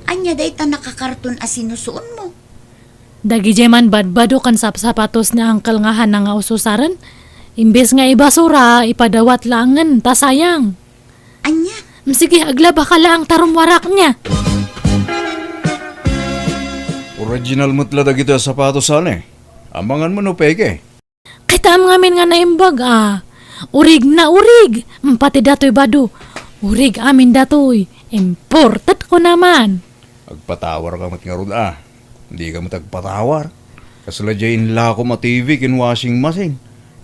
anya day ta nakakarton as sinusuon mo. Dagi jeman badbado kan sapatos ni angkel nga hanang nga ususaran. Imbes nga ibasura, ipadawat langan, ta sayang. Anya, Sige, aglaba ka lang tarumwarak niya. Original mutla da kita sapatos ane. Amangan mo no peke. Kita ngamin nga naimbag Urig na urig. Pati datoy bado. Urig amin datoy. Imported ko naman. Agpatawar ka mat nga rod Hindi ka matagpatawar. Kasaladyain la ko ma-TV kin washing machine.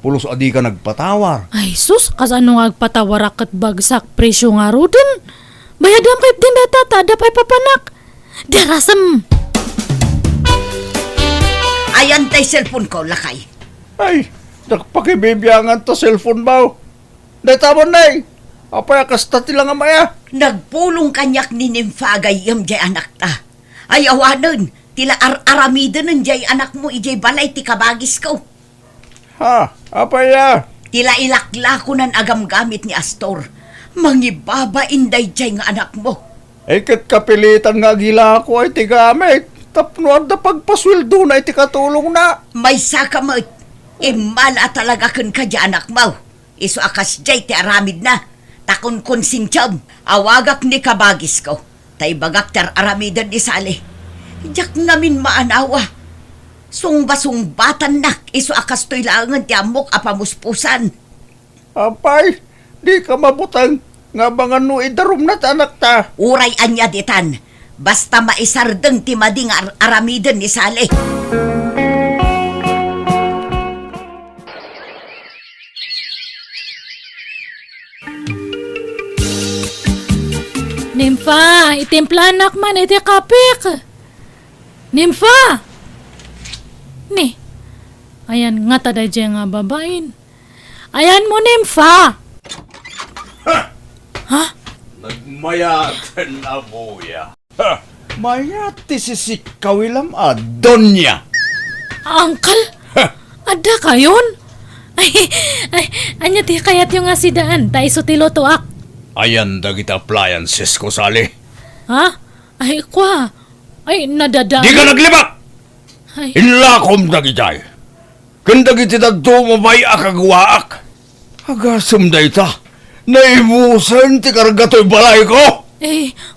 Pulos adi ka nagpatawar. Ay sus, kasano nga agpatawarak at bagsak presyo nga rodon. Bayadam kay din data, tada pa'y papanak. Darasam. Ayan tay cellphone ko, lakay. Ay, nagpakibibiyangan to cellphone ba? Dahil na apay akasta tila nga maya. Nagpulong kanyak ni Nimfagay yung jay anak ta. Ay awanon, tila aramidon ng jay anak mo ijay balay ti kabagis ko. Ha, apay Tila ilakla ko ng agam gamit ni Astor. Mangibaba inday jay nga anak mo. Ay kat kapilitan nga gila ko ay tigamit. Tapno da pagpasweldo na iti katulong na. May saka mo, imala talaga kun ka dyan anak mo. Iso akas jay ti aramid na. Takon konsintyam, awagak ni kabagis ko. Tay bagak ter aramidan ni Sali. Diyak namin maanawa. Sungba-sungbatan nak, iso akas to'y langan ti amok apamuspusan. Apay, di ka mabutang. Nga mga no idarum na anak ta. Uray anya ditan, basta maisardeng ti mading aramidan ni Sali. Nimfa, itimplanak man iti kapik. Nimfa! Ni, ayan nga taday dyan nga babain. Ayan mo, Nimfa! Ha? Nagmayatan na buya. Ha! Mayati si Kawilam Donya. Uncle? Ada kayon? Ay, anya ti kayat yung asidaan, tayo sutilo tuak. Ayan dagit appliances ko, Sali. Ha? Ay, kwa. Ay, nadada. Di ka naglibak! Ay, Inlakom dagitay. Kandagit itagtumabay akagwaak. Agasam da ita. Naimusan ti kargato'y balay ko.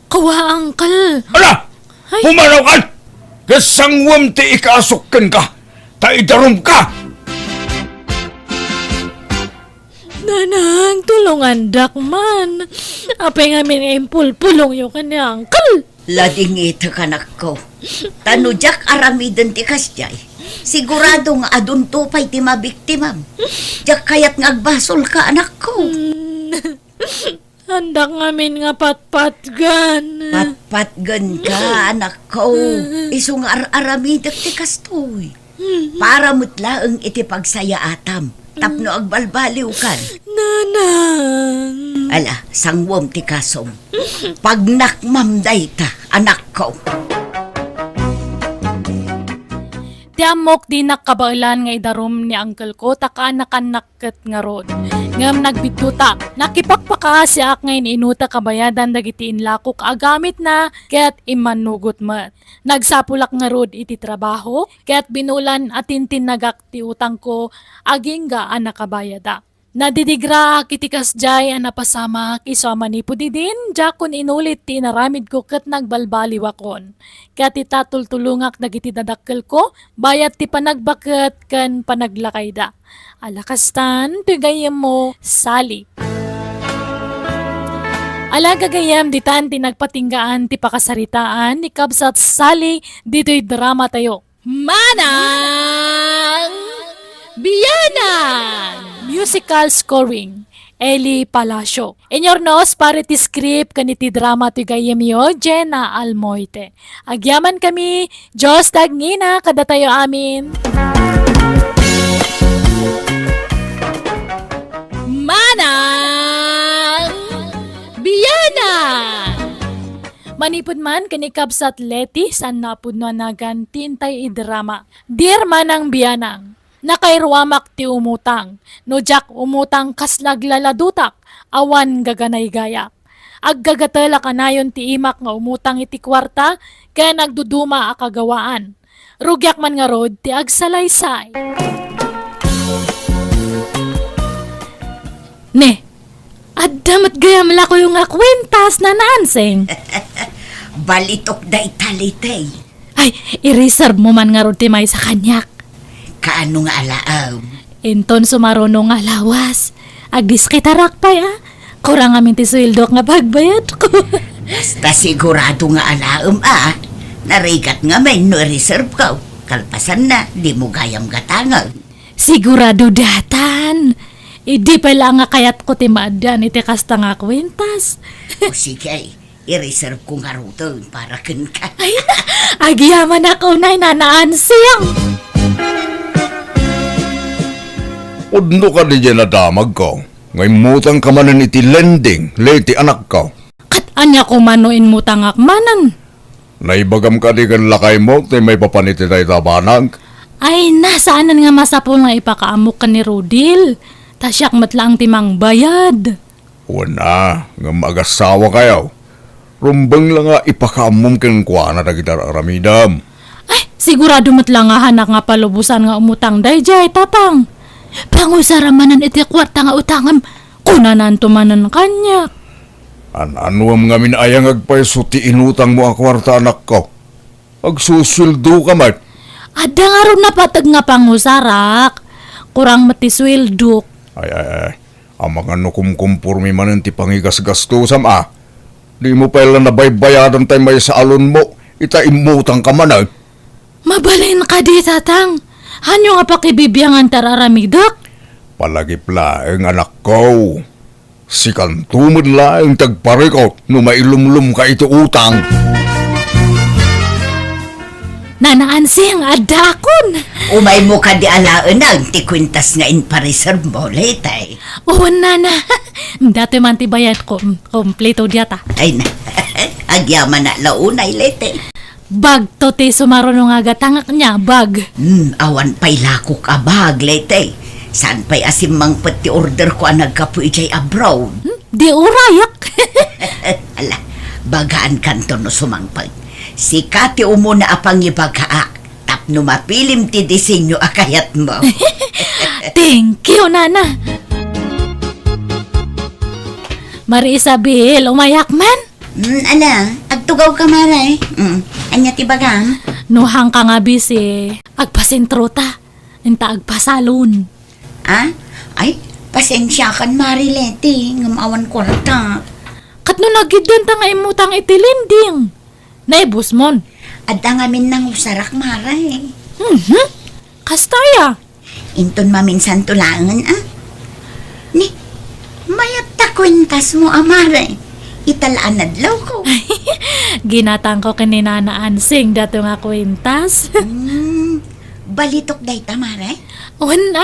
kawa, Uncle. Ala! Ay. Pumanaw ka! Kasangwam ti ikasukkan ka. Taidarum ka! Nanang, tulungan dakman. Apay nga min pulong yung kanya, Uncle. Lading ito kanak ko. Tanudyak aramidan ti kasjay. Sigurado nga adun tupay ti mabiktimam. Diyak kayat nga agbasol ka anak ko. Handak ngamin nga patpatgan. Patpatgan ka anak ko. Iso nga aramidak ti kastoy. Para mutlaeng iti pagsaya atam. Tapno agbalbaliw kan. Nanang. Ala, sangwom ti kasom. Pag nakmamday ta, anak ko. Ti amok di nakabailan nga idarom ni uncle ko, taka-anak-anakket nga rod. Ngam nagbituta, nakipakpaka siya ngayon inuta kabayadan dagiti inlako kaagamit na, kaya't imanugot mat. Nagsapulak nga rod iti trabaho, kaya't binulan at tintinagak ti utang ko, aging ga anakabayada. Nadidigra kitikas jay napasama isama ni Pudidin, jakon inulit ti naramid ko kat nagbalbali wakon. Kaya ti tatultulungak dagiti dadakkel ko, bayat ti panagbaket kan panaglakayda. Alakastan, pigayem mo, Sally. Alagagayam ditan ti nagpatinggaan ti pakasaritaan ni Kabsat Sally dito'y drama tayo. Manang Bianang! Musical scoring, Eli Palacio. Inyornos para ti script kaniti drama ti gayemyo, Jena Almoite. Agyaman kami, Diyos tagngina kada tayo amin. Manang Bianang! Manipod man kanikabsat leti san napudno nagan tintay idrama. Dear Manang Bianang, nakairwamak ti umutang, no jak umutang kaslaglaladutak, awan gaganay gayak. Aggagatala kanayon ti imak nga umutang iti kwarta, kaya nagduduma akagawaan. Rugyak man nga rod ti agsalaysay. Ne, At damat gayam la ko yung akwentas na naansing. Balitok da italitay. Ay, i-reserve mo man nga ron timay sa kanyak. Kaano nga alaaw? Inton sumaruno nga lawas. Agdis kitarak pa ya. Kurang amin ti sweldo nga pagbayad ko. Basta sigurado nga alaam Narigat nga may no reserve ka. Kalpasan na, di mo gayam gatangal. Sigurado datan. Idi pala nga kayat ko timadan iti kasta nga kwentas. O sige, i-reserve ko nga ruto para ken ka. Ay, agyaman ako na nanaansiyang. Udno ka di dyan na damag ko. Ngay mutang ka manan iti lending, leti anak ko. Kat anya ko manuin mo tangak manan. Naibagam ka di kan lakay mo, tay may papaniti tayo tabanag. Ay, nasaanan nga masapol nga ipakaamok ka ni Rodil. Tasyak matlaang timang bayad. Una, nga mag-asawa kayo. Rumbang lang nga ipakaamom ken kwa na dagitar aramidam. Ay, sigurado matlang nga hanak nga palubusan nga umutang dayjay, tatang. Pangusaramanan iti kwarta nga utangam, kunanan tumanan kanya. Anuam nga minayang agpayso ti inutang mo ang kwarta anak ko. Agsusuldo ka man. Ada nga ron napatag nga pangusarak. Kurang matiswildok. Ay. Ang mga nukumkumpurmi man ti pangigas-gastusam Di mo pala nabaybayadan tayo may sa alon mo. Ita imutang ka man Mabalin ka di, tatang. Hanyo nga pakibibiyangan tararamidak? Palagip laeng anak ko. Si kantumod laeng tagparikot no mailumlum ka ito utang. Nanaansing adakon. Umay mo ka di alaan ti kwintas nga in pa-reserve mo, letay. Oo, nana. Dati man ti bayad ko. Kompleto diyata. Ay na, agyaman na launay, letay. Bag to ti sumaruno nga gatangak niya, bag. Awan pa'y lakok abag, letay. Saan pa'y asimang pati order ko ang nagkapoy jay abroad? Di urayak. Ala, bagaan kanto no sumangpag. Si Kati umuna apang ibagaak. Tapno mapilim ti disenyo akayat mo. Thank you, nana. Mari Isabel, umayak man. Agtugaw ka maray. Anya ti bagam? Nuhang ka nga bisi. Agpasintro ta. Inta agpasalon. Ay, pasensya kan Mari Leti. Ngamawan ko ta. Kat no nagidyan ta nga imutang itilinding. Naibus mon. Adda ngamin nang usarak Maray. Kastaya. Inton maminsan tulangan Ni, mayat ta kwentas mo Maray. Italaan adlaw ko. Ginatang ko kaninanaansing dato nga kwentas. Balitok day ta Maray. Una.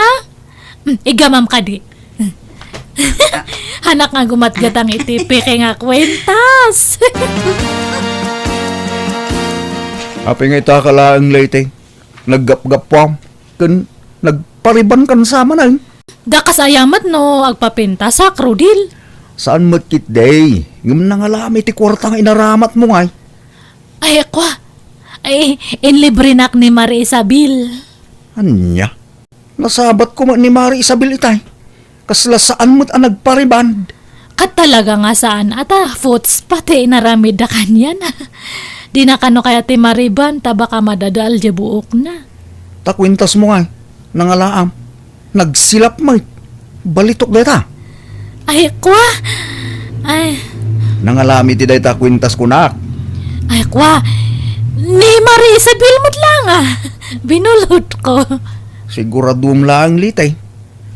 Igamam ka di. Hanak nga gumatgatang itipike nga kwentas. Api nga itakalaang late. Naggap-gapwam. Kan nagpariban kan sama na. Dakas ayamat no, agpapinta sa krudil. Saan matkit day? Ngam nangalami ti kwartang inaramat mo ngay. Ay, kwa. Ay, inlibre nak ni Marie Isabel. Anya? Nasabat ko man ni Mari Isabel itay. Kasla saan mo't ang nagpariban? Kat talaga nga saan ata, foots pati inaramid na kanyan. Di na kano kaya ti Mariban, tabaka madadal di buok na. Takwintas mo ngay. Nangalaam. Nagsilap mo. Balitok deta. Ay, kwa. Ay, Nangalami ti day takwintas ko na. ay, kwa. Ni Marie Isabel mo't lang Binulot ko. Siguradum lang litay.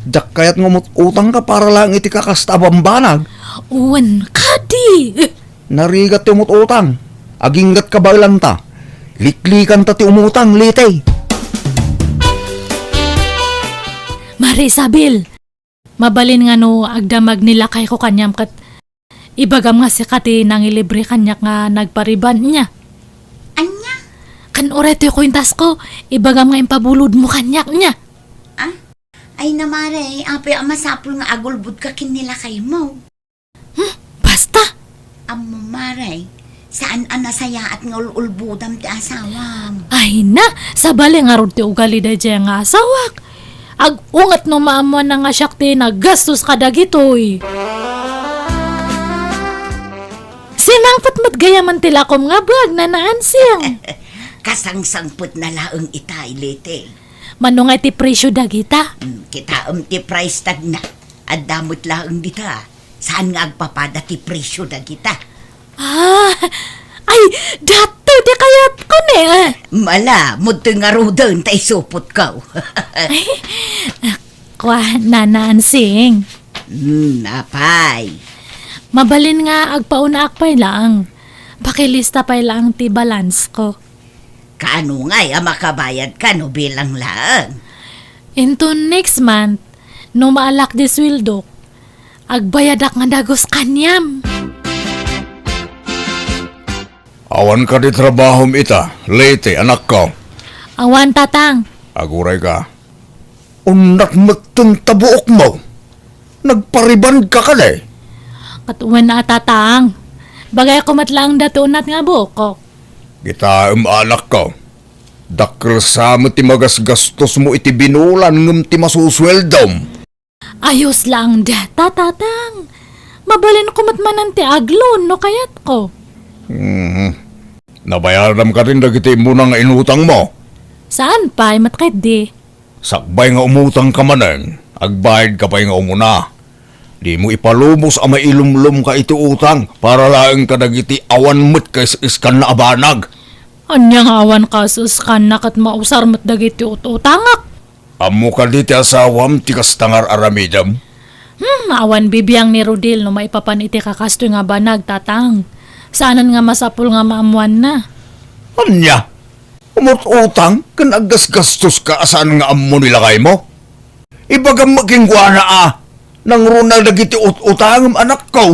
Jak kayat ngumot utang ka para lang iti kakastabambanag. Uwan kadi. Narigat ti umot utang. Aginggat ka ba lang ta? Liklikan ta ti umutang litay. Marie Isabel, mabalin nga no agdamag nila kay ko kanyam kat ibagam nga si Kati nang ilibre kanyak nga nagpariban niya. Anya? Kan oreto yung kwintas ko, ibagam nga impabulod mo kanyak niya. Ay na Maray, apoy masapul nga agulbud ka kinila kay mo. Basta. Amo Maray, saan anasaya at nga ululbudam ti asawam? Ay na, sa bali nga ron ti ugali da dyan nga asawak. Ag ungat no maamuan na nga siyak ti naggastos ka dagitoy. Kinangpat mo't gayaman tilakom nga bag na naansing. Kasangsangput na laang itay, lete. Manungay ti presyo dagita. Kita ti price tag na. At damot laang dita. Saan nga agpapada ti presyo da kita? Ah, ay, dato di kayat ko ne. Mala, muto nga rodan tay supot ka. Kwa, nanaansing. Napay. Mabalin nga agpauna akpay lang. Pakilista pay lang ti balance ko. Kaano nga'y makabayad ka no bilang lang? Into next month, no maalak di sweldo, agbayadak nga dagos kanyam. Awan ka di trabahom ita, lete anak ko. Awan tatang. Aguray ka. Unak magtuntabuok mo. Nagpariban ka kali. Katuwan na tatang. Bagay ko matlang datunat nga buko. Kita anak ko. Dakil sa mo ti magasgastos mo iti binulan ngam ti masusweldom. Ayos lang data tatang. Mabalin ko matmanan ti aglon no kayat ko. Nabayaram ka rin dagiti mo nga inutang mo. Saan pa ay matkait di? Sakbay nga umutang ka manen, agbayad ka pa nga umuna. Di mo ipalubos ang mailumlum ka iti utang para laeng ka dagiti awan mo't kay iskan na abanag. Anyang awan kasus kan nakat mausar mat dagiti utangak. Amo ka di ti asawam ti kastangar aramidam. Awan bibiyang ni Rodil no maipapan iti kakasto nga banag tatang. Saanan nga masapul nga maamuan na. Anya? Umot utang kan aggasgastos ka asaan nga amo nilakay mo? Ibagam magingwa na nang runal dagiti utangam anak ko.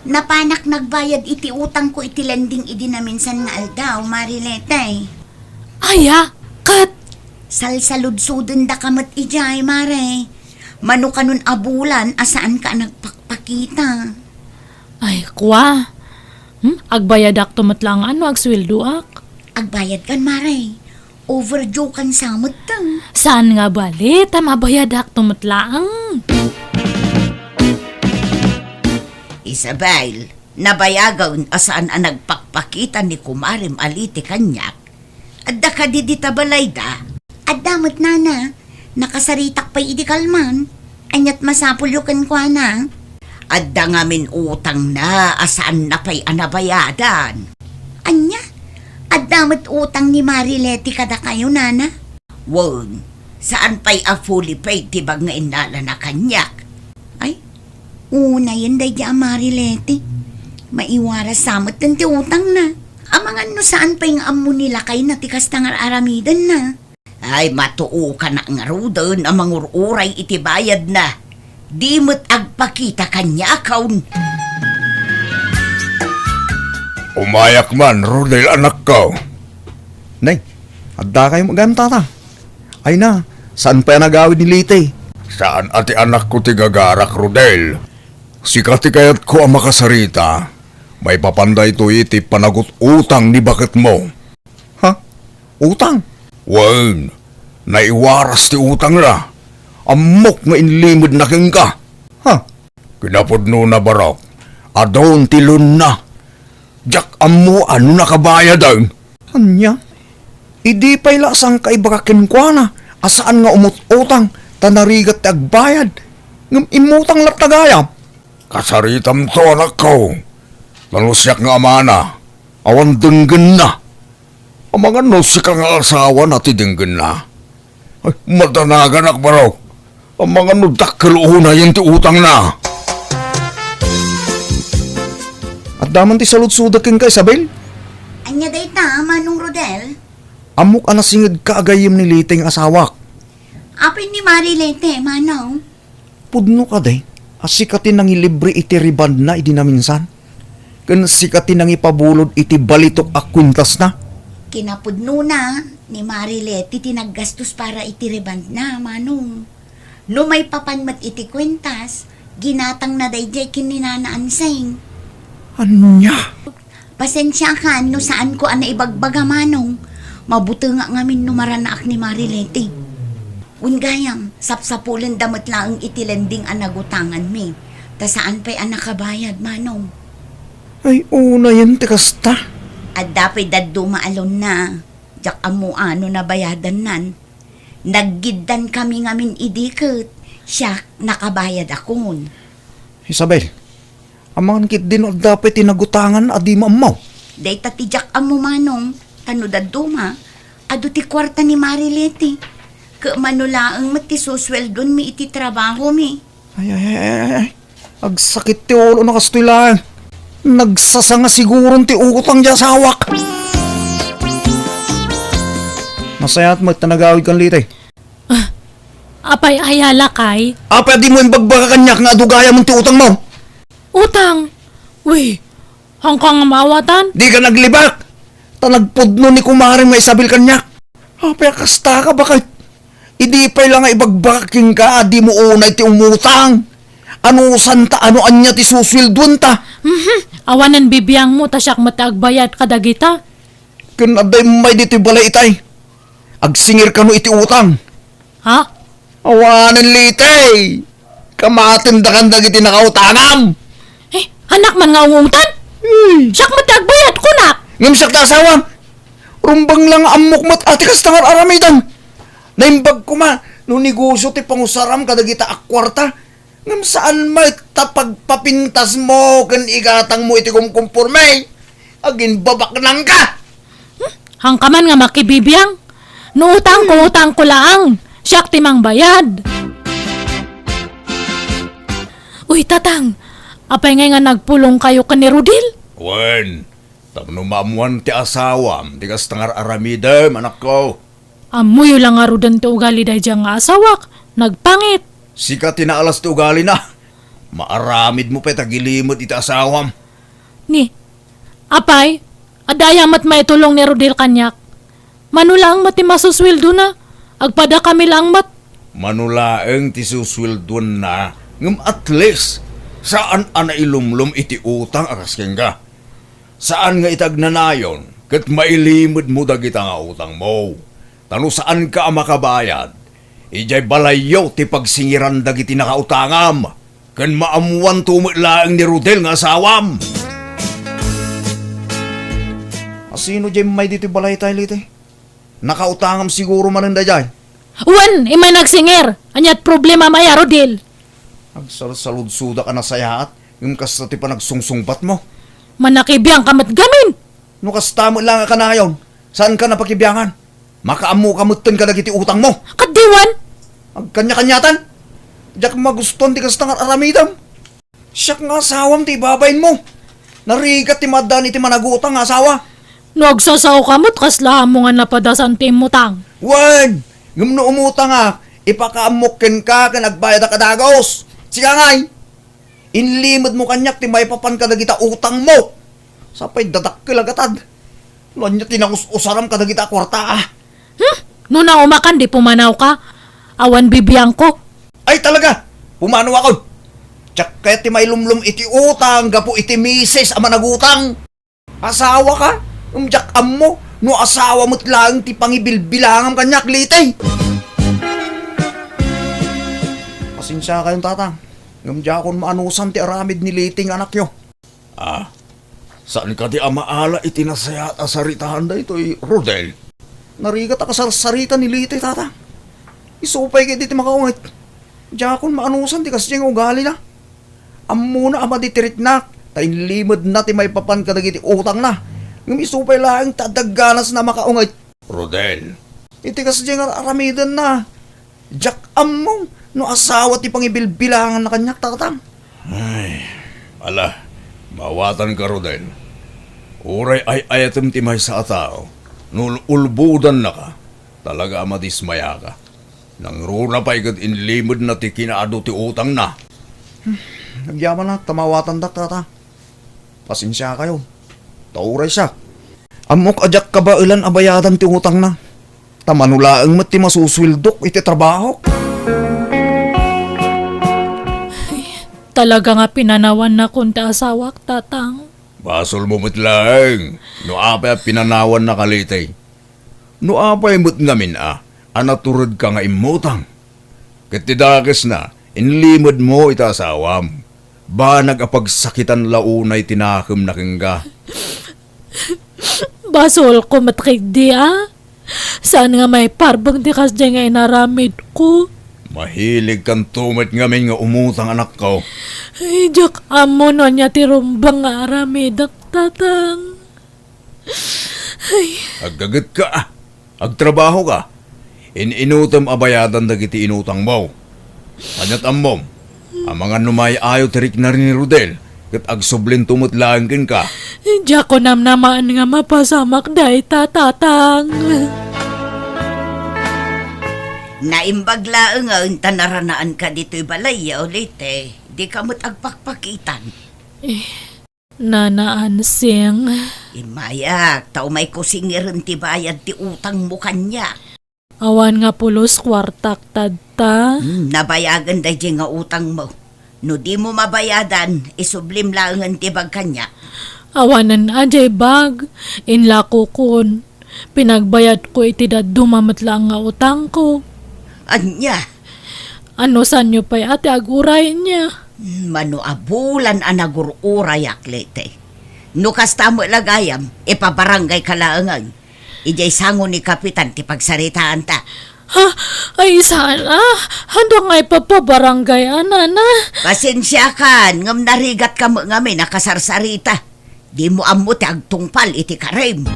Napanak nagbayad iti utang ko iti lending idi na minsan nga aldaw, Marilete. Aya, kat. Salsaludsudin da kamat ijay, Mare. Mano ka nun abulan, asaan ka nagpakpakita. Ay, kwa. Agbayadak tumatlang ano, agswildoak. Agbayad kan, Mare. Overdue kan samot tang. Saan nga bali, tamabayadak tumatlang. Isabel, nabayagaw asaan ang nagpakpakita ni Kumarim Alite kanyak. Adda ka di balay da. At damot nana, nakasaritak pa'y idikalman. Anyat masapulukan kwa na. Adda nga min utang na asaan na pa'y anabayadan. Anya, at damot utang ni Marilete kada kayo, nana. Won, saan pa'y a fully paid tibag nga inala na kanyak. Ay, una yun day di Marilete. Maiwaras samot ng ti utang na. Amangan no saan pa'y nga amo nila kay natikas tangar aramidan na. Ay matuo ka na nga rudon ang mangururay itibayad na. Di mo't agpakita kanya kaun. Umayak man, Rodel anak ko. Nay, adda kayo magantata. Ay na, saan pa yan nagawid ni Lite? Saan ati anak ko ti gagarak, Rodel? Sikati kayat ko ang makasarita. May papanday to iti panagot utang ni bakit mo. Ha? Utang? Wan, naiwaras ti utang na. Amok nga inlimod na king ka. Ha? Kinapudno na barok. Adon tilon na. Jak amo ano nakabayad ang? Anya? Idi pa'y lasang kay bakakin kwa na. Asaan nga umut-utang, tanarigat agbayad. Ngam imutang latagayam. Kasaritam to anak ko. Manusyak nga amana. Awan denggen na. Ang mga nusik nga asawa na ti denggen na. Ay, matanagan ak barok. Ang mga nudakkel una yung ti utang na. At daman ti salutsudakin ka, Isabel. Anya day ta, Manong Rodel. Amok anasingid ka agayim ni Lite ng asawak. Apin ni Marilete, Manong. Pudno ka day. Asikatin nang ilibre iti riband na idi na minsan. Kan sikatin nang ipabulod iti balitok akwintas na. Kinapudno na ni Marilete tinaggastos para itiriband na, Manong. No may papanmat iti kwentas, ginatang na dayjay kininanaansing. Anya? Pasensya ka no saan ko ana ibagbaga, Manong. Mabuti nga ngamin numaranaak ni Marilete. Ungayam, sapsapulan damat lang iti lending anagutangan mi. Ta saan pa'y anak kabayad, Manong? Ay, una yan, tikasta. At dapat daddo maalon na. Jak amo ano na bayadan nan. Naggidan kami ngamin idikit. Siya nakabayad akon. Isabel, amangan kit din at dapat tinagutangan at di maamaw. Day tatijak amo Manong. Tano daddo ma. Ado ti kwarta ni Marilete. Ka manulaang matisusweldon mi iti trabaho mi. Ay. Agsakit ti ulo na kastoy lang. Nagsasanga sigurong ti utang dyan sa hawak. Masaya at magtanagawid kan litay. Apay ayala kay? Apa di mo yung bagbaka kanyak nga adugaya mong ti utang mo? Utang! Uy, hangkang mawatan? Di ka naglibak. Tanagpudno ni kumaring may Isabel kanyak. Apa kasta ka bakit? Idi pa'y lang nga ibagbaking ka, di mo unay ti umutang. Ano santa, ano anya ti suswildon ta? Awanan bibiyang mo, tasyak matagbayad kadagita. Kanaday may dito balay itay. Agsingir ka no iti utang. Ha? Awanan litay. Kamatindakan dagiti nakautangam. Eh, anak man nga ungutan? Siyak matagbayad ko na! Ngimsak ta asawa. Rumbang lang amok mat ati kastangar aramitan. Naimbag ko ma, no negosyo ti pangusaram kadagita akwarta. Ngam saan may tapagpapintas mo kan igatang mo iti kumkumpurmay. Agin babak nang ka. Hangkaman nga makibibiyang. No utang ko lang. Siyak timang bayad. Uy, tatang. Apay nga nagpulong kayo ka ni Rudil? Wen, tapno maamuan ti asawam, ti kastangar aramidem, anak ko. Amuyo lang nga rudan ti ugali dahi diyang nga asawak. Nagpangit. Sika tinaalas ti ugali na. Maaramid mo pa tagilimod iti asawam. Ni, apay, adayamat maitulong ni Rudil kanyak. Manulang mati masuswildo na. Agpada kami lang mat. Manulaeng ti suswildon na. Ngam at least, saan ana ilumlum iti utang akas ka? Saan nga itagnanayon, kat mailimod mo dagita nga utang mo. Tano saan ka makabayad? Ijay balayaw ti pagsingiran dagiti nakautangam. Kan maamuan tumutlaang ni Rodel nga asawam. Asino jay may dito balay tayo lite? Nakautangam siguro mananda jay. Wan, imay nagsingir. Anyat problema maya, Rodil. Agsalsalud-suda ka na sayaat, yung kasta ti pa nagsungsungbat mo. Manakibiyang kamat gamin. No kasta mo lang ka na ngayon, saan ka napakibiyangan? Makaamu kamutan ka dagiti utang mo. Kadiwan. Agkanya-kanyatan. Diyak maguston ti kasta nga aramidam. Siyak nga asawam ti babayin mo. Narigat ti madan iti managutang nga asawa. Nagsasaw kamot kasla mo nga napadasan ti mutang. Wan! Ngam no umutang nga, ipakaamukin ka ka nagbayad ka dagos. Siya ngay, inlimod mo kanyak ti may papan ka dagita utang mo. Sapay dadak kilagatad. Lanya tinakus-usaram ka dagita kwarta ah. Nung naumakan di pumanaw ka. Awan bibiyang ko. Ay talaga, pumano ako. Tsak kaya ti may lumlum iti utang, gapo iti mises ama nagutang. Asawa ka, umjak mo, no asawa mo't lang ti pangibilbilangam kanyak litay. Pasensya kayong tatang. Ngamdya akong maanusan ti aramid ni liting anak yo. Ah, saan ka ti amaala itinasayat asaritahan da ito'y Rodel? Narigat akasarsarita ni litay tatang. Isupay kayo di ti makaungit. Diya akong maanusan ti kasi yung ugali na. Amuna ama di tirit na. Tainlimod na ti may papan kadagiti utang na. Ngam isupay lang tadaganas na makaungit. Rodel, iti kasi yung aramidan na. Diyak among no asawa ti pangibilbilangan na kanyak tatang. Ay, ala, mawatan ka Rodel. Uray ay ayatem ti may sa atao. Nul ulbudan na ka. Talaga madismaya ka. Nang runa pa ikad inlimod na ti kinaado ti utang na. Nagyaman na, tamawatan dak tata. Pasensya kayo. Tauray siya. Amok ajak ka ba ilan abayadan ti utang na? Tamanulaang mat ti masuswildok iti trabaho. Talaga nga pinanawan na kunti asawak, tatang. Basol mo lang. No apay pinanawan na kalitay. No apay mo't ngamin anaturod ka nga imutang. Katidakis na, inlimod mo ita asawam. Ba nagapagsakitan launay tinakam na kengga. Basol ko matkig di Saan nga may parbang di kas dyan nga inaramid ko? Mahilig kang tumit ngamin nga umutang anak ko. Ay, jak amo no niya tirumbang nga aramid ak tatang. Aggagat ka. Agtrabaho ka. Inutam abayadan dagiti inutang mo. Kanyat amom. Ang mga numay ayaw tarik na rin ni Rodel. Kat agsublin tumutlaangkin ka. Jak ko namnamaan nga mapasamak dahi tatang. Naimbagla nga unta naranaan ka dito'y balay ulit eh. Di ka mo't agpakpakitan. Nanaan sing. Imayak, tao may kusingirin ti bayad ti utang mo kanya. Awan nga pulos kwartak tadta. Nabayagan day di nga utang mo. No di mo mabayadan, isublim lang ang tibag kanya. Awanan ajay bag. Inlako kun. Pinagbayad ko iti dumamat lang nga utang ko. Anya, Ano san nyo pa'y ate aguray niya? mano abulan anagururayak lete. No kasta mo lagayam, ipabarangay kalaangan. Ijay sango ni Kapitan ti pagsaritaan ta. Ha? Ay sana? Handa nga ipapabarangay anana? Pasensya kan, ngam narigat ka mo ngami nakasarsarita. Di mo amo ti agtungpal iti karem.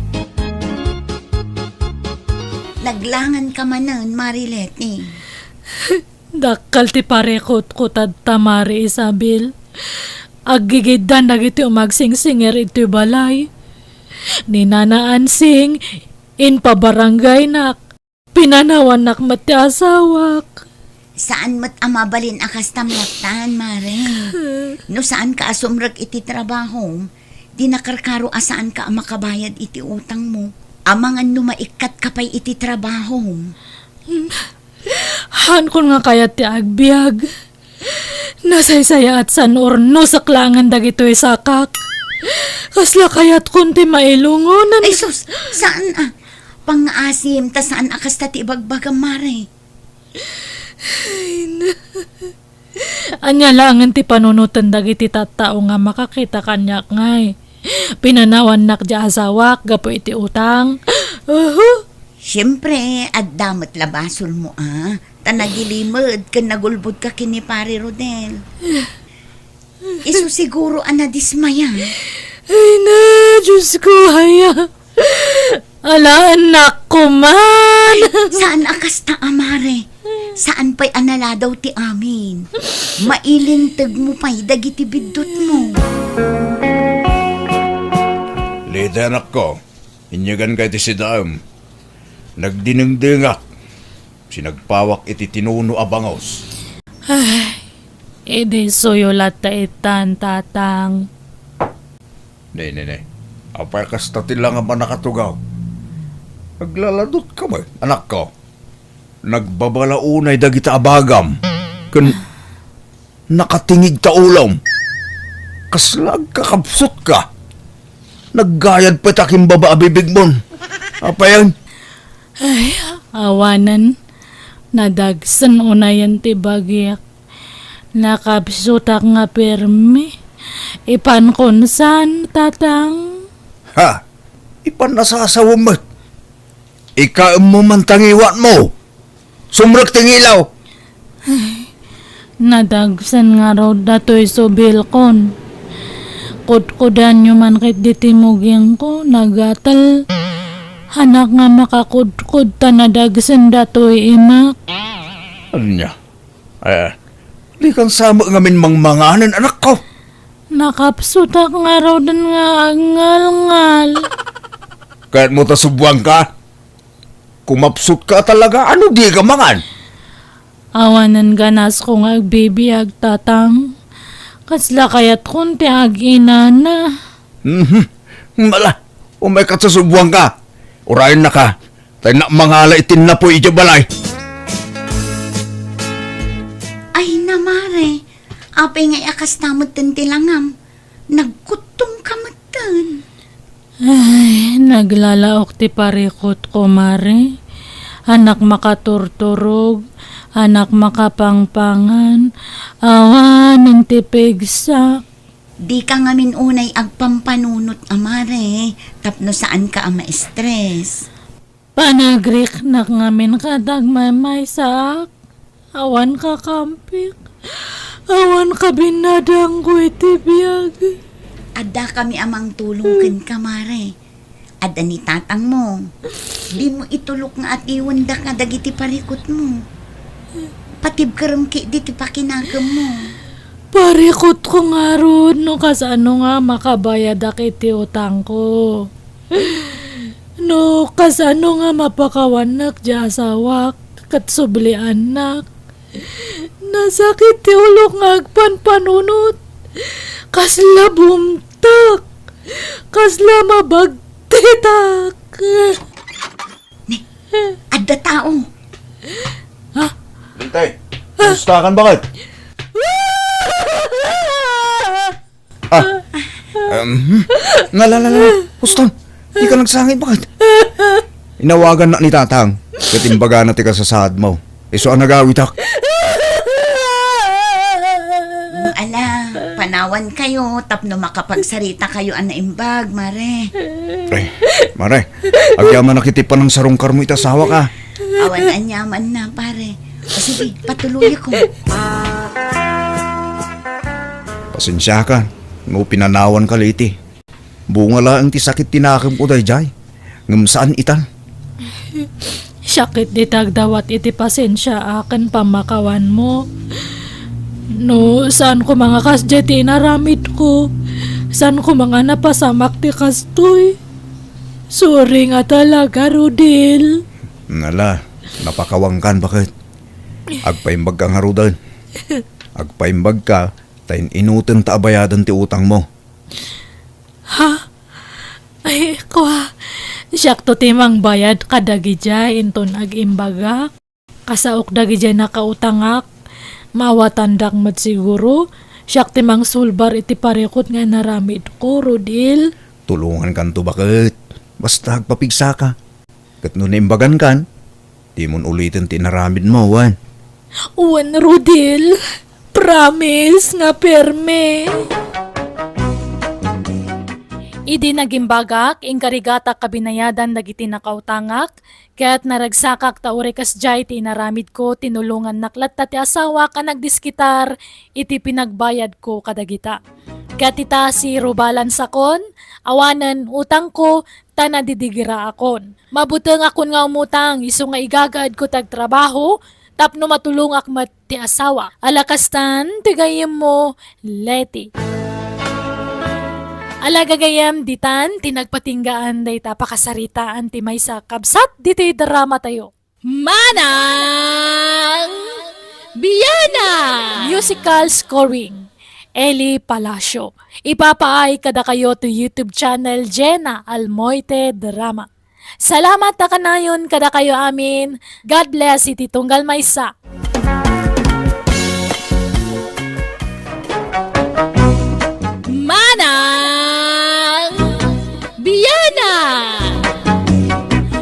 Naglangan ka manan, Marilete. Dakal ti parekot ko tamari Isabel. Agigidan dagiti umagsing-singer iti balay. Ni nanaan sing, in pabarangay nak. Pinanawan nak mati asawak. Saan mat amabalin akas tamlatan, Mare? No saan ka asumrag iti trabaho? Di nakarkaro asaan ka makabayad iti utang mo. Amangan numaikat ka pa'y iti trabaho. Han kon nga kaya ti agbiag. Nasaysaya at san orno sa klangan dagito'y sakak. Kasla kayat kunti mailungonan. Ay sus, saan pang-asim, ta saan akas tati ibagbagang, Mare? Anya langan ti panunutan dagiti tattao nga makakita kanyak ngay. Pinanawan nak di asawak, gapo iti utang. Siyempre, at damat labasol mo, Tanagilimod, kan nagulbod ka kini Pare Rodel. Isu siguro dismaya. Ay na, Diyos ko, haya. Ala, anak ko man. Saan akas ta, Mare? Saan pa'y anala daw ti amin? Mailintag mo pa'y dagiti bidot mo. Lite anak ko, inyagan kay ti sidaam. Nagdinengdengak. Sinagpawak iti tinuno abangos. Edi soyolat ta itan, tatang. Ne. Apay kasta lang ang manakatugaw. Naglaladot ka ba, anak ko? Nagbabalaunay dagita abagam. Nakatingig ta ulam. Kaslag kakapsot ka. Naggayad pa taking baba abibig mon. Apayan? Ay, awanan. Nadagsan unayan ti bagyak. Nakapsutak nga permi. Ipan konsan, tatang. Ha? Ipan nasasawamat. Ika mo man tangiwat mo. Sumrak tingilaw. Nadagsan nga raw dato'y subilkon. Kudkudan nyo man kit ditimugin ko, nagatal. Hanak nga makakudkud ta nadagsan dato'y imak. Ano niya? Di kang sama ngamin mangmanganan, anak ko. Nakapsutak nga raw dan nga angal-ngal. Kahit mo tasubwang ka, kumapsut ka talaga, ano di ka mangan? Awanan ganas ko nga agbibiyag, tatang. Kasla kayat kunti ag-ina na. Mala, umay ka tasubwang ka. Urayan na ka, tayo na mangala itin na po ijabalay. Ay na, Mare. Apay ngay akas tamot tilangam. Nagkutong kamatan. Ay, naglalaok ti parikot ko, Mare. Anak makaturturog, anak makapangpangan, Awan ng tipigsa. Di ka nga unay agpampanunot amare, tapno saan ka ama stress. Panagrik na ngamin kadag may sak. Awan ka kampik. Awan ka binadang ko iti Biag. Ada kami amang tulungkin ka mare. Ada ni tatang mo. Di mo itulok nga at iwanda ka dagiti parikot mo. Patib karungki di ti pakinagam mo. Parikot ko nga ron no kasano nga makabayad iti utang ko. No kasano nga mapakawanak di asawak kat subli anak. Nasakit ti ulok nga agpanpanunot. Kasla bumtak. Kasla mabagtitak. Ada tao. Bintay, gustakan bakit? Nalalala, Kuston, di ka nagsangit bakit? Inawagan na ni tatang, katimbaga na ti ka sa sahad mo. Iso ang nagawitak. Ala, panawan kayo, tapno makapagsarita kayo ana imbag, mare. Ay, mare, agyaman nakitipan ng sarong karmo itasawa ka. Awan anyaman na, pare. O sige, patuloy ko. Pasensya ka, no pinanawan ka liti. Bunga lang ti sakit tinakam ko dayjay. Ngam saan itan? Sakit ditag dawat iti pasensya akan pamakawan mo. No, saan ko mga kasya tinaramid ko? Saan ko mga napasamak ti kastoy? Sorry nga talaga, Rudil. Nala, napakawangkan bakit? Agpaimbag ka nga rudan. Agpaimbag ka, tayin inutin ta abayadan ti utang mo. Ha? Ay, kwa. Siyak to timang bayad kadagi dya inton ag-imbaga. Kasaok dagi dya nakautangak. Mawatandak mat siguro. Siyak timang sulbar iti parikot nga naramid ko, Rudil. Tulungan kan to bakit? Basta agpapigsa ka. Kat nun imbagan kan, di mon ulitin tinaramid mo, wan. Uwan, Rudil. Promise nga perme. Idi nagimbagak, ingkarigata kabinayadan dagiti nakautangak, kaya't naragsakak taurikas jay tinaramid ko, tinulungan naklat ti asawa ka nagdiskitar, iti pinagbayad ko kadagita. Kaya't ita si rubalan sakon, awanan utang ko, tanadidigira akon. Mabutang akon nga umutang, iso nga igagad ko tagtrabaho, tapno matulong akmat ti asawa. Alakastan, tigayim mo, Leti. Alagagayam ditan, tinagpatinggaan day ta pakasaritaan ti may sa kabsat, dito'y drama tayo. Manang Bianang! Musical scoring, Eli Palacio. Ipapaay kada kayo to YouTube channel Jena, Almoite Drama. Salamat na kanayon kada kayo amin. God bless iti tunggal maysa. Manang Bianang!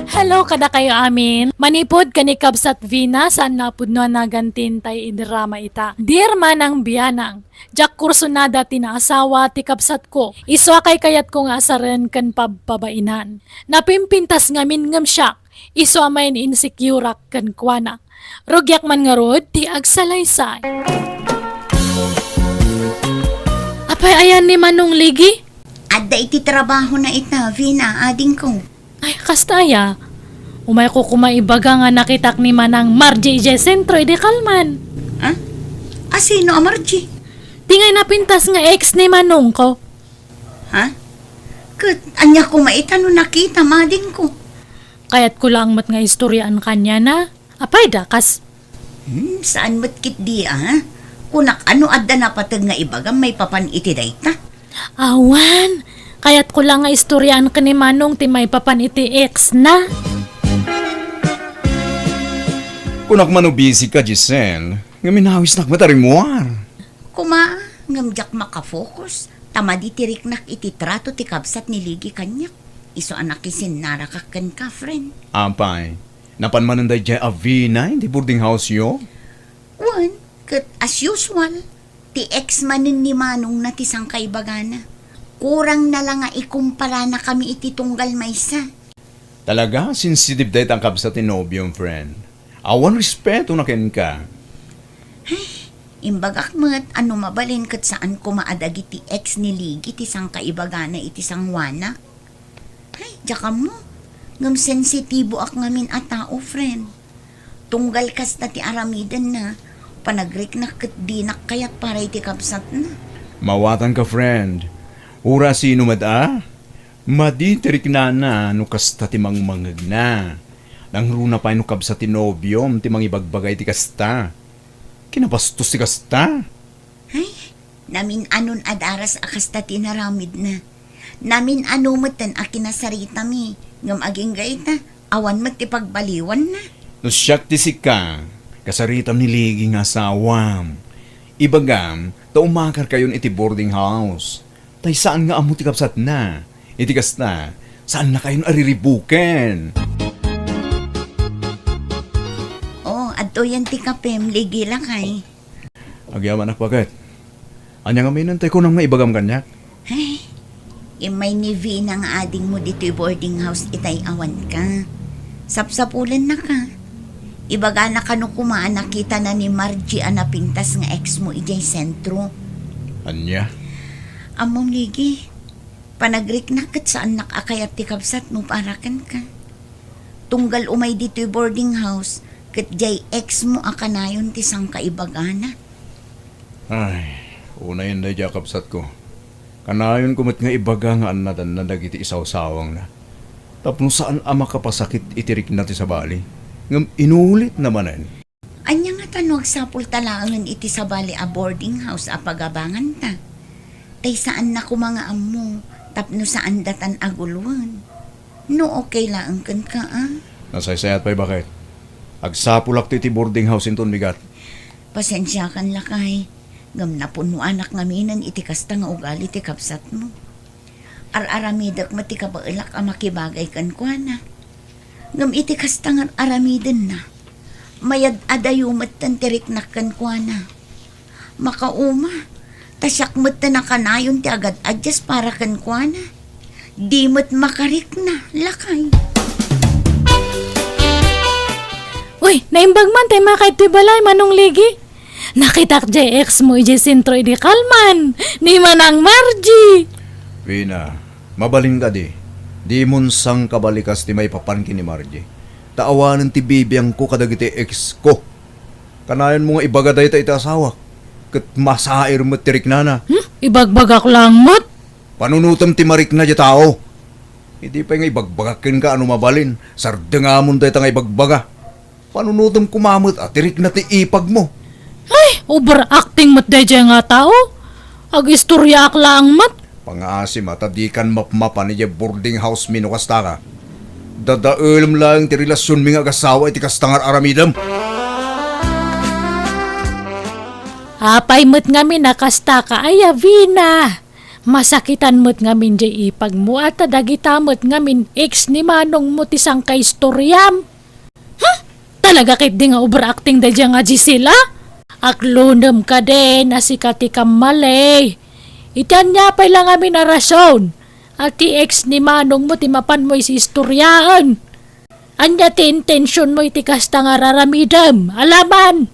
Hello kada kayo amin. Manipod kanikab sat Vina saan napudno nagantin tay idrama ita. Dear Manang Bianang, jak kurso nada tinaasawa ti kabsat ko. Iso kay kayat ko nga asaren kan pababainan. Napimpintas ngamin ngam siya. Iso amayin insecure kan kuana. Rugyak man nga rod ti agsalaysay. Apay ayan ni Manong Ligi? Ada iti trabaho na ita, Vina, ading ko. Ay, kastaya. Umay ko kumaibaga nga nakitak ni Manang Margie Ije Sentro, edi kalman. Ha? Sino, Amarji? Tingay napintas nga ex ni Manong ko. Ha? Kat, anya ko maitano nakita, mading ko. Kaya't ko lang mat nga istoryaan kanya na. Apay dakas. Saan mo't kit di, ha? Kunak ano adda na patag nga ibaga may papan iti dayta. Awan. Kaya't ko lang nga istoryaan ka ni Manong ti may papan iti ex na. Kunak man busy ka, Jisen. Ngaminawis nak matarimuar. Kuma, ngamjak makafocus. Tamadi tiriknak iti trato ti kabsat ni Ligi kanyak. Iso anak isin narakakan ka, friend. Ampay, napanmanan day jay Avina, hindi boarding house yo? Wan, Kat as usual, ti ex manin ni Manong na tisang kaibagana. Kurang na lang nga ikumpara na kami iti tunggal maysa. Talaga, sensitive dahil ang kabsa tinobyong friend. Awan respeto na ken ka. Imbagak mo't ano mabalin kat saan ko maadag iti ex ni Ligi tisang kaibagana iti sang wana. Ay, jaka mo. Ngam sensitibo ak ngamin a tao, friend. Tunggal kas na ti aramidan na, panagrik na kat dinak kayat para iti kapsat na. Mawatan ka, friend. Ura sino mada? Maditirik na no kasta ti mangmangag na. Nang runa pa no kabsa ti nobyom ti mangibagbagay ti kasta. Kinabastos ti kasta. Ay, namin anon adaras akasta tinaramid na. Namin ano matan akinasarita mi. Ngam aging gaita, awan mat ti pagbaliwan na. No siyak ti sika, kasaritam ni Ligi nga asawam. Ibagam, umakar kayon iti boarding house. Tay saan nga amo ti kapsat na? Iti kasta, saan na kayon ariribuken? Oh, adto yan ti kapem, Ligi lang kay. Agyaman akbagat. Anya nga minantay ko nang maibagam kanyak. Ay, imay ni V na nga ading mo dito boarding house itay awan ka. Sapsapulan na ka. Ibaga na kano kumaan nakita na ni Margie anapintas nga ex mo ijay sentro. Anya? Among Ligi, panagrik na kat saan nakakayat ti kapsat mo parakan ka. Tunggal umay dito boarding house, kat jay ex mo akanayon ti sang kaibagana. Ay, una yun na kapsat ko. Kanayon kumit nga ibaga nga anatan na dagiti isaw-sawang na. Tapno saan ama kapasakit itirik na ti sa bali. Ngam inulit namanan. Anya nga tanong sapul talangan iti sa bali a boarding house a pagabangan ta. Tay saan na kumanga amo, tapno saan datan aguluan. No okay lang kan ka Nasaysayat pa'y bakit? Agsapulak ti boarding house inton bigat. Pasensya kan lakay. Ngam na puno anak ngaminan iti kasta nga ugali ti kapsat mo. Ar-aramidak mati kabailak a makibagay kan kwa na. Ngam iti kasta nga aramidan na. Mayad adayumat tan tirik na kan kwa na. Makauma, tasyak mat na kanayon ti agad adjas para kan kwa na. Di mat makarik na, lakay. Uy, naimbag man tayo makait ti balay, Manong Ligi. Nakitak jay ex mo ijay sentro idi kalman, ni Manang Margie. Pina, mabaling ka di. Di munsang kabalikas ti may papankin ni Margie. Taawanan ti bibiyang ko kadagiti ex ko. Kanayan mo nga ibagaday ta iti asawa. Kat masair mo tirik na na. Ibagbagak lang mat. Panunutam ti marik na di tao. Hindi pa nga ibagbagakin ka ano mabalin. Sardengamon day ta nga ibagbaga. Panunutam kumamot at tirik na ti ipag mo. Ay, overacting mat day nga tao. Ag-istorya ak lang mat. Pangasim at adikan mapmapan ni boarding house minukasta ka. Dadaelam lang ti relasyon mi nga agasawa iti kastangar aramidam. Apay mo't ngamin nakasta ka ay Avina. Masakitan mo't ngamin jay ipag mo at dagita mo't ngamin ex ni Manong mo tisang ka istoryam. Talaga kit di nga overacting da nga Gisela? Aklunam ka din na si katikam malay. Itian niya pa lang amin na rason. At ti ex ni Manong mo timapan mo isi istoryaan. Anya ti intensyon mo iti kasta nga raramidam. Alaman.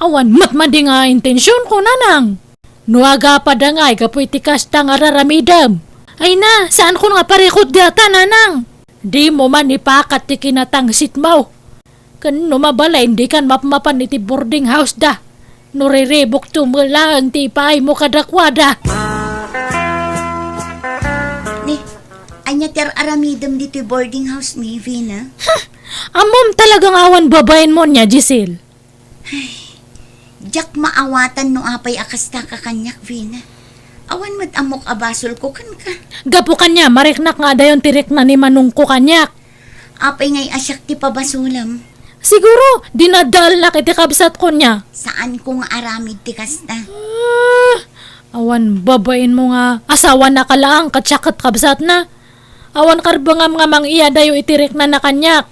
Awan matmandi nga intensyon ko nanang. Nuaga pa da nga kapoy ti kasta nga raramidam. Ay na, saan ko nga parikot data nanang? Di mo man ipakat ti kinatangsit mo. Kan numabalay hindi kan mapmapan iti boarding house da. Nuriribok tumulang ti paay mo kadakwada. Ni, anya ter aramidam dito boarding house ni Vina. Amom talagang awan babayin mo niya, Giselle. Jak maawatan no apay akasta ka kanyak, Vina. Awan mat amok abasol ko kan ka. Gapo kanya, mariknak nga dayon tirik na ni Manong ko kanyak. Apay ngay asyak ti pabasulam. Siguro, dinadal na kiti kabsat ko niya. Saan ko nga aramid ti kasta? Awan babayin mo nga, asawa na ka lang, katsakat kabsat na. Awan karbangam nga mang iya dayo itirik na nakanyak.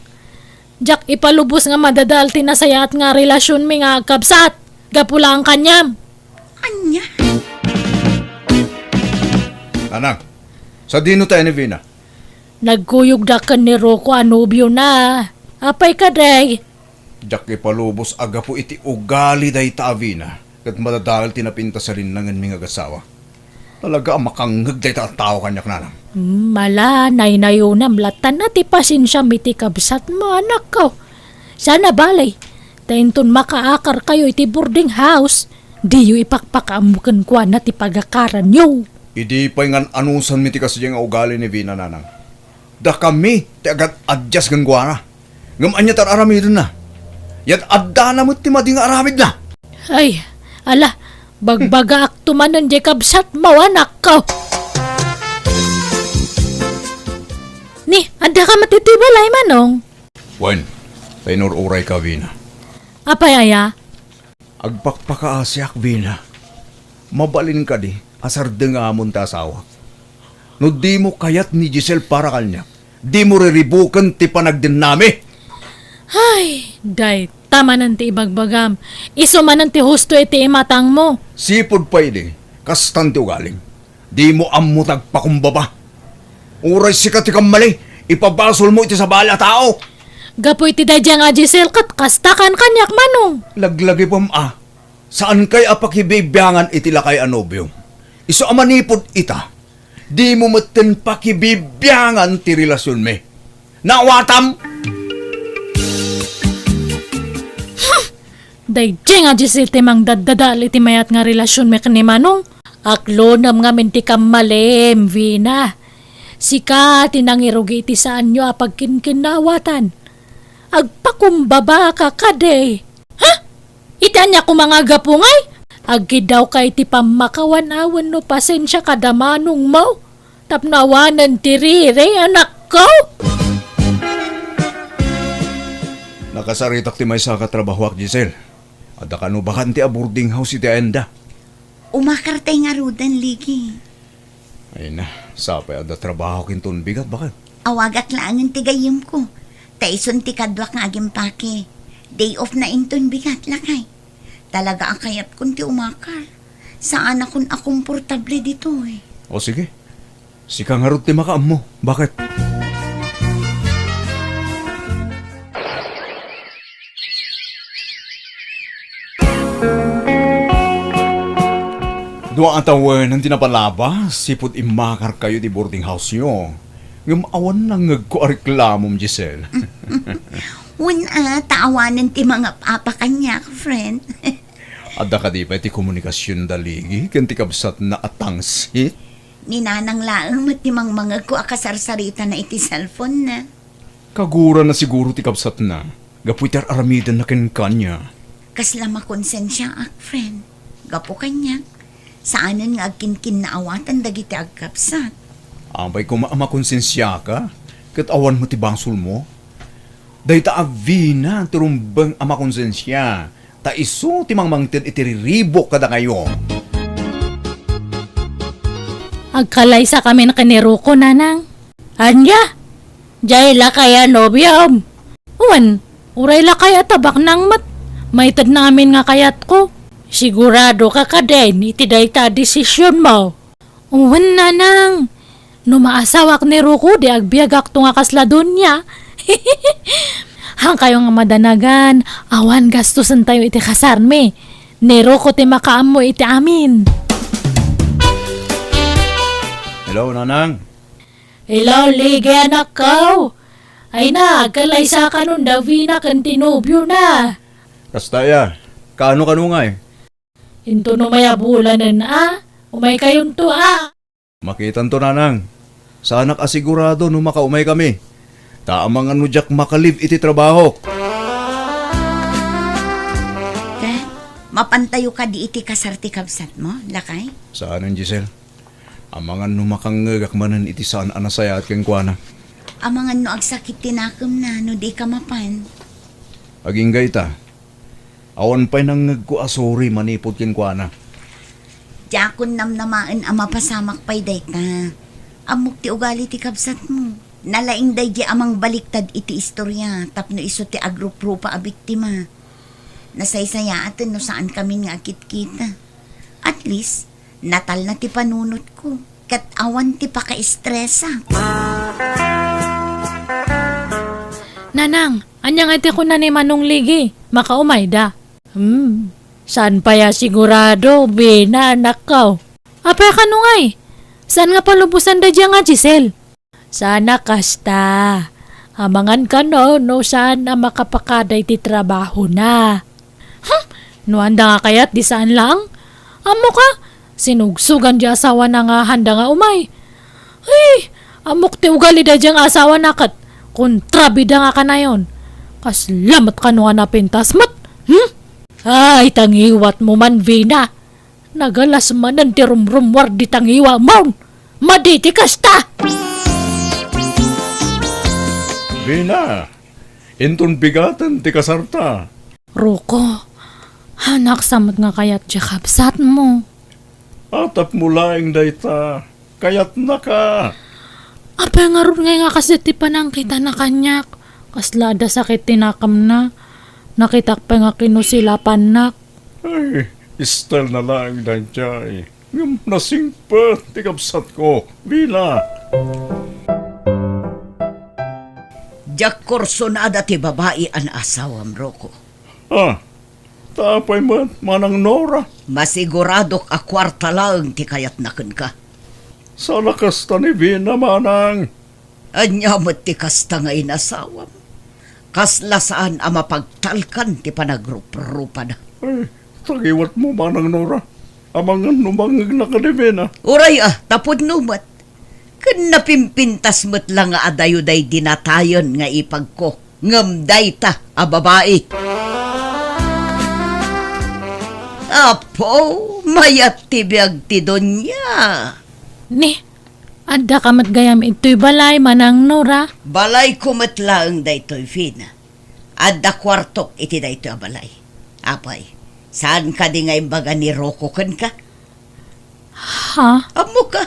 Jak ipalubos nga madadal tinasayat nga relasyon mi nga kabsat. Gapula ang kanyam. Anya? Nanang, sa dino tayo ni Vina? Nagkuyog da ka ni Rocco anubyo na. Apay ka day. Diyak ipalubos aga po iti ugali day ta Vina. Kat madadahal tinapinta sa rin nangan mga gasawa. Talaga ang makangag day ta tao kanyak nanang. Mala, naynayunam latan na ti pasensya miti kabsat mo anak ko. Sana balay. Tainton makaakar kayo iti boarding house. Di yu ipakpakamukan kwa na ti pagakaran yo. Idi pa nga anusan miti kasi yung ugali ni Vina nanang. Da kami, ti agad adjust ng guwana. Ngaman niya tar aramidon na. Yan adda na mo ti mading aramid na. Ay, ala, bagbaga aktumanan di kabsat mo anak ko. Ni, ada ka matitibalay manong. Wen, painururay ka Vina. Apay aya? Agpakpakaasyak Vina. Mabalin ka di, asar nga amon ta asawa. No di mo kayat ni Giselle para kanya. Di mo riribukan ti panagdinami. Ay, day, tama nan ti ibagbagam. Iso man ti husto iti imatang mo. Sipod pa idi, kastan ti ugaling. Di mo ammo tagpakumbaba. Uray sikat ti mali, ipabasol mo iti sa bala tao. Gapoy ti dadya nga Giselle kat kastakan kanyak manong. Laglagi pam saan kay apakibibyangan iti lakay anobyo? Iso amanipod ita, di mo maten pakibibyangan ti relasyon me. Nawatam! Dadya nga Giselle ti mang daddadal iti mayat nga relasyon me kani manong. Aklonam nga minti kamalim, Vina. Sika tinangirugi iti saan nyo apag kinkinawatan. Agpakumbaba ka kaday. Ha? Itanya ko mga gapungay? Agidaw ka iti pamakawan-awan no pasensya kadamanong mo. Tapnawanan tirire anak ko. Nakasaritak ti may sa katrabahwak, Giselle. Ada kano bakan ti a boarding house iti Enda. Umakartay nga rudan, Ligi. Ay na, sapay ada trabaho kinton bigat bakan. Awagak laangan tigayim ko. Taison ti kadwak nga agimpake. Day off na inton bigat lakay. Talaga ang kayat kun ti umakar. Saan akong akomportable dito eh. O sige, sika nga rin ti makaam mo. Bakit? Dua ang tawen ang tinapalaba, sipod imakar kayo di boarding house nyo. Ngamawan na ngagkuariklamom, Giselle. Una, taawanan ti mga papa kanya, friend. Ada ka di pa iti komunikasyon daligi, kanti kabsat na atangsit. Ninanang laang matimang mga ko akasarsarita na iti cellphone na. Kagura na siguro ti kabsat na, gapuitar aramidan na kanya. Kasla konsensya ak, friend. Gapo kanya. Saanan nga agkinkin na awatan dagiti agkapsat. Ambay ko makonsensya ka, kat awan mo ti bangsul mo. Dahil ta avina, turumbang amakonsensya. Ta iso ti mangmangtin itiriribok kada kayo. Agkalay sa kami na kaniruko nanang. Anya? Jay la kaya nobyam. Uwan, uray la kaya tabak nang mat. Maitad namin nga kayat ko. Sigurado ka ka din, itiday ta desisyon mo. Uwan nanang. Numaasawak ni Ruko di agbiagak to nga kasladon niya. Hang kayo nga madanagan, awan gastusan tayo iti kasarme. Ni Ruko ti makaam mo iti amin. Hello, nanang. Hello, Ligi anak ko. Ay na, kalay sa kanon daw Vina kan tinubyo na. Kastaya, kaano nga eh? Into no maya bulanan umay kayon to Makitan to nanang. Sana kasigurado no makaumay kami. Taamang ano jak makalib iti trabaho. Friend, mapantayo ka di iti kasarti kabsat mo, lakay? Saanan, Giselle? Amangan no makangagak manan iti saan anasaya at kengkwana. Amangan no agsakit tinakam na no di ka mapan. Aging gayta. Awan pa'y nang nagkuasori manipod kengkwana. Jakon namnamaan ang mapasamak pa'y day ka. Amok ti ugali ti kabsat mo. Nalaing day di amang baliktad iti istorya tapno iso ti agruprupa a biktima. Nasaysayaan no saan kami nga kita. At least, natal na ti panunot ko. Kat awan ti paka-estresa. Nanang, anyang ate ko na ni Manong Ligi. Makaumay da. Saan pa ya sigurado, Bina, anak ko? Apay ka nungay? Saan nga palubusan da dyan nga, Giselle? Sana kasta. Amangan ka no saan na makapakaday ti trabaho na. No handa nga kayat di saan lang? Amo ka? Sinugsugan di asawa na nga handa nga umay. Ay, amok ti ugali da dyan asawa na kat. Kontrabida nga ka na yon. Kaslamat ka no nga napintas mat. Ay, tangiwat mo man, Vina. Nagalas man ang tirumrumwar di tangiwa mo. Maditi kasta! Bina, inton bigatan ti kasarta. Roko, hanak samot nga kayat jakabsat mo. Atap mo laing dayta, kayat na ka. Apay nga ron nga kasi ti panang kita na kanyak. Kaslada sakit tinakam na. Nakitak pa nga kinusilapan nak. Ay, istal na lang dayta. Ngam nasingpa, ti kapsat ko, Bina. Jak korsonada ti babae an asawam, Roko. Tapay man, Manang Nora. Masiguradok a kwarta lang ti kayat naken ka. Sa lakas ta ni Bina, Manang. Anyamot ti kasta nga inasawam. Kasla saan a mapagtalkan ti panagrupa-rupa na. Ay, tagiwat mo, Manang Nora. Amangan numangag na ka ni Bina. Uray tapod numat. Kan napimpintas mo't lang nga adayo-day dinatayon nga ipag ko. Ngamday ta, a babae. Apo, mayat ti Biag ti Donya. Ni, adda kamat gayam ito'y balay, Manang Nora. Balay kumatlaang daytoy, Fina. Adda kwartok iti daytoy a balay. Apay, saan ka di nga imbaga ni Roko kan ka? Ha? Amo ka.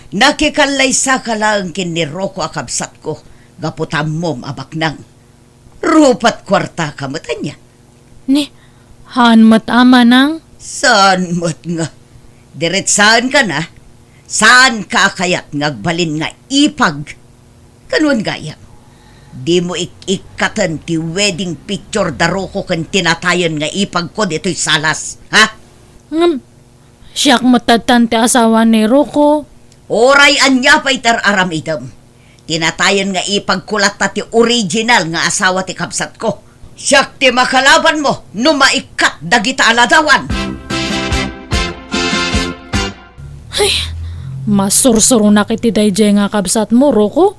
Nakikalay ka lang kin ni Roko akabsat ko. Gaputam mom abaknang. Rupat kwarta ka matanya. Ni, haan mat ama nang? Saan mo't nga? Diretsaan ka na? Saan ka kayat ngagbalin nga ipag? Kanuan gaya? Di mo ikikatan ti wedding picture daro ko kan tinatayon nga ipag ko dito'y salas, ha? Siyak matatan ti asawa ni Roko. Oray anya pa'y aram idam. Tinatayon nga ipagkulat ta ti original nga asawa ti kapsat ko. Siyak ti makalaban mo, no maikat dagita aladawan. Masursuro na kiti dayjay nga kabsat mo, Roko.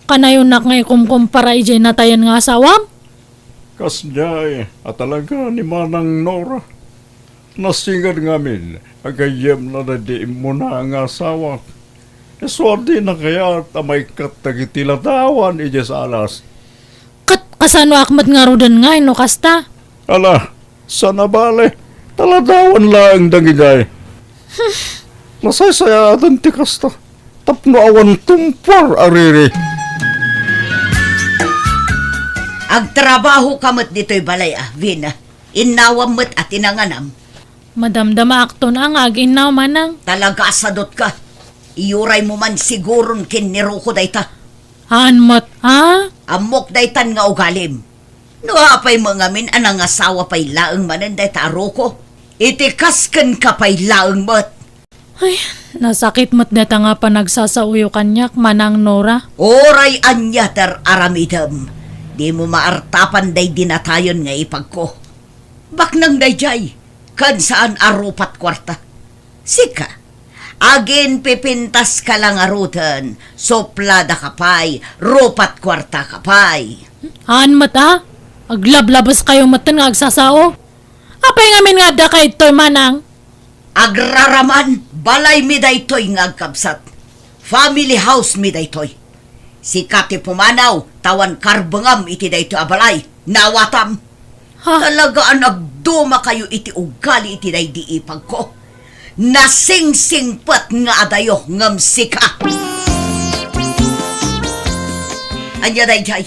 Kanayon nak nga ikumkumpara ijay na tayan nga asawam? Kasjay, at talaga ni Manang Nora. Nasingad ngamin, agayem na di mo na ang asawa. Eswadi na kaya tamay katagitilatawan ije sa alas. Kasano akmat nga rudan nga, no kasta? Ala, sana bale, taladawan lang dangigay. Nasaysayatan ti kasta, tapno awan tumpar ariri. Agtrabaho kamot dito'y balay Vina. Inawam mo't at inanganam. Madamdama akto na nga aginaw Manang. Talaga asadot ka. Iyuray mo man siguron kin ni Roko dayta. Haan mat, ha? Amok daytan nga ugalim. No apay mga min anang asawa pa'y laeng manan dayta Roko. Itikasken ka pa'y laeng mat. Ay, nasakit mat data nga pa nagsasauyo kanyak, Manang Nora. Oray anya ter aramidam. Di mo maartapan day dinatayon nga ipag ko. Baknang dayjay, kan saan arupat kwarta. Sika, agin pipintas ka lang arutan, soplada kapay, rupat kwarta kapay. Haan mat, ha? Aglablabas kayo matan nga agsasao. Apay ngamin nga da kay ito'y Manang. Agraraman, balay mi daytoy nga agkabsat. Family house mi daytoy. Si Kati Pumanaw, tawan karbangam iti dayto abalay. Nawatam. Ha? Talagaan agduma kayo iti ugali iti day di ipag ko. Nasingsingpat nga adayo ngam sika. Anya dayjay,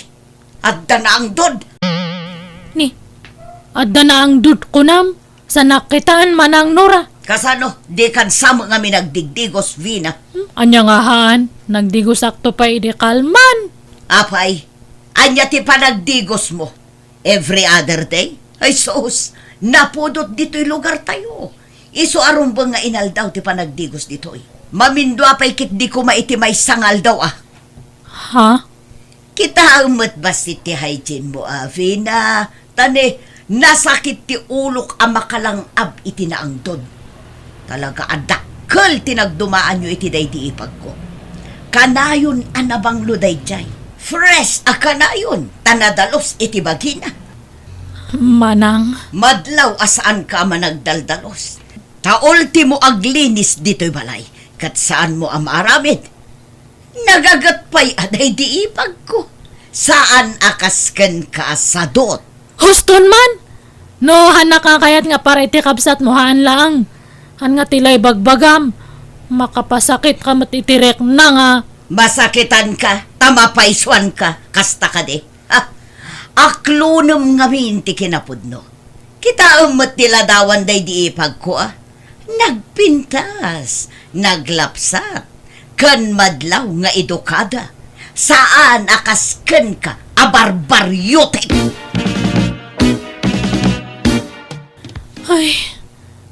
adda na ang dod. Ni, Adda na ang dud ko nam. Sa nakitaan Manang Nora. Kasano, di kan samo nga minagdigdigos, Vina. Anya nga haan, nagdigo sakto pa idi kalman. Apay, anya ti panagdigos mo. Every other day? Ay sus, napudot dito'y lugar tayo. Iso arumbang nga inal daw ti panagdigos dito'y. Mamindo apay kit di ko maitimay sangal daw ah. Ha? Kita amat basit ti hygiene mo Vina. Tane, nasakit ti ulok ang makalang ab iti naangdod. Talaga adakkel tinagdumaan nyo iti day di ipag ko. Kanayon anabang luday jay. Fresh a kanayon, tanadalos iti bagina. Manang, Madlaw asaan ka managdaldalos. Ta ultimo aglinis dito'y balay. Kat saan mo ang aramid? Nagagatpay aday di ipag ko. Saan akasken ka asadot? huston man! No, hanak ka kayat nga para iti kabsat mo haan lang. Han nga tilay bagbagam. Makapasakit ka mat itirek na nga. Masakitan ka, tamapaiswan ka, kasta ka de. Ha? Aklunum nga minti kinapudno. Kita umot tila dawan day di ipag ko Nagpintas, naglapsat, kan madlaw nga edukada. Saan akasken ka, abarbaryote? Ay,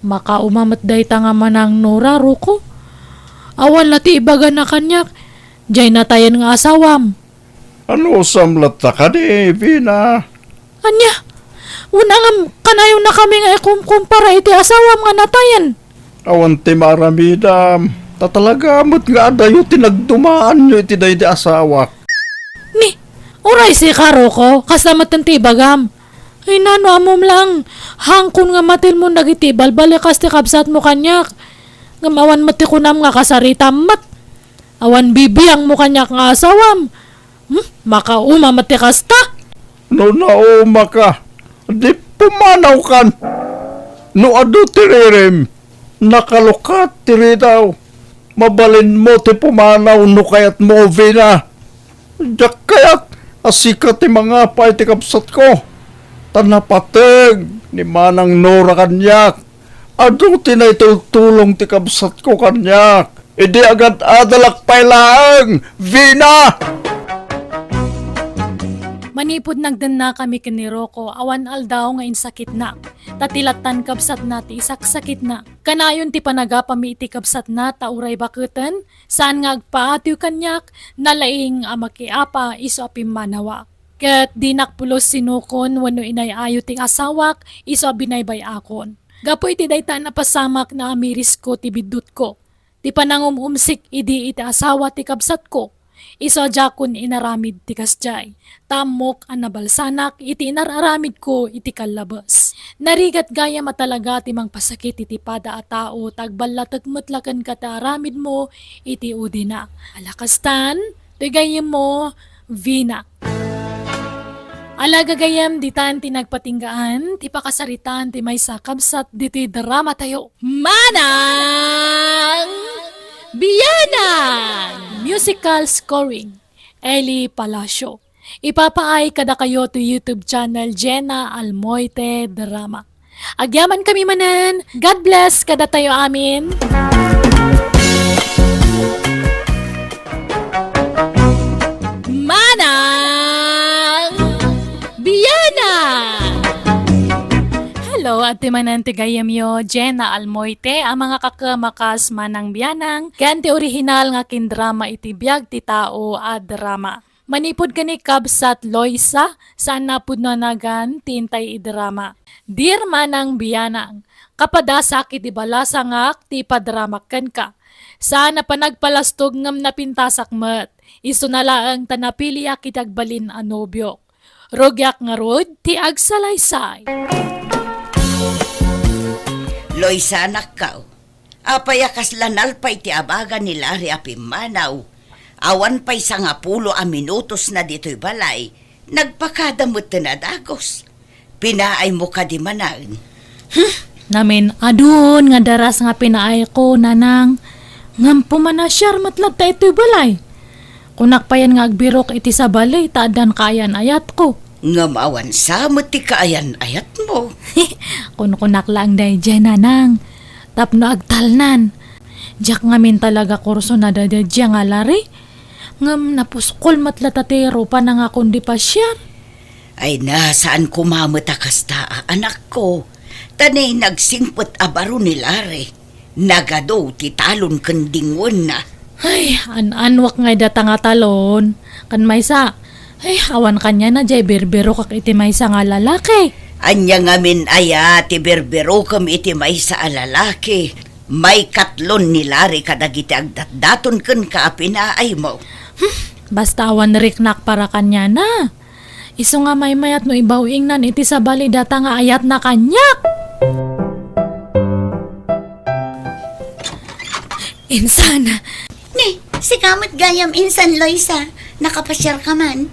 makaumamat day ta nga Manang Nora, Ruko. Awan lati ibaga na kanyak. Diyay na tayan nga asawam. Ano samlat ta ka di, Vina? Anya, una nga kanayon na kami nga kumpara iti asawam nga natayan. Awan ti maramidam. Tatalaga mo't nga adayo tinagdumaan nyo iti day di asawa. Ni, oray si Karo ko, kasamat ng tibagam. Ay nano amom lang, hangkon nga matil mo nagiti balbalikas ti kabsat mo kanyak. Ngamawan mati kunam nga kasarita mat. Awan bibiyang mo kanyak nga asawam. Makauma mati kasta. No nauma ka, di pumanaw kan. No adu tirirem, nakalukat tiri daw. Mabalin mo ti pumanaw no kayat mo, Vina. Diyak kayat asikat ti mga pa iti kapsat ko. Tanapateg ni Manang Nora kanyak. Adu tinaytultulong ti kapsat ko kanyak. Idi agad adalak pailang, Vina! Manipod nagdan na kami kini Rocco, awan aldaw nga insakit na. Tatilatan kabsat na ti isaksakit na. Kanayon ti panagapami iti kabsat na tauray bakuten, saan nga agpaatiw kanyak, nalaing amakiapa iso apim manawa. Ket dinakpulos sinukon wano inayayo ting asawak, iso binaybay akon. Gapo iti dayta na pasamak na amiris ko ti bidut ko. Ti panangumumsik idi iti asawa ti kabsat ko. Iso jakon inaramid ti kasjay. Tamok ang nabalsanak iti inararamid ko iti kalabas. Narigat gaya matalaga ti mangpasakit iti pada a tao tagbalatag matlakan ka ta aramid mo iti udina. Alakastan, tigayim mo, Vina. Alagagayam ditan tinagpatinggaan, ti pakasaritan ti may sakabsat diti drama tayo. Manang Bianang! Musical scoring, Eli Palacio. Ipapaay kada kayo to YouTube channel Jena Almoite Drama. Agyaman kami manan. God bless kada tayo amin. Manang Bianang! Hello, at timanante gayam yo, Jena Almoite, ang mga kakamakas Manang Bianang, ganti original nga kindrama iti Biag ti tao a drama. Manipod kani kabsat Loisa, saan napud na nagan tintay idrama. Dear Manang Bianang, kapada sakit ibalasa ngak ti padramakan ka. Sana panagpalastog ngam napintasak mat, iso nalaang tanapili akitagbalin a nobyo. Rogyak nga rod, ti agsalaysay. Loisa anak ka. Apayakas lanal pa'y ti abaga nila ri apimanaw. Awan pa'y sa nga 10 minutos na dito'y balay. Nagpakadamot na dagos. Pinaay mo ka di manang. Namin adun nga daras nga pinaay ko nanang. Ngam pumanasyar matlat ta ito'y balay. Kunak pa yan nga agbirok iti sa balay, taadan kayan ayat ko. Nga maawan sa ti kaayan ayat mo. Kunak lang day Jena nang. Tapno agtalnan. Diyak ngamin talaga kurso na dadadya nga lari. Ngam napuskol matlatatero pa na nga kundi pa siya. Ay na, saan kumamatakas ta, anak ko? Tanay nagsingpot abaro ni Lare. Nagado, titalon kandingon na. Ay, anwak ngay data nga talon. Kan maysa. Ay, awan kanya na jay berbero kak iti maysa nga lalaki. Anya ngamin aya, ti berbero kam iti may sa alalaki. May katlon ni Lare kadagiti agdatdaton kan kaapinaay mo. Basta awan riknak para kanya na. Iso nga may mayat no ibawing nan iti sa bali data nga ayat na kanyak. Insana. Ni, si kamot gayam insan Loisa, nakapasyar ka man.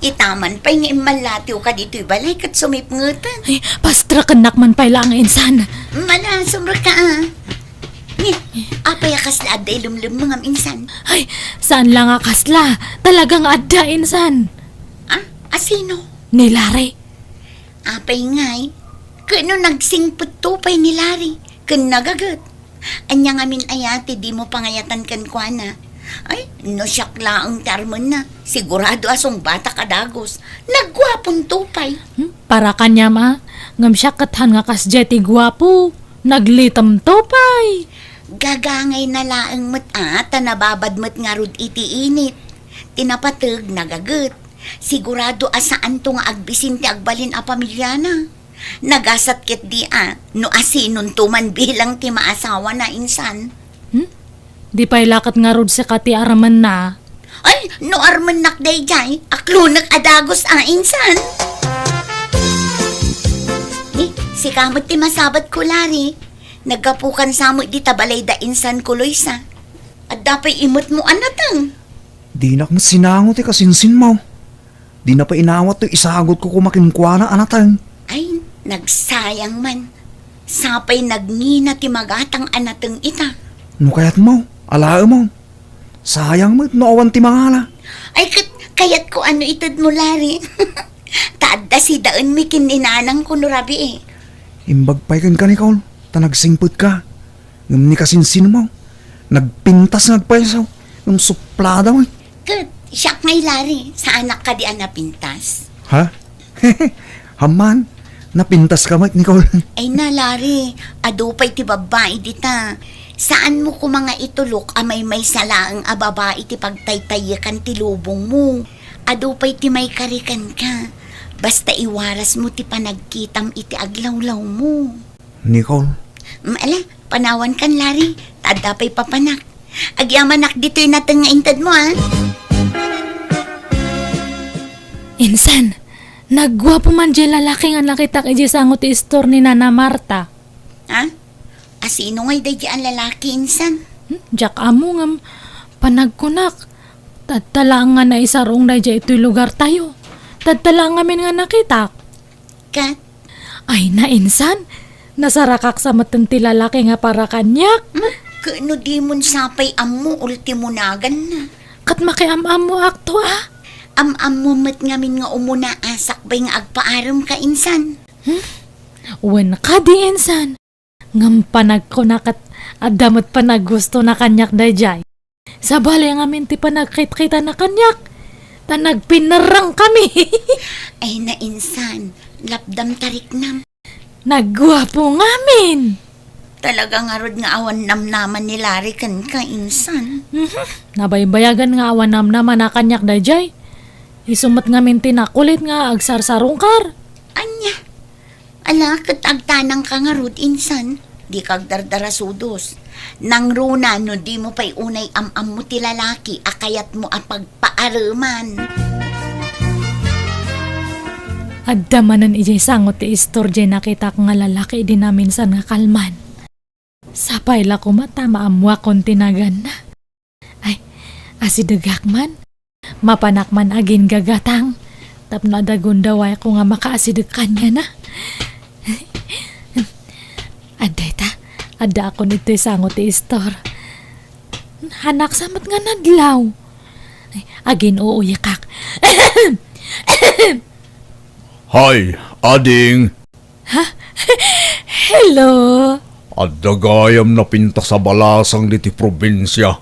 Itaman pa'y nga imalatiw ka dito'y balay kat sumipngutan. Ay, pastra kanak man pala ang insana. Mala, sumra ka Ni, apay akas na aday lumlum mga insan. Ay, saan lang akasla? Talagang adda insan. Ah, asino? Nilare. Apay ngay, kano nagsingput tupay ni Larry, kan nagagat. Anya ngamin ayate, di mo pangayatan kan kwa na. Ay, no siyak laang tarman na. Sigurado asong bata kadagos. Nagwapong tupay. Para kanya ma, ngam siya kathan nga kasjeti gwapo. Naglitam topay. Gagangay na laang mata, nababad mat nga rod iti init. Tinapatag, nagagat. Sigurado asaan to nga agbisin ti agbalin a pamilya na. Nagasat ket di no asinon tuman bilang ti maasawa na insan. Di pa'y lakat nga rod sa kati araman na. Ay, no arman nakday jay, aklunak adagos insan. Si kamot ti masabat ko lari. Nagapukan sa mo di tabalay da insan ko Loisa. At dapay imot mo anatang. Di na kang sinangot kasinsin mo. Di na pa inawat to isagot ko kumakinkwana anatang. Ay, nagsayang man. Sapay nagngina ti magatang anatang ita. No kayat mo, alaa mo. Sayang mo, no awan ti mangala. Ay, kayat ko ano itad mo lari. Taadda si daan mi kininanang ko no rabi eh. Imbag pa'y kan kanikol, ta nagsingput ka. Ngam ni kasinsin mo. Nagpintas nagpaisaw. Ngam suplada mo. Siyak ngay lari, sa anak ka di napintas. Ha? Haman, napintas ka mat, Nicole. Ay na lari, adupay ti babae dita. Saan mo ko mga itulok amay may salaang a babae ti pagtaytayakan ti lubong mo. Adupay ti may karikan ka. Basta iwaras mo ti panagkitam iti aglawlaw mo. Nicole, Ala, panawan kan lari, tadapay papanak. Agyamanak dito'y natangaintad mo Insan, nagwapo man dyan lalaki nga nakitak iji sangot ti store ni Nana Marta. Ha? Asino ngay day ang lalaki insan? Diyak amo ngam panagkunak. Tadtala nga na isarong na dyan ito'y lugar tayo. Tadtala nga min nga nakitak. Kat, Ay na insan, nasarakak sa matanti lalaki nga para kanyak. kano di mon sapay ammo ultimo nagan na. Kat makiamam mo akto Am mo mat ngamin nga umuna asak bay nga agpaaram ka insan. Wen ka di insan. Ngam panagkunak at adamot panaggusto na kanyak dayjay. Sa bali ngamin ti panagkit-kita na kanyak. Tanagpinarang kami. Ay na insan, lapdam tarik nam. Nagwapo ngamin. Talaga nga rod nga awan namnaman ni Larry kan ka insan. Nabaybayagan nga awan naman na kanyak dayjay. Isumat ngamin tinakulit nga agsarsarungkar. Anya, ala kat agtanang ka nga rod insan. Di kag dardarasudos. Nang runa no di mo pa'y unay am mo ti lalaki akayat mo ang pagpaaraman. Adda manan ijay sangot ti istorje nakita ko nga lalaki di namin san nga kalman. Sapay la ko mata maamwa kon tinagan na. Ay, asidagak man. Mapanak man agin gagatang. Tapno adagundaway ko nga makaasidag kanya na. Aday ta, ada ako nito'y sangot ti istor. Hanak samat nga nadlaw. Ay, agin uuyakak. Hay, ading. Hello. At dagayam na pinta sa balasang diti probinsya.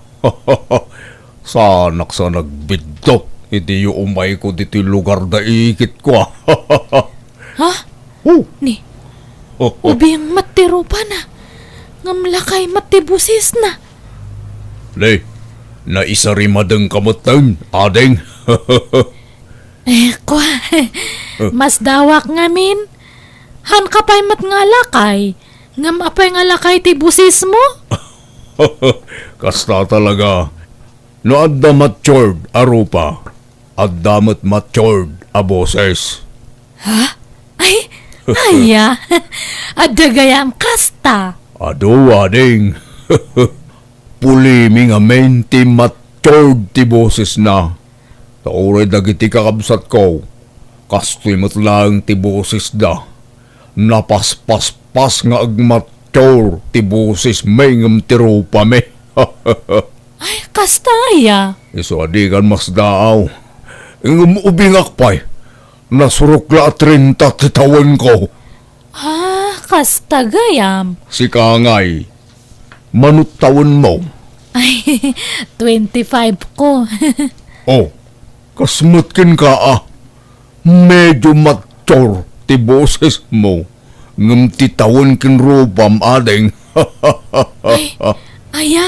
Sanak sa nagbidto. Iti yung umay ko diti lugar da ikit ko. Ha? Oh. Ni, ubing matiro pa na. Ngamlakay matibusis na. Le, na isa rimadeng kamutang, ading. Kwa, mas dawak ngamin. Han ka pa'y mat nga lakay. Ngam apay nga lakay ti busis mo? Kasta talaga. No adda matured arupa. Adda matured a boses. Ay, aya. Adagayam kasta. Ado, ading. Pulimi nga men ti matured ti boses na. Tauray dagiti kakabsat ko. Kastoy matlang ti boses da. Napaspas-pas nga agmature ti boses may ngam ti rupa me. Ay, kasta aya. Iso adikan mas daaw. Ngam ubingak pa'y. Nasurukla at 30 ti tawan ko. Kasta gayam. Si Kangay. Manut taon mo. Ay, 25 ko. Oh, kasmutkin ka. Medyo mature ti boses mo. Ngam ti taon kin rupam ading. Aya.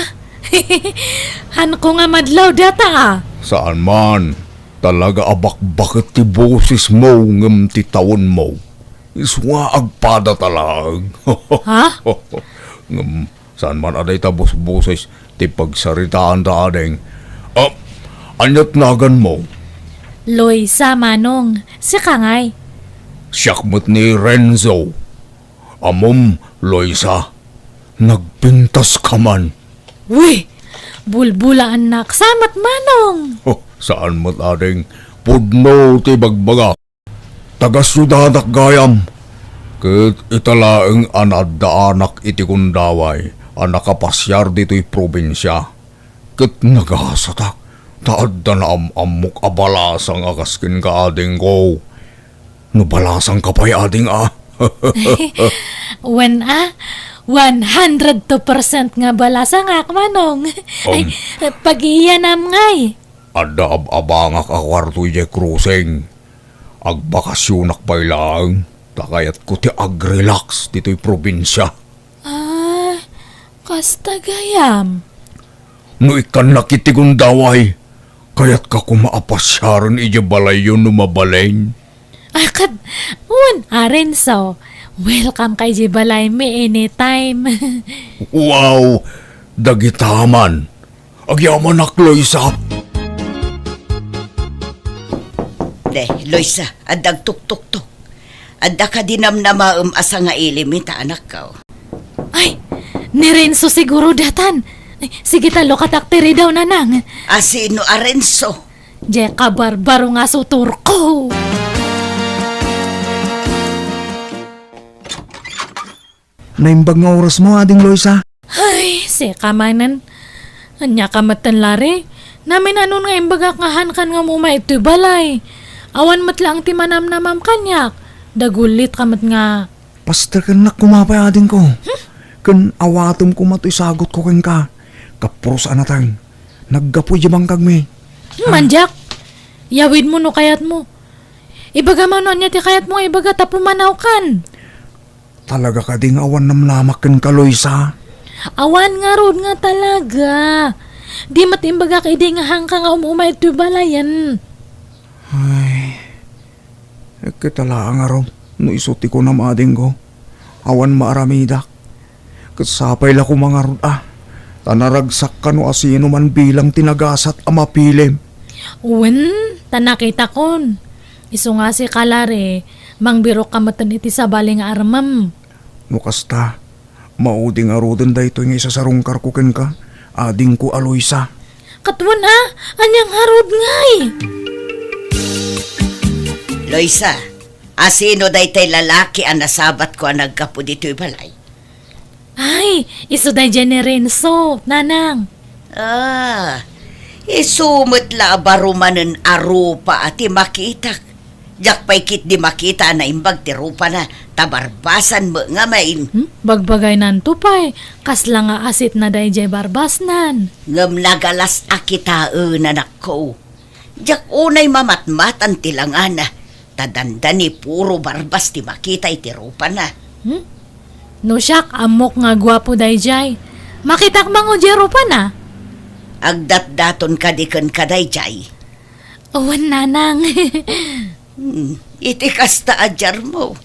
Han ko nga madlaw data. Saan man, talaga abak-bakit ti boses mo ngam ti taon mo. Iswa agpada talag. Ha? Ngam, saan man aday tabos boses ti pagsaritaan ta ading. Anyat nagan mo. Loisa Manong, si Kangay. Siyakmot ni Renzo. Amom, Loisa. Nagpintas ka man. Uy, bulbula anak, samat Manong. Saan mo't ading pudno ti bagbaga. Taga-syudadak gayam. Ket italaeng anadda-anak iti kundaway. Anakapasyar dito'y probinsya. Ket nagasatak. Taadda na amok abalasang akaskin ka ading ko. No balasang kapay ading When 102% nga balasa nga Manong. Ay, pag-iyanam ngay. Adda abangak akwarto ije cruising. Agbakasyonak pa'y lang. Takayat ko ti agrelax dito'y probinsya. Kasta gayam. No ikan nakitigong daway. Kayat ka kumaapasyaran ije balay yun numabalain. Akad, aren so. Welcome kay Jibalay me anytime. Wow! Dagitaman. Agyaman akloy sa... De, Loisa, adag tuk-tuk-tuk. Adda ka dinam na asa nga ilimita anak ka. Ay, ni Renzo siguro datan. Ay, sige talo kataktiri daw nanang. Asino Arenzo? Je kabarbaro nga sutur ko. Naimbag nga oras mo, ading Loisa. Ay, si kamanan. Anya kamatan lari. Namin ano nga imbagak nga hankan nga muma ito balay. Awan matlang ti manam-namam kanyak. Dagulit kamat nga. Pastor kan nak kumapay ading ko. Kan awatom ko mato'y sagot ko ken ka. Kapros anatang. Naggapoy jabang kagmi. Manjak. Yawid mo no kayat mo. Ibaga man no anya ti kayat mo ibaga tapumanaw kan. Talaga ka ding awan namlamak ken ka, Loisa. Awan nga rod nga talaga. Di matimbaga kay di nga hangka nga umumay ito balayan. Kitala nga raw. No isuti ko na maading ko. Awan maaramidak. Kasapay la ko mga rod Tanaragsak ka no asino man bilang tinagasat amapilim. Uwen, tanakita kon. Iso nga si Kalare, mangbiro kamatan iti sa baling armam. No kasta, mauding arudan da ito nga isa sa rungkar ko ken ka. Ading ko Aloysa. Katwan anyang harod ngay. Loisa, asino daytay lalaki ang nasabat ko ang nagkapo dito'y balay? Ay, iso da dyan ni Renzo, nanang. Isumot la barumanen arupa ati makitak. Jak pa'y kit di makita na imbag ti rupa na tabarbasan mo nga main. Bagbagay nan tupay, kasla nga asit na dayjay barbasnan. Ngam nagalas akitaan anak ko. Jak unay mamatmatan tilangan na. Tadanda ni puro barbas ti makita iti rupa na. No siyak, amok nga gwapo dayjay. Makitak bang ujero pa na? Agdat-daton ka di kan kaday jay. Owan nanang. Iti kasta ajar mo.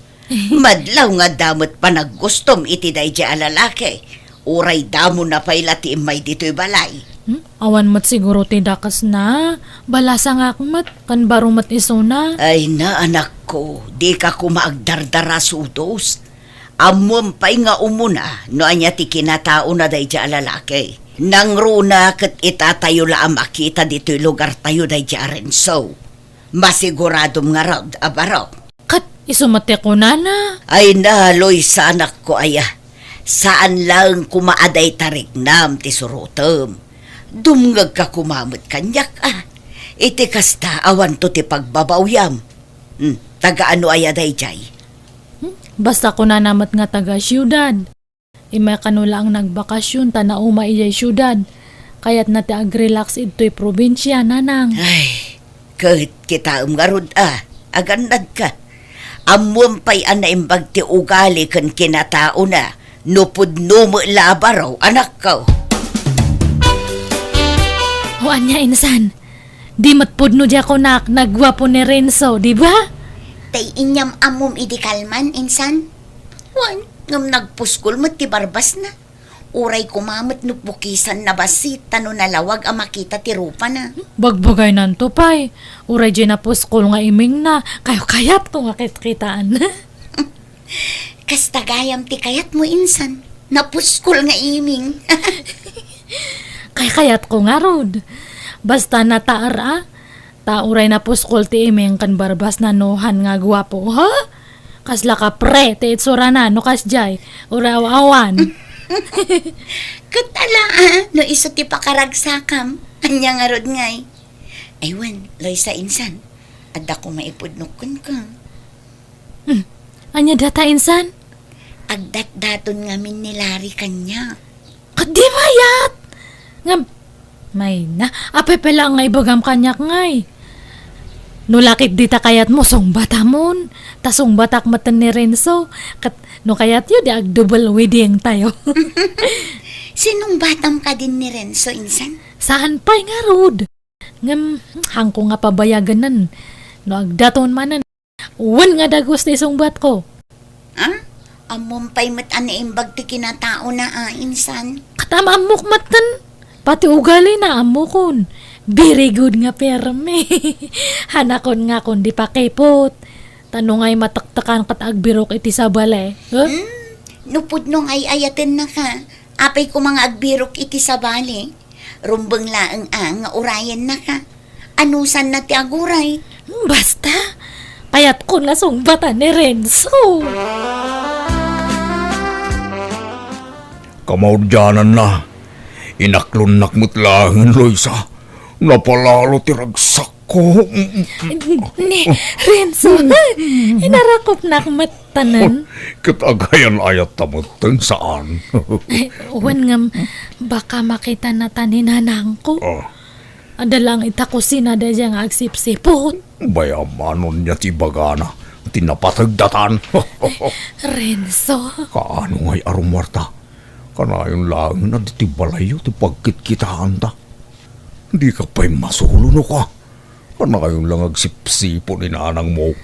Madlaw nga damot pa naggustom iti day jay alalaki. Uray damo na payla ti imay dito'y balay. Awan mat siguro ti dakas na. Balasa nga akmat, kan baro mat iso na. Ay na anak ko, di ka kumaagdardara sudos. Amom pa'y nga umuna, no anya ti kinatao na day jay alalaki. Nang runa kat itatayo la ang makita dito'y lugar tayo day jay arenso. Masiguradom nga raw, abaraw. Kat, isumate ko na. Ay naloy sa anak ko aya. Saan lang kumaaday tarignam ti surutom. Dumngag ka kumamot kanyak Iti kasta awan to ti pagbabawyam. Taga ano aya day jay? Basta ko na namat nga taga syudad. Imay kanula ang nagbakasyon, tanauma iyay syudad. Kaya't na ti agrelax ito'y probinsya, nanang. Ay, kahit kita umgarod agandad ka. Amuam pa'y anaimbag ti ugali kan kinatao na. Nupudno mo labaraw, anak ko. O anya insan, di matpudno di ako nagwapo ni Renzo, di ba? Tay inyam amom idikalman, insan. Wan, ngam nagpuskol mo ti barbas na. Uray kumamot no bukisan na basit, tano nalawag ang makita ti rupa na. Bagbagay nanto pay. Uray di na puskol nga iming na. Kayo-kayat ko nga kitaan. Kasta gayam ti kayat mo, insan. Napuskol nga iming. Kayat ko nga rod. Basta nataar Tauray na puskol ti iming kan barbas na nohan nga gwapo. Ha? Kasla ka pre, ti itsura na, no kasjay. Uraw-awan. Katala no iso ti pakaragsakam. Anya nga rod ngay. Aywan, loy sa insan. Adda ko maipudnukon ka. Anya data insan? Agdat-daton nga min nilari kanya. Kadi mayat! Nga, may na, apay pala nga ibagam kanyak ngay. Nulakit dita kayat mo, song bata mon. Tasong batak matan ni Renzo. No kayat yun, di ag double wedding tayo. Sinong batam ka din ni Renzo, insan? Saan pa'y nga rod? Ngam, hangko nga pabayagan nan. No agdaton manan. Uwan nga dagos ti isong bat ko. Amom pa'y mat-anaimbag ti kinatao na insan. Katama amok matan. Pati ugali na amokon. Very good nga perme. Hanakon nga kon di pa kepot. Tanong ay mataktakan kat agbirok iti sabale. Huh? Nupudnong ay ayaten na ka. Apay ko mga agbirok iti sabali. Rumbang laang nga urayan na ka. Anusan na ti aguray. Basta. Kaya't kon lasong bata ni Renzo. Kamaudyanan na. Inaklon nakmutlangan, Loisa. Napalalo ti ragsak ko. Ni Renzo, inarakop nakmatanan. Katagayan ayat tamutan saan? Uwan ngam, baka makita na taninanang ko. Adalang itakusin na dyan nga agsipsipot. Bayamanon niya ti bagana. Tinapatagdatan. Renzo. Kaano nga'y arumarta? Kanayon lang na di balayo ti pagkitkitaan ta. Di ka pa'y masuluno ka. Kanayon lang agsipsipo ni nanang mo.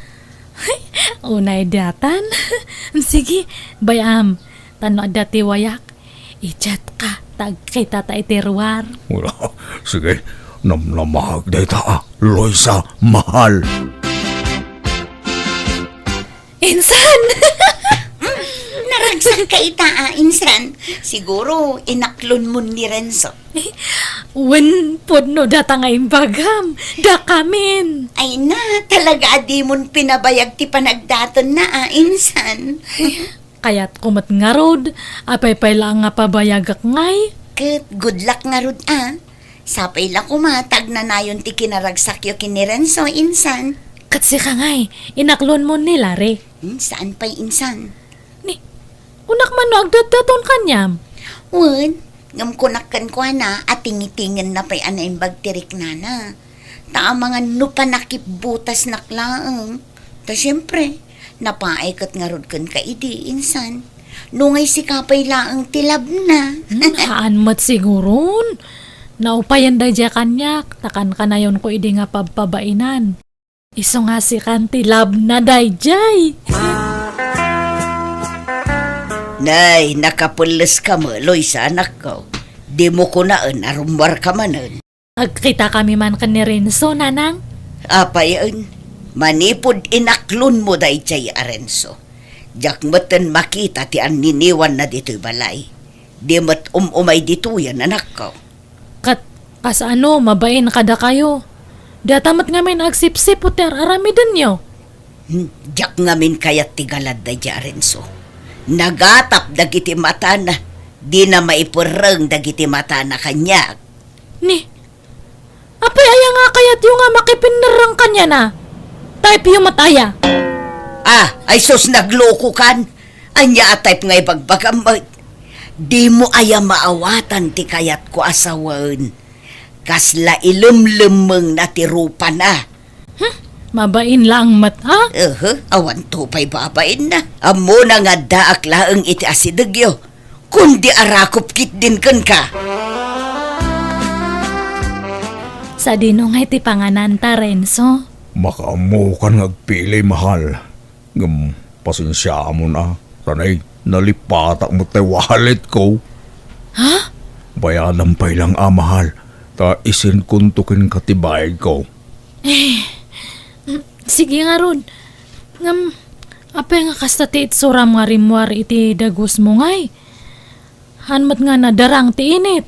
Unay datan. Sige, bayam. Tano dati wayak. I-chat ka. Tag kita ta iterwar. Wala. Sige, namnamahag day ta. Loisa, mahal. Insan! Naragsak ka ita, insan. Siguro, inaklon mo ni Renzo. Wen podno data nga imbagam. Da kamin. Ay na, talaga adi mon pinabayag ti panagdaton na, insan. Kaya't kumat nga rod. Apay-pay lang nga pabayagak ngay. Kat, good luck nga rod, Sapay la kumatag na nayon ti kinaragsak yo kini Renzo, insan. Katsi ka ngay, inaklon mo nila re. Saan pa'y insan? Ni, unak man no agdadaton kanyam. Wen, ngam kunakan ko na at tingitingin na pa'y anay bagtirik na na. Ta mga nupanakip butas naklaang. Ta siyempre, napaikot nga rod kan kaidi insan. Nungay si kapay laang tilab na. Haan mat siguron. Naupayan da dya kanyak, takan ka na yun ko idi nga pabpabainan. Iso nga si kanti lab na dayjay. Nay, nakapulis ka mo, Loy, sa anak ko. Di mo ko naan, arumwar ka manan. Agkita kami man ka ni Renzo, nanang. Apa yun? Manipod inaklon mo day chay Arenzo. Jak matan makita ti an niniwan na dito'y balay. Di mat umay dito yan, anak ko. Kas ano, mabain kada kayo. Datamat nga may nagsipsip o ter aramidan nyo. Jak ngamin kayat tigalad day chay Arenzo. Nagatap dagiti mata na. Di na maipurang dagiti mata na kanya. Ni, apay aya nga kayat yung nga makipinarang kanya na. Type yung mataya. Ay sus nagloko kan. Anya atayp ngay bagbagamay. Di mo aya maawatan ti kayat ko asawan. Kasla ilumlumeng na ti rupa na. Mabain lang mat, ha? Awan to pa'y babain na. Amo na nga daak laeng iti asidagyo. Kundi arakop kit din kan ka. Sa dinong ti pangananta, Renzo. Makaamo ka ngagpili, mahal. Ngam, pasensya mo na. Sanay, nalipatak mo tayo wallet ko. Ha? Bayanan pa'y lang, mahal. Ta isin kuntukin katibay ko. Sige nga ron. Ngam, apay nga kastati suram nga rimwar iti dagus mo ngay. Hanmat nga nadarang ti init.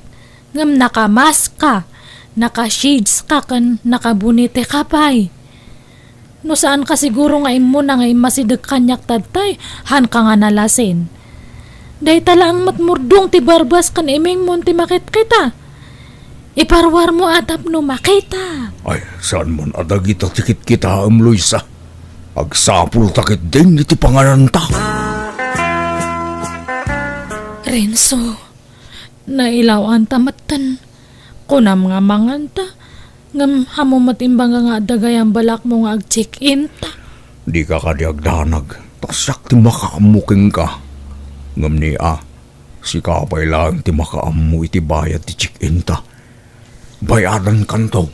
Ngam nakamask ka. Naka-shades ka kan nakabunite ka pa'y. No saan ka siguro nga imo na nga masidag kanyak tadtay, han ka nga nalasin. Day tala ang matmurdong ti barbas kan imeng mon ti makit kita. Iparwar mo atap no makita. Ay, saan mon adagita tikit kita, Luisa? Agsapul takit din iti pangananta. Renzo, nailaw ang tamatan. Kunam nga manganta. Ngam hamo matimbang nga dagayang balak mo nga ag-check-in ta. Di ka kadiagdanag. Taksak ti makaamuking ka. Ngam niya, si kapay lang ti makaamu iti bayad ti check-in ta. Bayadan kanto.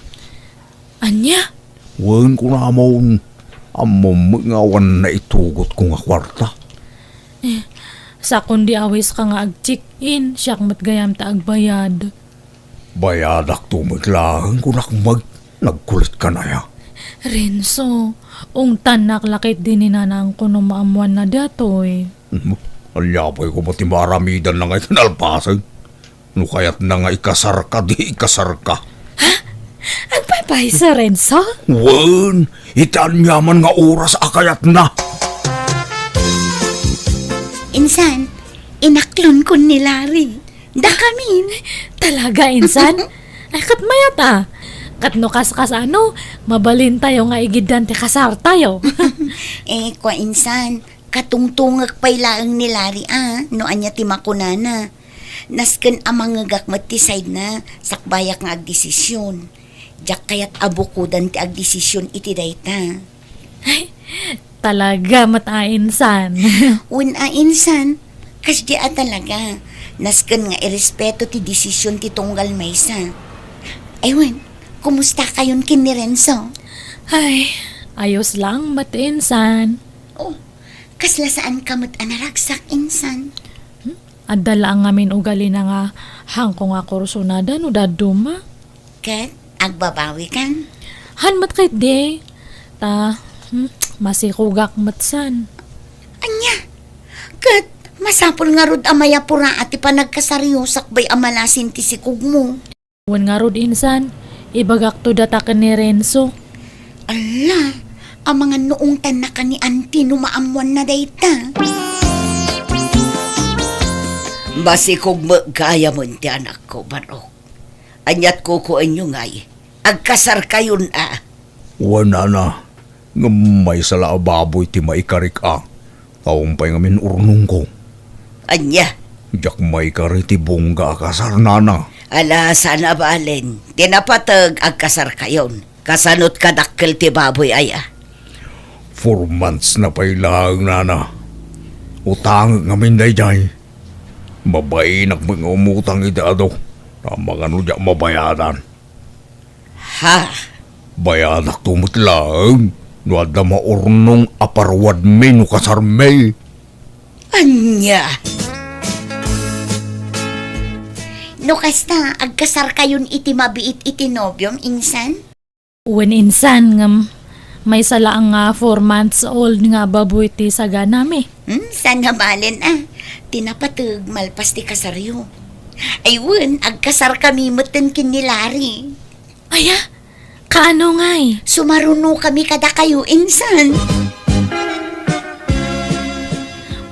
Anya? Wan ko na amon. Amon ngawan na itugot ko nga kwarta. Sa kundi awis ka nga ag-check-in, siyak matgayam ta agbayad. Bayadak tumiglahan ko nakmag. Nagkulit ka na ya. Renzo, ungtan naklakit din ni nanang ko no maamuan na datoy. Alyapay ko pati maramidan na nga itinalpasag. No kaya't na nga ikasar ka, di ikasar ka. Agpapay sa Renzo? Wan, itaan yaman nga oras akayat na. Insan, inaklon ko ni Larry. Da kami. Talaga, insan? Ay, kat mayat ah. Kat no kas ano, mabalin tayo nga igidan ti kasar tayo. Kwa insan, katungtungag pa'y laang ni Larry no anya ti makunana. Nasken amang ngagakmat ti side na, sakbayak nga agdesisyon. Jak kayat abukudan ti agdesisyon iti dayta. Ay, talaga mata insan. Un insan, kas di talaga. Nasken nga irespeto ti desisyon ti tunggal maysa. Ewan, kumusta kayon kin ni Renzo? Ay, ayos lang mat insan. Oh, kasla saan ka mat anaragsak insan? Adala ang ngamin ugali na nga hangko nga kursunada no daduma. Kat, agbabawi kan? Han mat kay de. Ta, masikugak matsan. Anya, kat, masapol nga rod amaya pura at ipanagkasaryosak bay amalasin ti sikug mo. Wan nga rod insan, ibagak to datakan ni Renzo. Ala, ang mga noong tanak ni auntie numaamuan na dayta. Basikog magkaya mo ti anak ko, Barok. Anyat ko ko anyo ngay. Agkasar kayon Wana na. Nga may sala baboy ti maikarik a. Kaumpay ngamin urnong ko. Anya, Jak may kari ti bongga kasar nana. ala sana balen. Tinapatag agkasar kayon. Kasanot kadakkel ti baboy aya. 4 months na pailang nana. Utang ngamin dayjay. Mabainak mga umutang idado. Tama nga no diya mabayaran. Ha? Bayanak tumutlang. Nuada maurnong aparwad me no kasar me. Anya. No kasta, agkasar kayon iti mabiit iti nobyom, insan? When insan nga may sala ang 4 months old nga baboy ti saga nami. San nga balen tinapatag malpas ti kasaryo. Ayun, agkasar kami meten kinilari. Aya, kaano ngay? Sumaruno kami kada kayo, insan.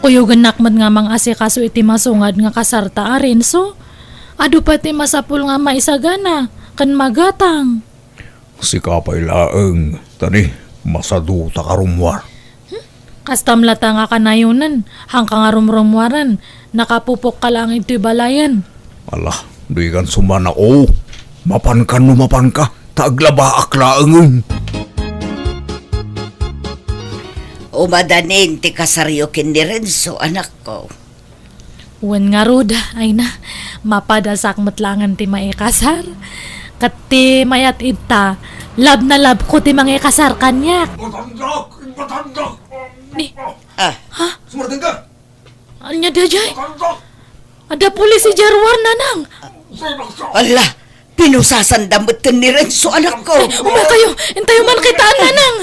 Kuyugan nakmat nga mang asikaso iti masungad nga kasarta arin so. Adu pati masapul nga maisagana, kan magatang. Si kapay laeng. Tani, masaduta karumwar. Kastam lata nga kanayunan, hangka nga rumrumwaran, nakapupok ka lang ito'y balayan. Ala, di kan sumana o. Mapan ka no mapan ka. Taglaba aklaengen. Umadanin ti kasaryo kin ni Renzo, anak ko. Wen nga rod, ay na, mapadasak matlangan ti maikasar. Kat ti mayat ita, lab na lab ko ti mangikasar kanyak. Batandak! Batandak! Ni, Ah, Sumarting ka! anya dajay? Batandak! Ada pulis si Jarwar nanang. ala, pinusasandamatan ni Renzo, anak ko. Umay kayo, intayo man kitaan nanang.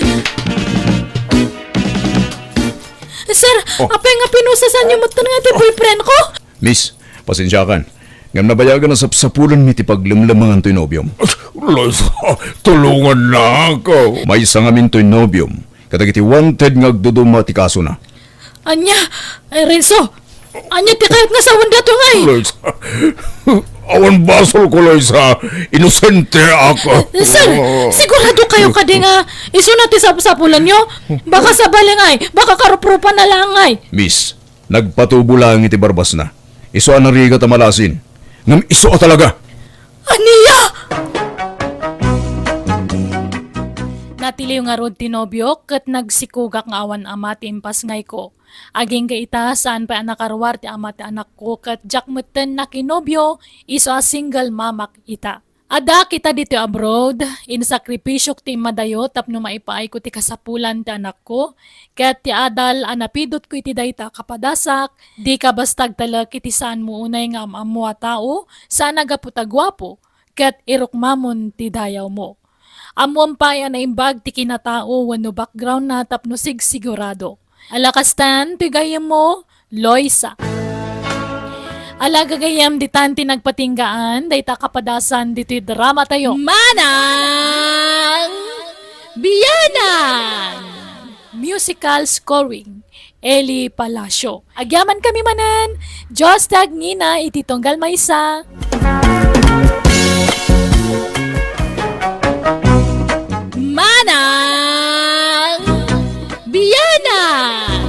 Sir, apay nga pinusasan niyo matan nga ti boyfriend ko? Miss, pasensya kan. Ngam nabayagan na sapsapulan mi ti paglimlamangan to'y nobyom. Liza, tulungan na ako. May isa nga min to'y nobyom. Katagiti wanted ngagduduma ti kaso na. Anya, ay Renzo, anya ti kayat nga sa wanda to ngay. Liza, awan basol ko, Liza. Inosente ako. Sir, sigurado kayo kadi nga iso na ti sapsapulan nyo? Baka sa balingay, baka karuprupa na langay. Miss, nagpatubo lang iti barbas na. Iso ang narigat ang malasin. Ngam iso talaga. Aniya! Natiliw nga rod tinobyo kat nagsikugak nga awan ama ti impas ngay ko. Aging ka ita saan pa anakarwar ti ama ti anak ko kat jakmeten na kinobyo iso a single mamak ita. Ada kita dito abroad, insakripisyok ti madayo tapno maipaay ko ti kasapulan ti anak ko. Kat ti adal anapidot ko iti dayta kapadasak, di ka bastag talag iti saan mo unay nga amamwa tao, saan nagaputagwapo, kat irukmamon ti dayaw mo. Amuan pa yan na imbag ti kinatao wano background na tapno sigurado. Alakastan, tigayam mo, Loisa. Alagagayam di tanti nagpatinggaan, dayta kapadasan dito'y drama tayo. Manang Bianang! Musical scoring, Eli Palacio. Agyaman kami manan, Diyos tagnina ititonggal maysa. Manang Bianang!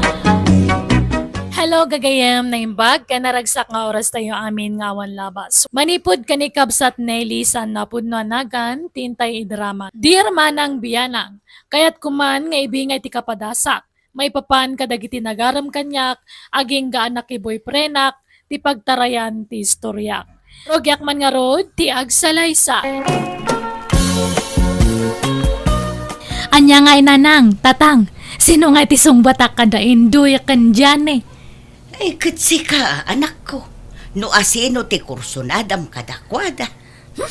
Hello gagayam na imbag, kanaragsak nga oras tayo amin ngawan labas. Manipod kanikabsat Nelly sa napud no anagan, tintay idrama. Dear Manang Bianang, kayat kuman nga ibingay ti kapadasak. May papan kadagiti nagaram kanyak, aging gaanak ki boyfriendak, ti pagtarayan ti istoryak. Rogyak man nga rod, ti agsalaysa. Anya nga inanang, tatang, sino nga ti sungbatak kada induy kan dyan eh. Ay, katsi ka, anak ko. No asino ti kursunadam kadakwada.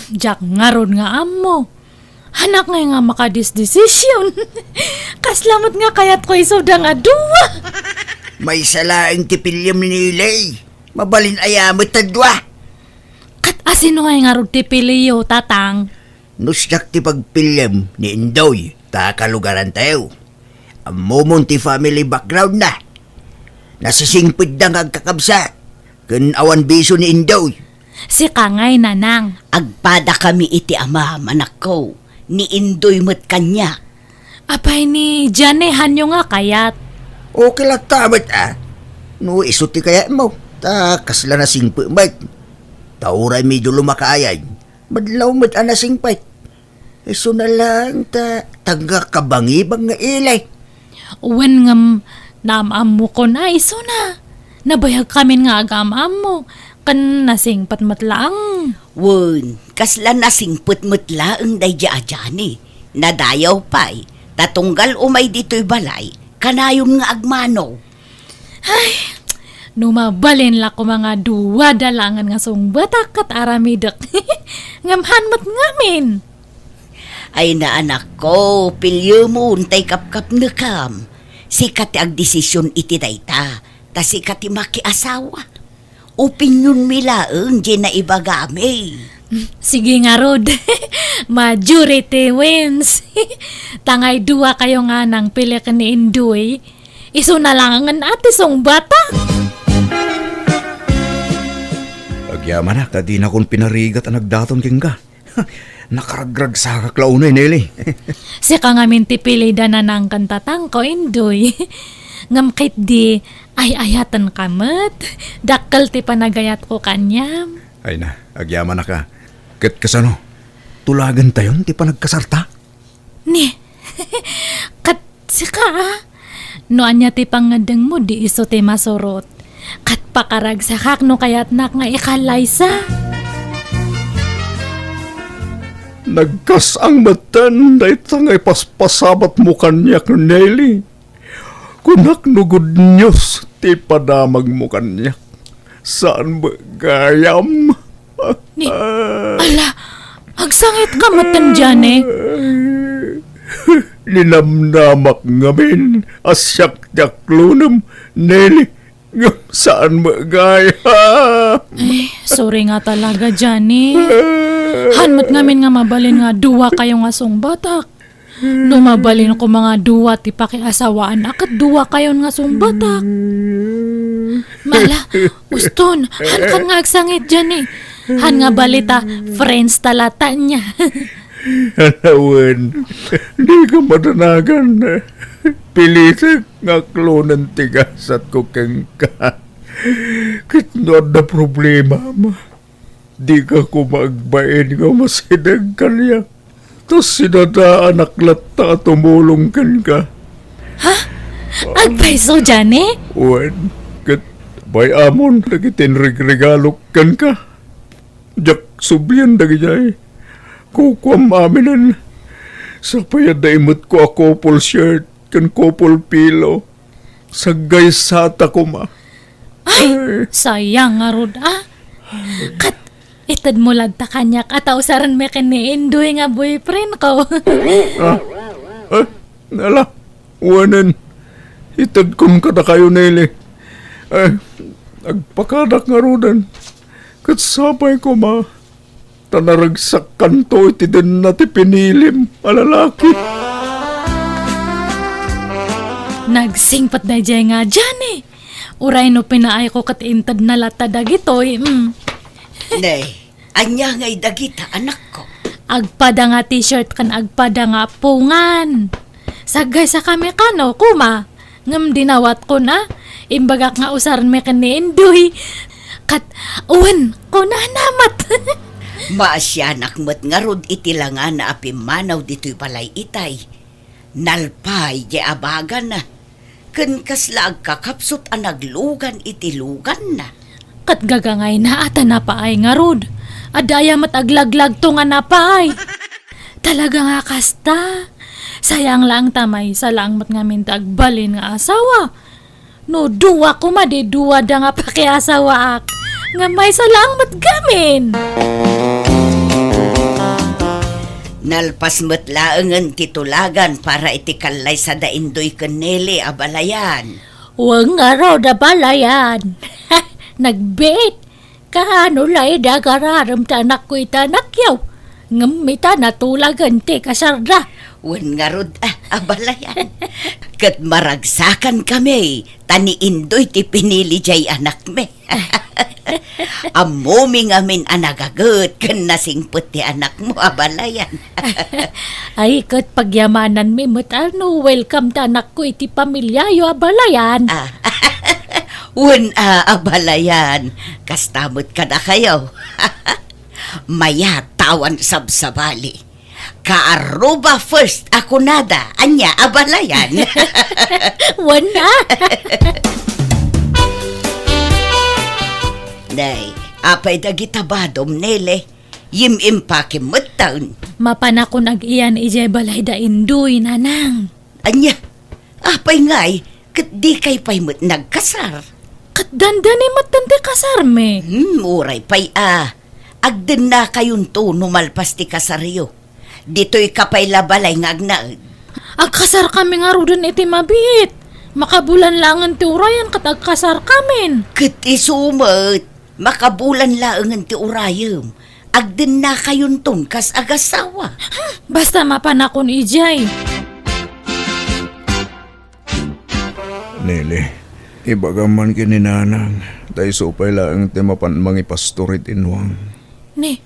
Jack nga ron nga amo. Hanak nga makadisdesisyon. Kaslamot nga kayat ko isuda nga duwa. May salaing tipilyam ni Ilay. Mabalin ayamot tadwa. Kat asino nga ron tipiliyo, tatang. Nusyak ti pagpilyam ni Indoy. Takalugaran tayo. Amomon ti family background na. Nasisingpid na ngagkakabsat. Kun awan biso ni Indoy. Si Kangay nanang. Agpada kami iti ama, anak ko. Ni Indoy met kanya. Apay ni Jane hanyo nga kayat. Okay lang tamat No isuti kaya mo. Ta kasla na singpa mat. Tauray medyo lumakayay. Madlaw mat ana singpay. Iso na lang ta tangga kabangibang nga ilay. Uwan ngam namam mo ko na iso na. Nabayag kami nga agamam mo. Kan nasing patmatlaang. Wun, kasla nasing putmutlaang day jaajani. Nadayaw pa'y, tatunggal umay dito'y balay, kanayon nga agmano. Numabalin la ko mga duwa dalangan nga sungbatak kat aramidak. Ngamhan mat ngamin. Ay na anak ko, pilyo mo untay kapkap nakam. Sikat ag desisyon iti dayta, ta sikat makiasawa. Opinyon milaeng Jena ibagami. Sige nga Rod. Majority wins. Tangay duwa kayo nga nang pili ka ni Indoy. Iso na lang ang ate song bata. Agyaman na, kadi na kong pinarigat ang nagdaton king ka. Nakaragrag sa kaklaunay, Nelly. Si ka nga minti pili da na ng kantatang ko Indoy. Ngam kait di ay ayatan kamat. Dakkel ti panagayat ko kanyam. Ay na, agyaman na ka. Kat kasano, tulagan tayon ti panagkasarta. Ni, kat sika no anya ti pangadeng mo di iso ti masurot. Kat pakaragsakak no kayat nak nga ikalaysa. Nagkas ang matan, dahil tangay paspasabat mo kanyak, Nelly. Kunak nugod Diyos, ti padamag mo kanyak. Saan ba gayam? Ni, ala, agsangit ka matan dyan eh. Ninamnamak ngamin, asyak-yak lunam, Nelly. Saan ba gayam? Ay, sorry nga talaga dyan eh. Hanmat namin nga mabalin nga duwa kayo nga song batak. Lumabalin ko mga duwa ti pakiasawaan akat duwa kayo nga song batak. Mala, uston, han kan nga agsangit dyan eh. Han nga balita, friends talata niya. Hanawan, di ka madanagan. Pilisik nga klonan tigasat ko keng ka. Kitnood na problema ma. Di ka ko magbain nga masinag kanya. Tapos sinadaan aklat na tumulong kan ka. Agpaiso dyan eh. Wan, kat bay amon lagi tinrig-regalok kan ka. Jak subyan dagi jay. Kukwam aminan. Sa payad na imot ko a couple shirt kan couple pillow. Sagay sata ko ma. Ay, sayang nga Rod ah. Kat, itad mo lagta kanyak at ausaran me kani Indoy nga boyfriend ko. Nala, wanan. Itad kong kada kayo nili. Nagpakadak nga rodan. Katsapay ko ma. Tanaragsak kanto iti din nati pinilim, alalaki. Nagsingpat na dyan nga dyan eh. Uray no pinaay ko kat intad na lata dagitoy. Nay, anya nga'y dagita anak ko. Agpada nga t-shirt kan agpada nga pungan. Sagay sa kami kano, kuma. Ngam dinawat ko na. Imbagak nga usaran me kan ni Indoy. Kat, uwan, ko na namat. Maasyanak mo't nga rod itilangan na apimanaw dito'y balay itay. Nalpay di abagan na. Ken kasla agkakapsot ang naglugan itilugan na. Kat gagangay na ata na paay nga rod. Adaya mat aglaglag to nga na paay. Talaga nga kasta. Sayang lang tamay sa lang mat nga mintagbalin nga asawa. No duwa ko madi duwa da nga pakiasawa ak. Nga may salang mat gamin. Nalpas mo't laengan titulagan para itikalay sa daindoy kaneli abalayan. Huwag nga raw na balayan. Nagbit. Kahano lay dagararam tanak ko itanakyaw. Ngamita natulagan ti kasarda. Wen nga rod abalayan. Kat maragsakan kami. Tani indoy ti pinili jay anak me. Amoming amin anagagot kan nasingput ti anak mo abalayan. Ay, kat pagyamanan mi mo't welcome ta anak ko iti pamilya yo abalayan. Abalayan, kastamot ka na kayo. Maya tawan sabsabali. Kaaruba first ako nada, anya abalayan. Wana. Nay, apay dagitabadom nele, yim-impakim mo taon. Mapanakon ag iyan ijay balay da induy nanang. Anya, apay ngay, kat di kay pay mo't nagkasar. Kat dandani matante kasarme. Uray pay agden na kayon to numalpas ti kasaryo. Dito'y kapay labalay nga agnaed. Agkasar kami nga rudan iti mabit. Makabulan langan ti urayan kat agkasar kamin. Kat isumat, makabulan laangan ti urayem. Agden na kayon ton kas agasawa. Basta mapanakon ijay. Nili, ibagaman kininanang, dahil supay lang ti mapan mangi pastorit inwang. Ni,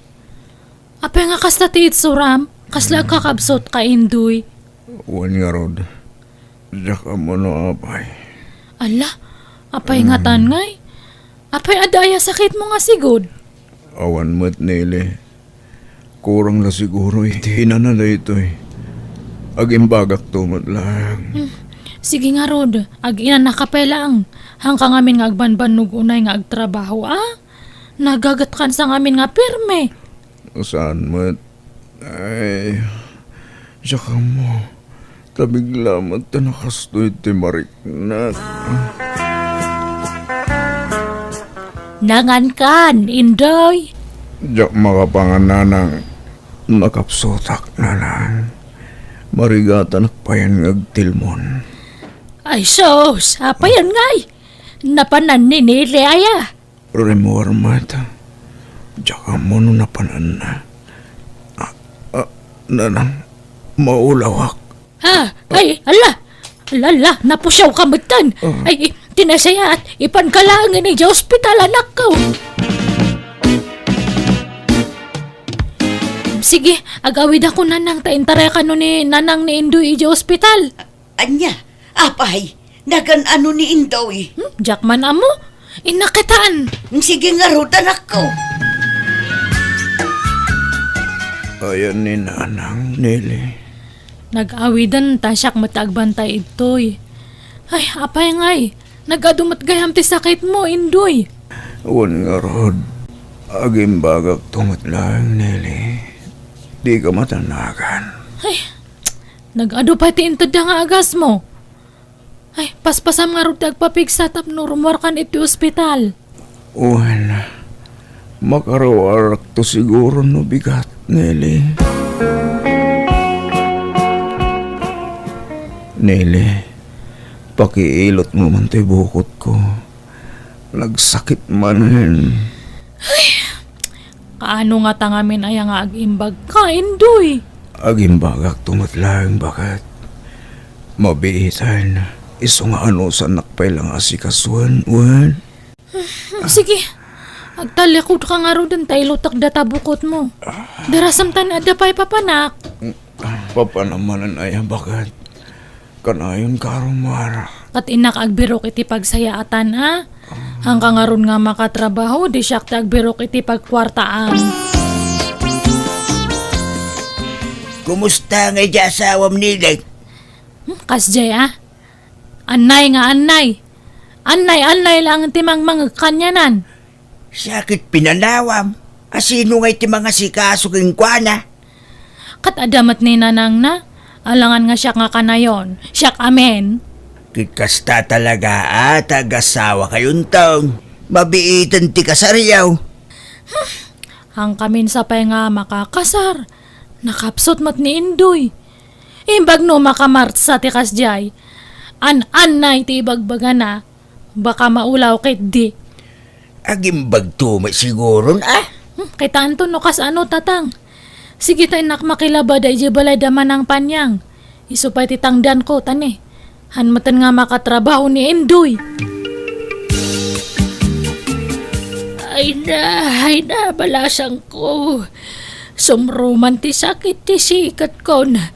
apay nga kasta ti itsuram, kasla kakabsot ka induy. Wan nga rod, diyak mo no apay. Ala, apay nga tangay. Apay adaya sakit mo nga sigod. Awan mo't Nili, kurang na siguro iti hinanala ito eh. Agimbagak tumot lang. Sige nga rod, ag ina nakapelang. Hangka ngamin nga agbanbanog unay nga agtrabaho Nagagat kan sa ngamin nga pirme. Saan mo't? Ay, saka mo. Tabiglamat na nakastoy ti mariknat. Nangan kan, indoy. Diyak makapangananang nakapsotak na lang. Marigatan akpayan ngagtilmon. Ay sos, apayan ngay. Napanan ni Nili aya. Remor mata. Diyak mo no napanan na. Nanang maulawak. Ay, ala, napusyaw ka magtan. Ay, tinasaya at ipankalangan ni sa ospital anak ko. Sige, agawid ako nanang taintara ka no ni nanang ni Indoy sa ospital. Anya, apay, nagan ano ni Indoy. Jackman amo, inakitaan. Sige nga rod anak ko. Ayan ni Nanang Nili. Nag-awidan tasyak matagbantay itoy. Ay, apay ngay, nagadumat gayam ti sakit mo, Indoy. Wan nga rod. Agimbagak tumot lang Nili. Di ka matanagan. Ay, nag-ado pa ti intad nga agas mo. Ay, paspasam nga rod agpapigsa tapno rumor kan iti ospital. Wan, makarawarak to siguro no bigat, Nili. Nili, pakiilot mo man tayo bukot ko. Nagsakit man. Kaano nga tangamin ay nga agimbag ka, Indoy? Agimbagak tumot lang bakit. Mabiitan. Iso nga ano sa nakpay lang asikasuan, wan. Sige, agtalikod ka nga ro din tayo lutak databukot mo. Darasam tan ada pa'y papanak. Papanamanan ay bakit. Kanayon karumara. Kat inak agbirok iti pagsayaatan Hanggang nga ron nga makatrabaho, di siyak agbirok iti pagkwartaan. Kumusta nga di asawam nila? Kasjay Anay nga anay. Anay lang ti mga kanyanan. Sakit pinalawam. Asino nga iti mga sikaso king kwana? Kat adamat ni nanang na. Alangan nga siyak nga kanayon. Siyak amen. Kikasta talaga agasawa kayong taong. Mabiitan ti kasaryaw. Hang kamin sa pay nga makakasar. Nakapsot mat ni Indoy. Imbag no makamart sa ti kasjay. Anay ti ibagbaga na. Baka maulaw kay di. Agimbag tumay siguro Kay tanto no kas ano tatang. Sige tayo nak makilaba da balay daman ng panyang. Isupay ti tangdan ko tani. Hanmatan nga makatrabaho ni Indoy. Ay na, balasang ko. Sumruman ti sakit ti sikat ko na.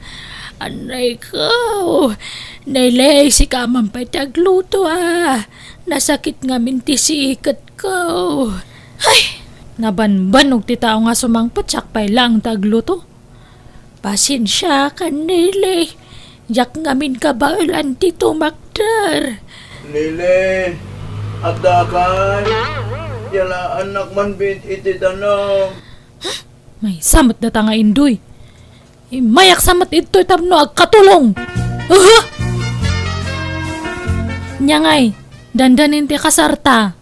Anay ko. Nailay si kamang patagluto Nasakit nga min ti sikat ko. Ay, nabanbanog ti tao nga sumangpot sakpay lang tagluto. Pasensya ka nilay. Jak nga min kabailan ti tumakdar. Lile, at dakay, yala anak man bit iti danong. May samot na tanga indoy. Mayak samot ito'y tapno agkatulong. Nyangay, dandanin ti kasarta.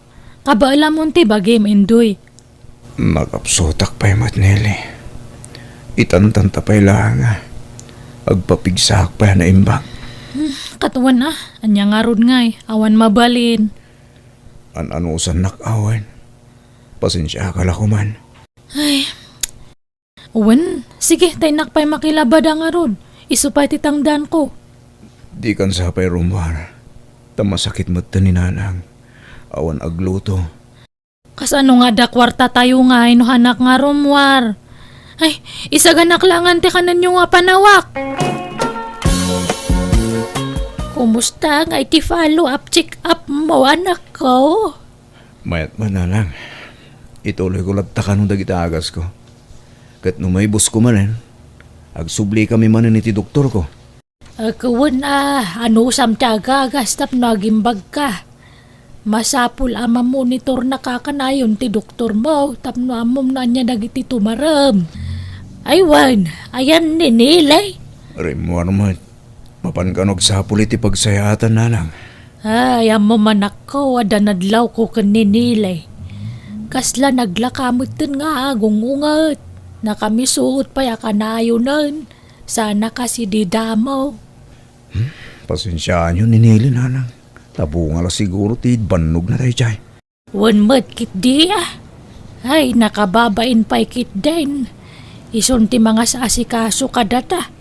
Kabaala mo ti bagim indoy. Magapsotak pa'y matnili. Itantanta pa'y langa. Agpapigsak pa na imbang. Katuan anya nga rod ngay. Awan mabalin. An-anusan nakawan. Pasensya ka la kuman. Ay, uwan, sige, tay nakpay makilabada nga rod. Isupay titangdan ko. Di kan sa pa'y rumbar. Tamasakit mo ni nanang. Awan agluto. Kasano nga da kwarta tayo nga no hanak nga rumwar. Ay, isaganak langan ti kanan nyo nga panawak. Kumusta nga iti follow up, check up mo anak ko? Mayat man na lang. Ituloy ko lagtakan ng dagita agas ko. Kat numaybos ko manen, agsubli kami manen iti doktor ko. Kawan ano sam tiyaga gastap nagimbag ka. Masapul ama monitor na kakanayon ti doktor mo, tapno amom na niya dagiti tumaram. Aywan, ayan ninilay. Rimwar man, mapankanog sa iti pagsayatan na lang. Ay, amo manak ko, adanadlaw ko kaninilay. Kasla naglakamot din nga agungungat. Na kami suot pa ya kanayonan. Sana kasi di damo. Pasensyaan yun ninili nanang. Tabunga la siguro ti banog na tayo chay. Wan mat kit di Ay, nakababain pa'y kit din. Ison ti mga sa asikaso kadata.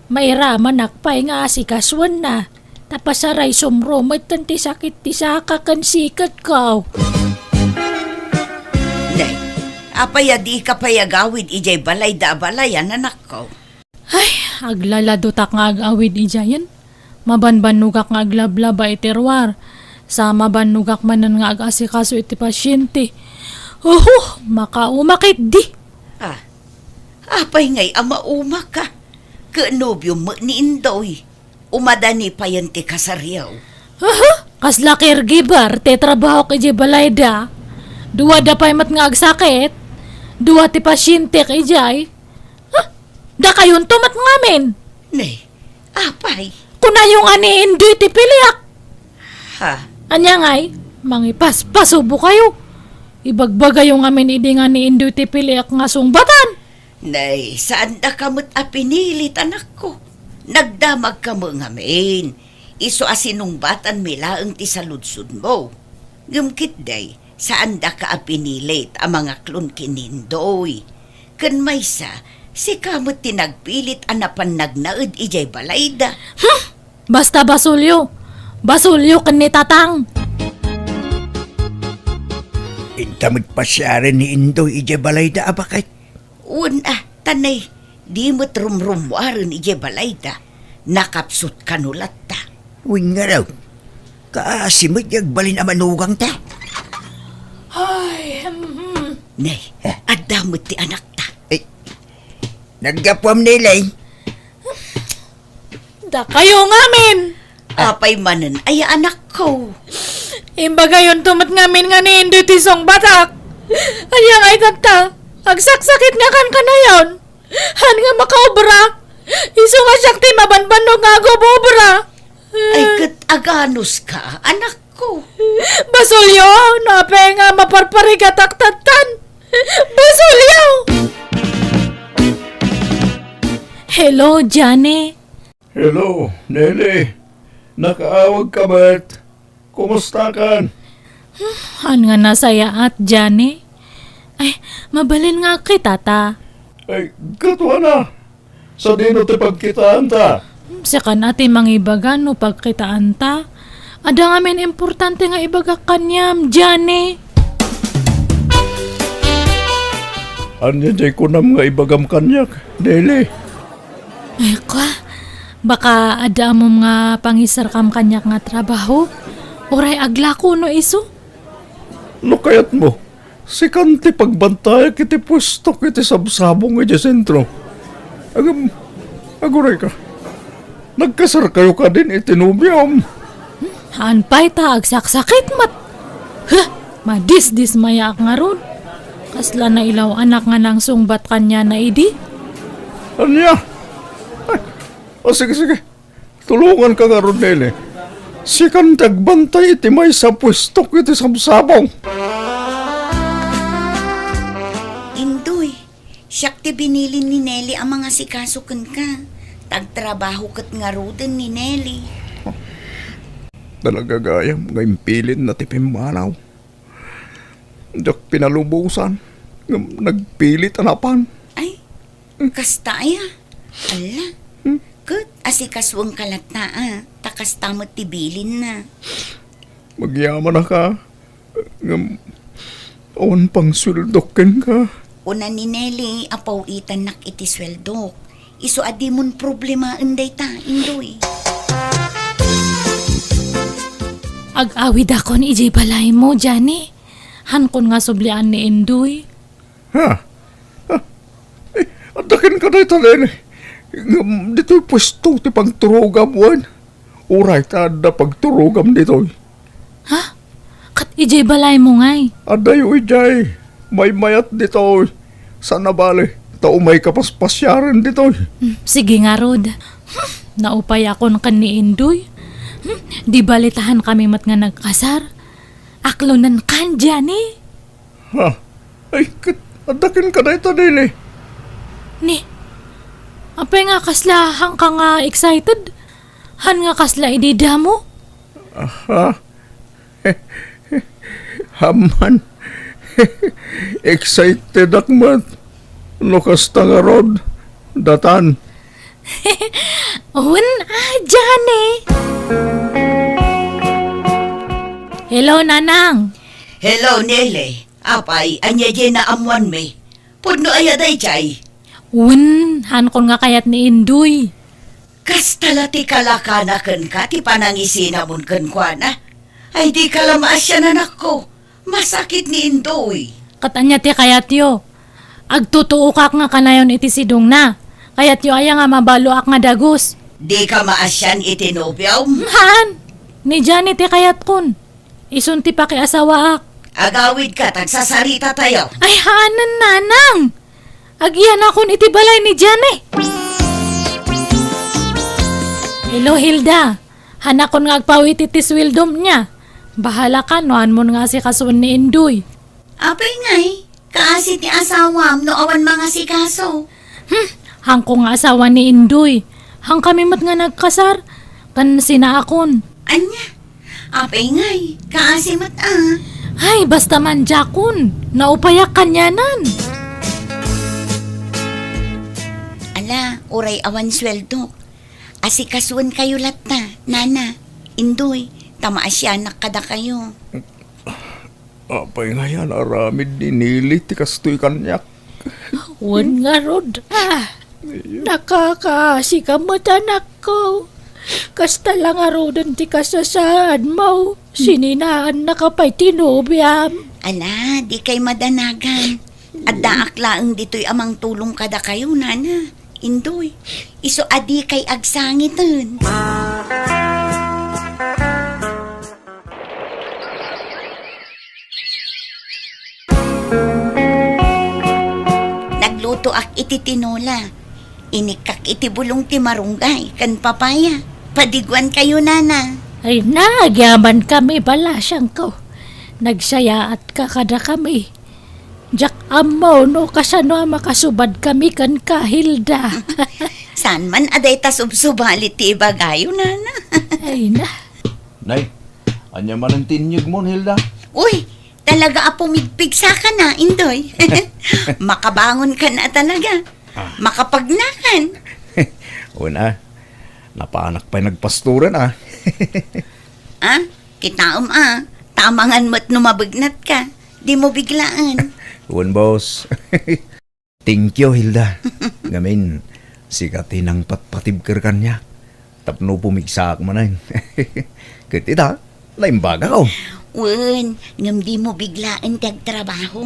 May raman nakpay nga asikaswan na. Tapasaray sumromat tan ti sakit ti saka kan sikat ko. Nay, apaya di ka payagawid ijay balay da balayan anak ko. Ay, aglaladutak nga agawid ijayan. Mabanbanugak nga aglablaba iterwar. Sa mabanugak manan nga agasikaso iti pasyente. Makaumakit di. Apay ngay ama uma ka. Kanobyo mo ni Indoy. Umadani pa yan ti kasaryaw. Kasla caregiver, te trabaho kay balay da. Duwa da pa'y mat nga agsakit. Duwa ti pasyente kay jay. Da kayon tumat ngamin. Nay, apay. Kuna yung ani indoy ti piliak. Ha? Anya ngay, mangipas-pasubo kayo. Ibagbaga yung amin idi nga ni indoy ti piliak nga sungbatan. Nay, saan da kamot pinilit anak ko? Nagdamag ka mo ngamin. Iso asinong batan milaang ti saludsud mo. Gumkit day, saan da ka pinilit ang mga klon kinindoy. Kan may si kamot tinagpilit anapan nagnaud ijay balayda. Basta basulyo. Basulyo kan ni tatang. Intamad pa siya rin ni Indoy ije balay da abakay. Tanay, di mo't rumrumwaran ije balayda. Nakapsut kanulat ta. Uwing nga raw. Kaasimot yag balin amanugang ta. Ay, Nay, adamot ti anak ta. Naggapuam nilay. da kayo ngamin. Apay manan ay anak ko. Imbaga yun tumat ngamin nga ni indoy ti song batak. Anya nga itagta. Agsaksakit nga kan kanayon. Han nga makaobra. Iso nga siyak ti mabanbanog nga agobobra. Ay kat aganos ka, anak ko. Basulyo, nape nga maparparigatak-tatan. Basulyo! Hello, Jane. Hello, Nelly. Nakaawag ka ba't? Kumusta ka? Han nga nasaya at Jane. Ay, mabalin nga kita ta. Ay, katwa na. Sa dino ti pagkitaan ta. Sikan ati mangibaga no pagkitaan ta. Ada nga men importante nga ibaga kanyam, Jane. Anya jay ko na mga ibagam kanyak, Nele. Ay ka, baka ada mo nga pangisar kam kanyak nga trabaho. Oray agla ko no iso. No kayat mo, si Kanti pagbantay kiti pwesto kiti sabsabong nga sentro. Aguray ka. Nagkasar kayo ka din itinubyam. Haan pa'y ta agsaksakit mat. Huh, madis-dis maya nga ron. Kasla na ilaw anak nga nang sungbat kanya na idi. Anya? Ay, sige. Tulungan ka nga ron, Nele. Si Kanti agbantay iti may sa pwesto kiti sabsabong. Indoy, siyak ti binilin ni Nelly ang mga sikasukan ka. Tagtrabaho kat nga ruden ni Nelly. Talaga gayam nga impilin na tipimanaw. Diyak pinalubusan. Nagpilit anapan. Ay, kasta ya. Ala, kat asikaswang kalat na takas tamot tibilin na. Magyaman na ka. Awan pang sweldokin ka. Una ni Nelly, apaw itan nak iti sweldok. Iso adi mon problema inday ta, Indoy. Ag-awid ako ni ijay balay mo, Johnny. Hankon nga sublian ni Indoy. Ha? Adakin ka na italene. Dito'y pwesto ti pagturugam wan. Uray ta da pagturugam dito'y. Ha? Kat ijay balay mo ngay. Adayo ijay. May mayat dito'y. Sana bale. Tao may kapaspasyaran dito'y. Sige nga, Rod. Naupay ako kan ni Indoy. Di balitahan kami mat nga nagkasar. Aklonan kan, Johnny. Ha? Ay, adakin ka na italene. Ni, apay nga kasla hang ka nga excited? Han nga kasla idida mo? Ha? Haman. Excited akmat. Lukas nga rod. Datan. Owen, Johnny. Hello, Nanang. Hello, Nele. Apay, anya Jena amuan me. Pudno ayaday chay. Owen, han kon nga kayat ni Indoy. Kastala ti kalakanakan ka, ti panangisinamun kan kwa na. Ay di kalamasya na nako. Masakit ni Indoy. Katanya ti kayat yo. Agtutuo kak nga kanayon iti sidong na. Kayat yo aya nga mabalo ak nga dagos. Di ka maasyan itinobyaw. Han, ni Johnny ti kayat kun. Isun ti pakiasawa ak. Agawid ka, tagsasarita tayo. Ay hanan, Nanang. Agyan akon iti balay ni Johnny. Hello, Hilda. Hanakon nga agpawit iti swildom niya. Bahala ka, noan mo nga si kasuan ni Indoy. Apay ngay, kaasit ni asawam no awan mga sikaso. Hang ko nga asawa ni Indoy. Hang kami mat nga nagkasar. Kan sina akon. Anya, apay ngay, kaasimat Ay, basta man jakon. Naupayak kanyanan. Ala, uray awan sweldo. Asikasuan kayo latta, Nana, Indoy, tamaasyanak kada kayo. Apay nga yan, aramid dinili ti kastoy kanyak. Wan nga, Rod. Nakakaasikamot anak ko. Kasta lang arodan ti kasasaan mo. Sininaan na kapay tinubyam. Ala, di kay madanagan. At daaklaan dito'y amang tulong kada kayo, Nana, Indoy. Iso adi kay agsangitan. Nagluto ak iti tinola. Inikak iti bulong ti marunggay, kan papaya. Padiguan kayo, Nana. Ay nagyaman kami bala siyang ko. Nagsaya at kakada kami. Jak amo no kasano makasubad kami kan kahilda. Saan man aday ta subsubalit ti ibagayo, Nana. Ay na. Nay, anya man ang tinyog mo, Hilda? Uy, talaga apumigpig sa ka na, Indoy. Makabangon ka na talaga. Makapagnakan. Una, napaanak pa'y nagpasturan Kitaom tamangan mo't numabagnat ka. Di mo biglaan. Uwan, boss. Thank you, Hilda. Ngamin, sikatin ang patpatibker kanya. Tapno pumigsak man ay. Kitita, naimbaga ko. Wen, ngam di mo biglaan tagtrabaho.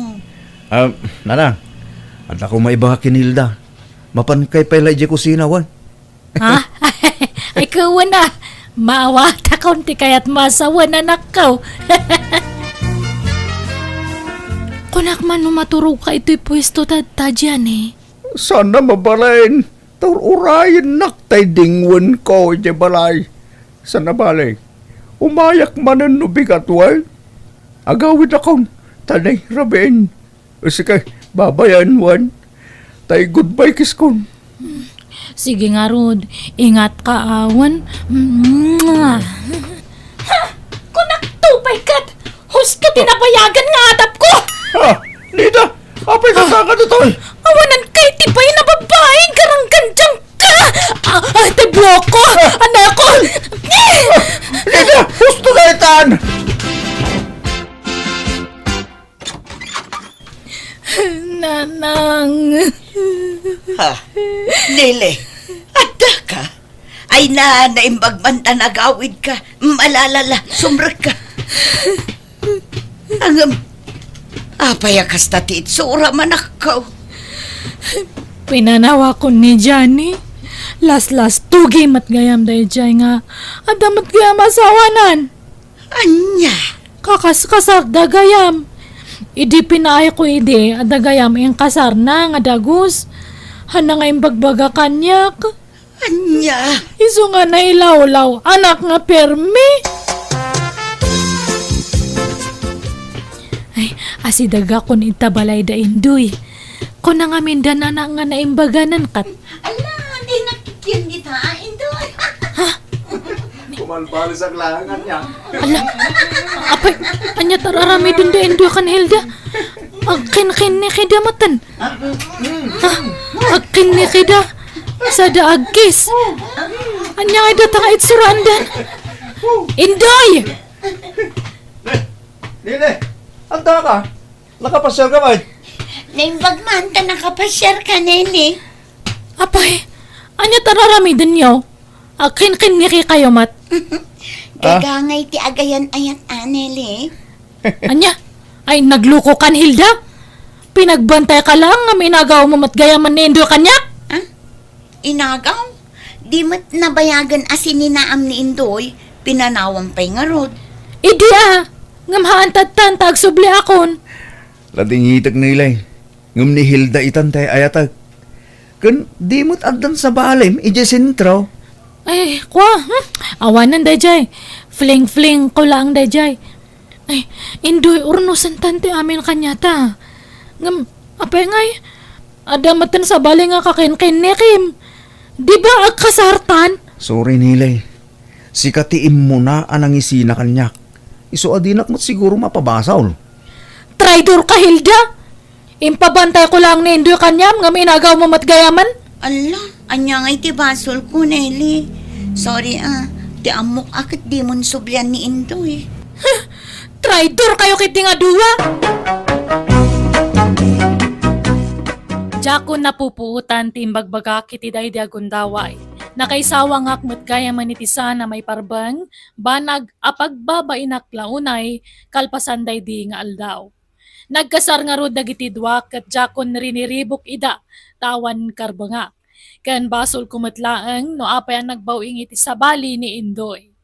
Nana, at ako maibaga kin Hilda. Mapankay pa ilay di kusina, wan. Ha? Ay kawan na. Maawata kaunti kaya't masawa na nakaw. Kunak man no maturo ka ito'y pwesto tadyan eh. Sana mabalain. Urayin naktay dingwan ko, di balay. Sana balay. Umayak manan no bigat, wal. Agawid akong tanay raben. Sige, babayan, wan. Tay goodbye kis kon. Sige nga Rod, ingat ka awan. Kunak tupay kat! Huska tinabayagan nga atap ko! Ha! Nida! Apay ka ka to, Awanan kay tipay na babaeng karang gandyang ka! Tibloko! Anak ko! Nida! Gusto ka itan! Nanang... Ha? Nele, ada ka? Ay na, naimbagman tanagawid ka. Malalala, sumrak ka. Ang apayakas tatit, sura manakaw. Pinanawa ko ni Johnny. Las tugi mat gayam day jay nga. Adamat gayam asawanan. Anya? Kakas-kasar dagayam. Idi pinaay ko adagayam yung kasar na nga dagus. Hana nga yung bagbaga kanyak. Anya? Iso nga na ilaw-law, anak nga permi. Ay, asidaga kon itabalay da indoy. Kon nga mindan anak nga naimbaganan kat. Ala, di nakikyan kita, Indoy. Kumalbali sa klangan niya. Ala, apay, anya tararami dun da indoy kan Hilda. Akin ni kida matan. Ha? Akin ni kida. Sa daagkis. Anya nga data nga itsurandan. Indoy! Nile, anda ka? Nakapasyal ka ba? Naimbagman ka nakapasyar ka, Nene. Apay, anya tararami dun yo. Akin ni kayo mat. Gagangay ti agayan ayat anele. Anya, ay nagluko kan Hilda. Pinagbantay ka lang nga minagaw mo matgayaman ni Indoy kanyak. Inagaw? Di mat nabayagan asin ni naam ni Indoy, pinanawang pa'y nga rod. Idi ngamhaan tatan tagsubli akon. Lading hitag nilay. Ngum ni Hilda itan tay ayatag. Kun di mo't agdan sa balim, ije sentro. Ay, kwa, awanan dayjay. Fling ko lang dayjay. Ay, Indoy urnusan tante amin kanyata. Ngam, apay ngay, adamatan sa bali nga kakin ni Kim. Di ba agkasartan? Sorry nilay. Sikatiim mo na anang isina kanyak. Iso adinak mo't siguro mapabasaw. Traidor ka, Hilda! Impabantay ko lang ni Indoy kanyam nga minagaw mo matgayaman. Ala, anya nga iti basol ko, Nelly. Sorry ti amok akit di mon sublian ni Indoy. Traidor kayo kiti nga duwa! Diyako napupuutan timbagbaga kiti daydi agundaway. Nakaisawa ngak matgaya manitisa na may parbang, banag apagbabainak launay, kalpasan daydi nga aldaw. Nagkasar nga rod dagiti duwak at diyakon riniribok ida, tawan karbanga. Kan basol kumatlaang no apay ang nagbawing iti sa bali ni Indoy.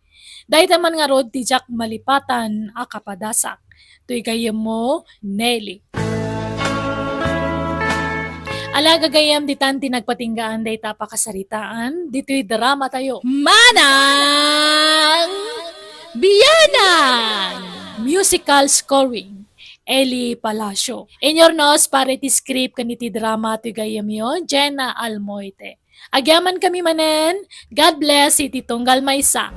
Dahil taman nga rod ti Jack malipatan akapadasak. Tuy gayam mo, Nelly. Alaga gayam di tanti nagpatinggaan day tapakasaritaan, dito'y drama tayo. Manang Bianang! Musical scoring. Eli Palacio. Inyornos para iti script kaniti drama to gayam yon, Jena Almoite. Agyaman kami manen, God bless iti tunggal maysa.